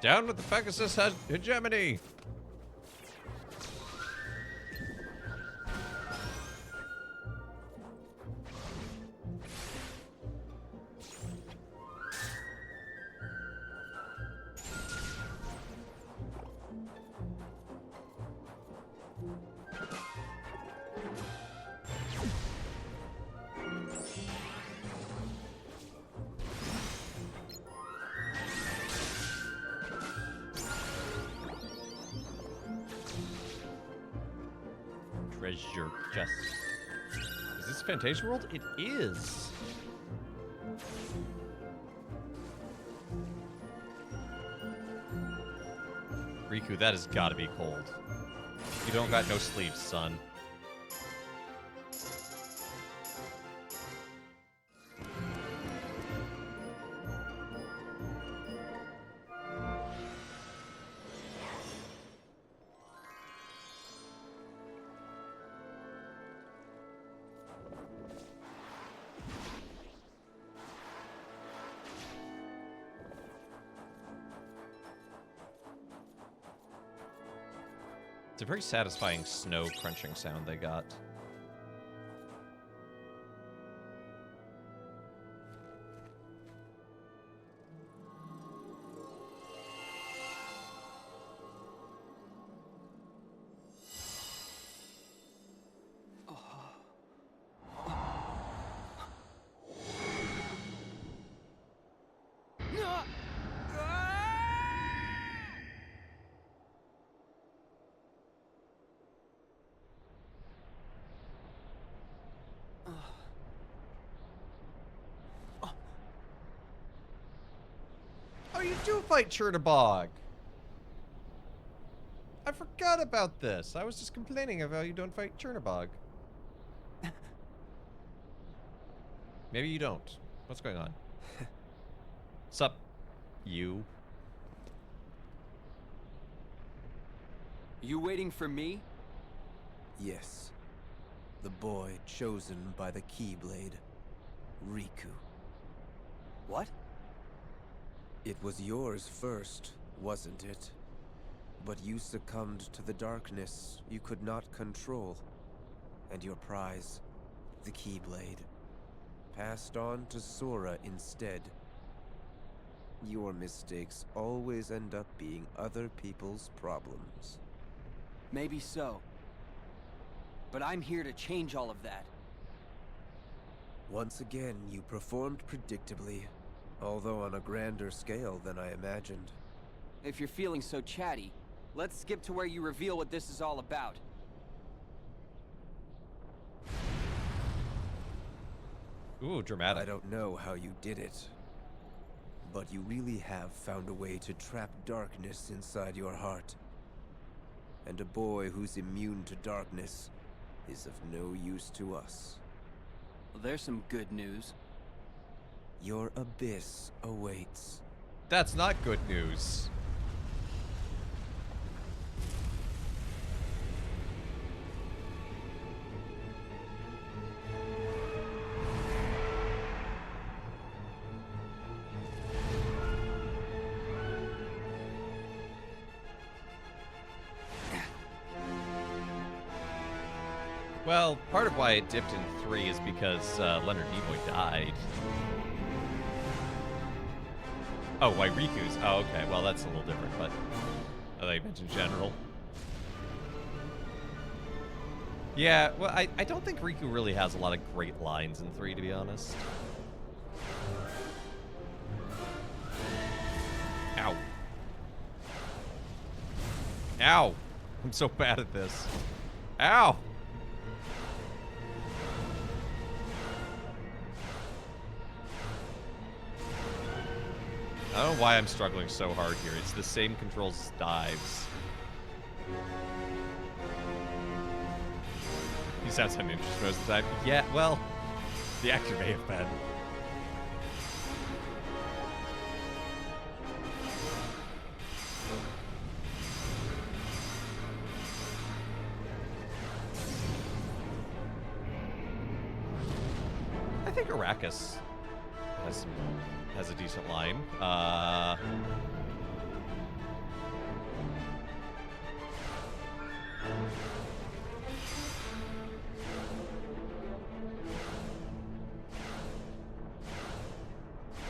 Down with the Pegasus hegemony! Treasure chest. Is this Fantasia World? It is. Riku, that has got to be cold. You don't got no sleeves, son. It's a very satisfying snow crunching sound they got. Oh, you do fight Chernobog. I forgot about this. I was just complaining of how you don't fight Chernobog. Maybe you don't. What's going on? Sup, you? You waiting for me? Yes. The boy chosen by the Keyblade. Riku. What? It was yours first, wasn't it? But you succumbed to the darkness you could not control. And your prize, the Keyblade, passed on to Sora instead. Your mistakes always end up being other people's problems. Maybe so. But I'm here to change all of that. Once again, you performed predictably, although on a grander scale than I imagined. If you're feeling so chatty, let's skip to where you reveal what this is all about. Ooh, dramatic. I don't know how you did it, but you really have found a way to trap darkness inside your heart. And a boy who's immune to darkness is of no use to us. Well, there's some good news. Your abyss awaits. That's not good news. Well, part of why it dipped in 3 is because Leonard Nimoy died. Oh, why Riku's? Oh, okay. Well, that's a little different, but I thought you mentioned general. Yeah, well, I don't think Riku really has a lot of great lines in 3, to be honest. Ow. Ow! I'm so bad at this. Ow! I don't know why I'm struggling so hard here. It's the same controls as dives. He sounds uninterested most of the time. Yeah, well, the actor may have been. I think Arrakis has a decent line.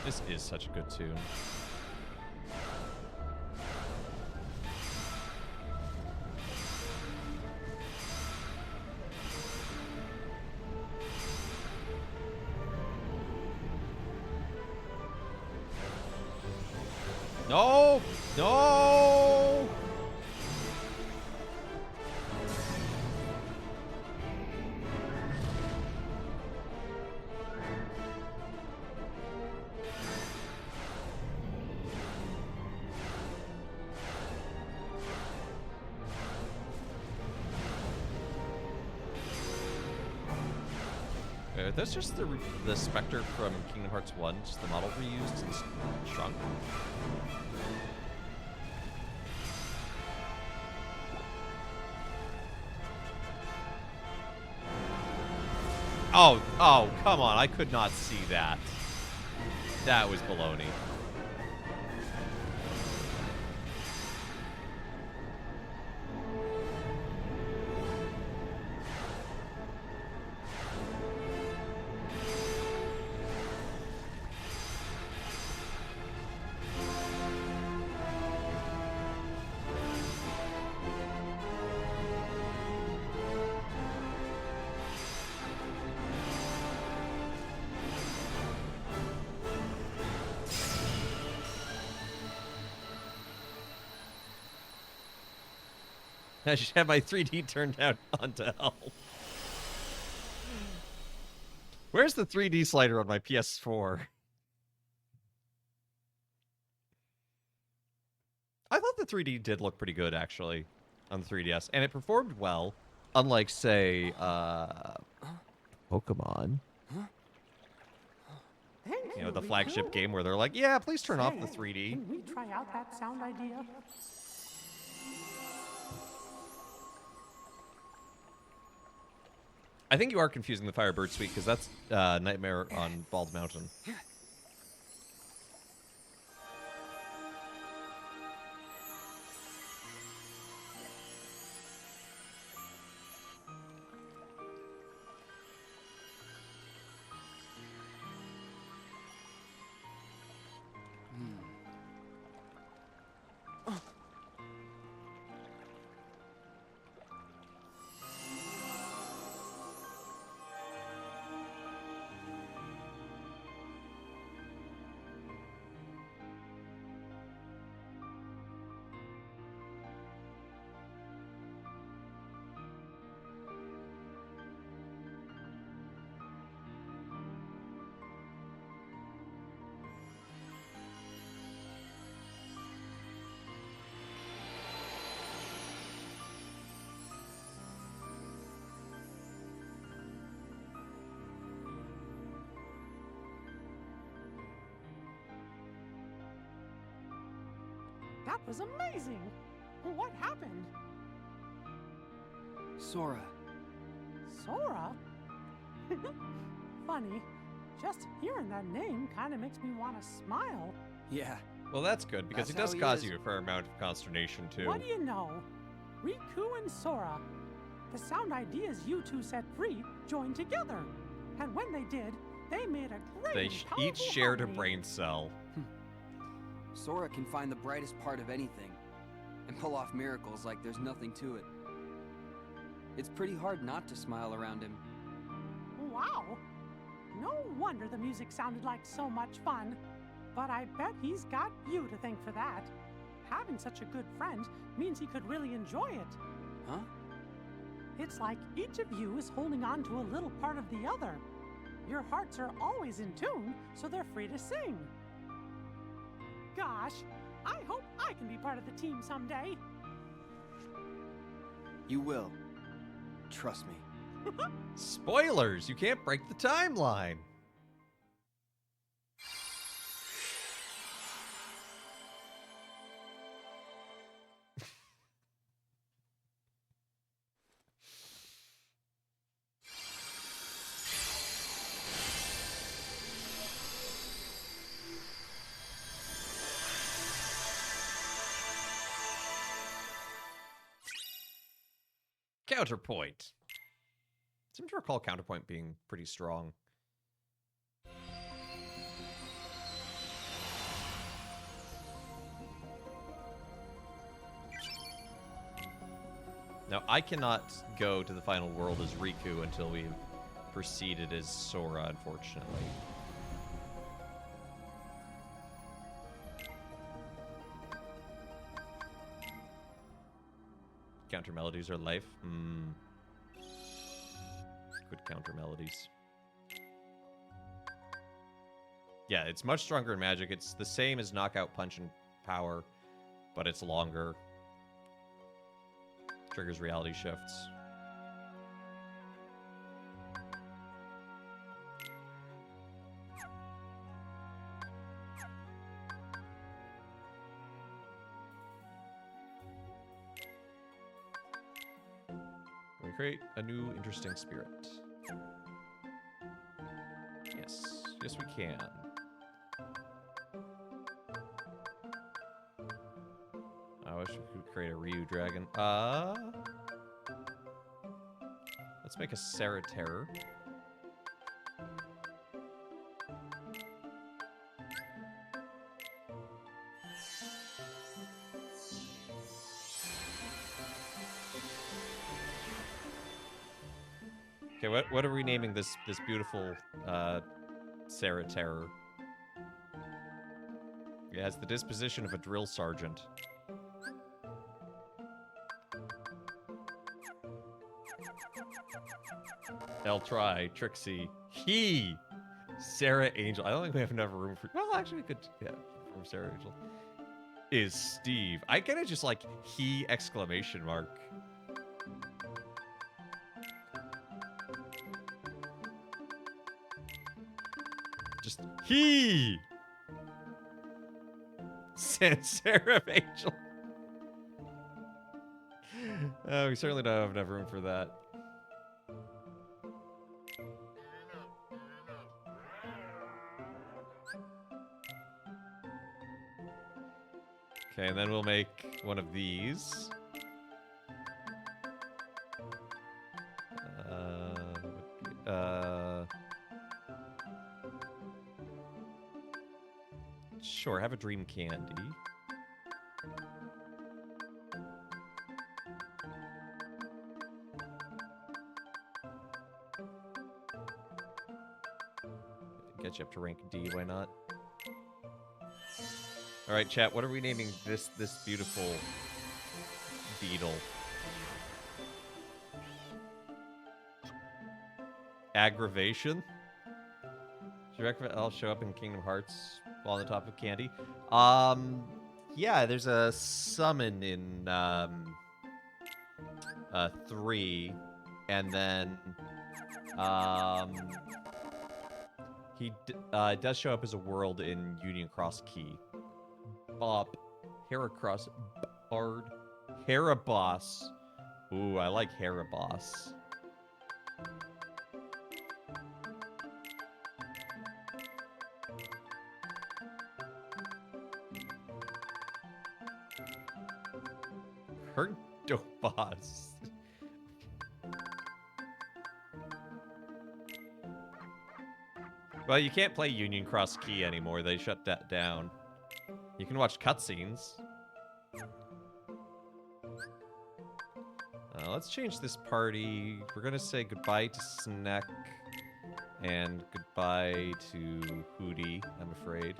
This is such a good tune. No! No! That's just the Spectre from Kingdom Hearts 1, just the model reused and shrunk. Oh, come on. I could not see that. That was baloney. I should have my 3D turned out onto hell. Where's the 3D slider on my PS4? I thought the 3D did look pretty good, actually, on the 3DS. And it performed well, unlike, say, Pokemon. You know, the flagship game where they're like, yeah, please turn off the 3D. Can we try out that sound idea? I think you are confusing the Firebird Suite, because that's Nightmare on Bald Mountain. That was amazing! What happened? Sora. Sora? Funny. Just hearing that name kind of makes me want to smile. Yeah. Well, that's good, because That's it does how he cause is. you a fair amount of consternation, too. What do you know? Riku and Sora. The sound ideas you two set free joined together. And when they did, they made a great They and each powerful shared a harmony. brain cell. Sora can find the brightest part of anything and pull off miracles like there's nothing to it. It's pretty hard not to smile around him. Wow. No wonder the music sounded like so much fun. But I bet he's got you to thank for that. Having such a good friend means he could really enjoy it. Huh? It's like each of you is holding on to a little part of the other. Your hearts are always in tune, so they're free to sing. Gosh, I hope I can be part of the team someday. You will. Trust me. Spoilers! You can't break the timeline! Counterpoint. I seem to recall Counterpoint being pretty strong. Now, I cannot go to the final world as Riku until we've proceeded as Sora, unfortunately. Counter melodies are life. Good counter melodies. Yeah, it's much stronger in Magic. It's the same as Knockout Punch and Power, but it's longer. Triggers reality shifts. We create a new interesting spirit. Yes, yes we can. I wish we could create a Ryu dragon. Let's make a Sarah Terror. Okay, what are we naming this beautiful Sarah Terror? It has the disposition of a drill sergeant. I'll try. Trixie. He! Sarah Angel. I don't think we have enough room for... Well, actually, we could... Yeah, for Sarah Angel. Is Steve. I kind of just like he exclamation mark. Just he! Sarah Angel. We certainly don't have enough room for that. Okay, and then we'll make one of these. Sure, have a dream candy. Get you up to rank D, why not? All right, chat. What are we naming this beautiful beetle? Aggravation. Do you recommend I'll show up in Kingdom Hearts while on the top of candy? Yeah. There's a summon in 3, and then he does show up as a world in Union Cross Key. Bop. Heracross. Bard. Heraboss. Ooh, I like Heraboss. Herdobos. Well, you can't play Union Cross Key anymore. They shut that down. You can watch cutscenes. Let's change this party. We're gonna say goodbye to Snack and goodbye to Hootie, I'm afraid.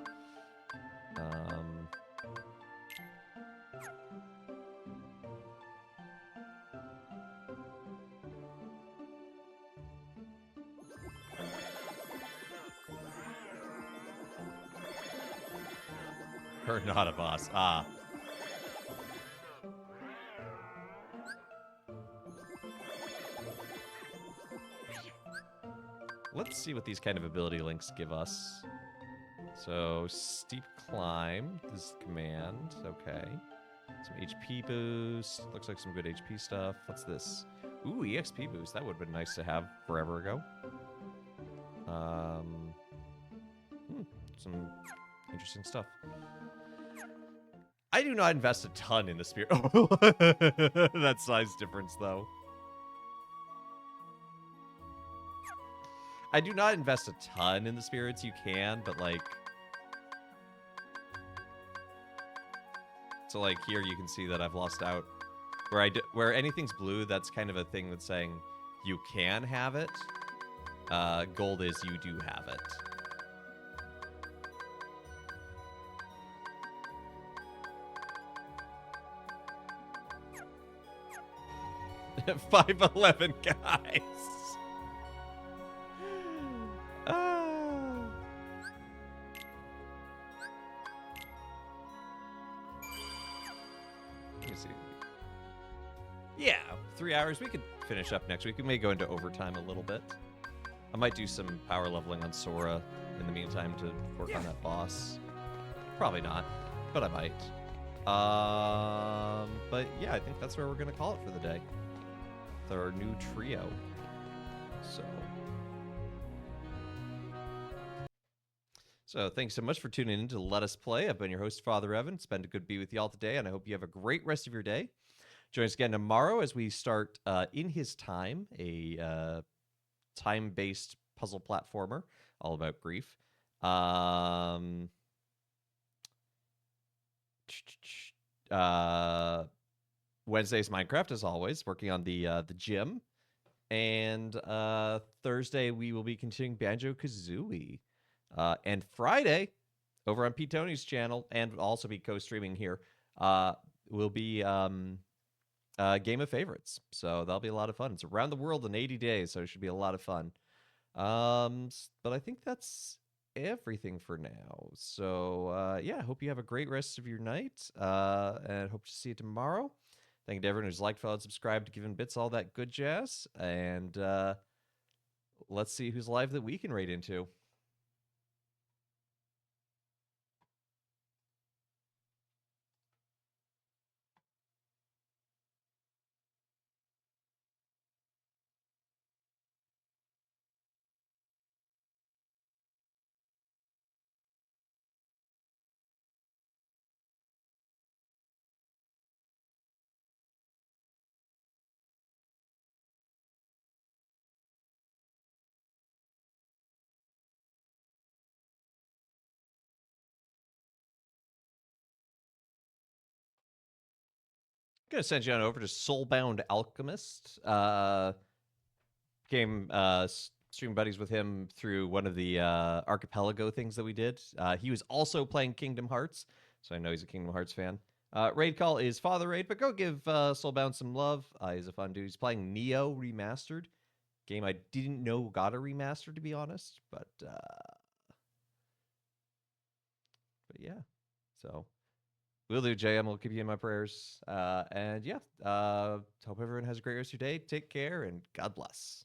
Or not a boss. Ah. Let's see what these kind of ability links give us. So, steep climb, this is command, okay. Some HP boost, looks like some good HP stuff. What's this? Ooh, EXP boost, that would have been nice to have forever ago. Some interesting stuff. I do not invest a ton in the spirit. That size difference, though. I do not invest a ton in the spirits. You can, but like... So like here you can see that I've lost out. Where anything's blue, that's kind of a thing that's saying you can have it. Gold is you do have it. 5'11", guys. Let me see. Yeah, 3 hours. We could finish up next week. We may go into overtime a little bit. I might do some power leveling on Sora in the meantime to work on that boss. Probably not, but I might. But yeah, I think that's where we're going to call it for the day. Our new trio. So thanks so much for tuning in to Let Us Play. I've been your host, Father Evan. It's been good to be with y'all today, and I hope you have a great rest of your day. Join us again tomorrow as we start In His Time, a time-based puzzle platformer all about grief. Wednesday's Minecraft, as always, working on the gym. And Thursday, we will be continuing Banjo-Kazooie. And Friday, over on Pete Tony's channel, and will also be co-streaming here, will be Game of Favorites. So that'll be a lot of fun. It's around the world in 80 days, so it should be a lot of fun. But I think that's everything for now. So, yeah, I hope you have a great rest of your night, and hope to see you tomorrow. Thank you to everyone who's liked, followed, subscribed, given bits, all that good jazz. And let's see who's live that we can raid into. I'm gonna send you on over to Soulbound Alchemist. Became stream buddies with him through one of the Archipelago things that we did. He was also playing Kingdom Hearts, so I know he's a Kingdom Hearts fan. Raid call is Father Raid, but go give Soulbound some love. He's a fun dude. He's playing Neo Remastered. Game I didn't know got a remaster, to be honest, but yeah, so... Will do, JM. We'll keep you in my prayers. And yeah, hope everyone has a great rest of your day. Take care, and God bless.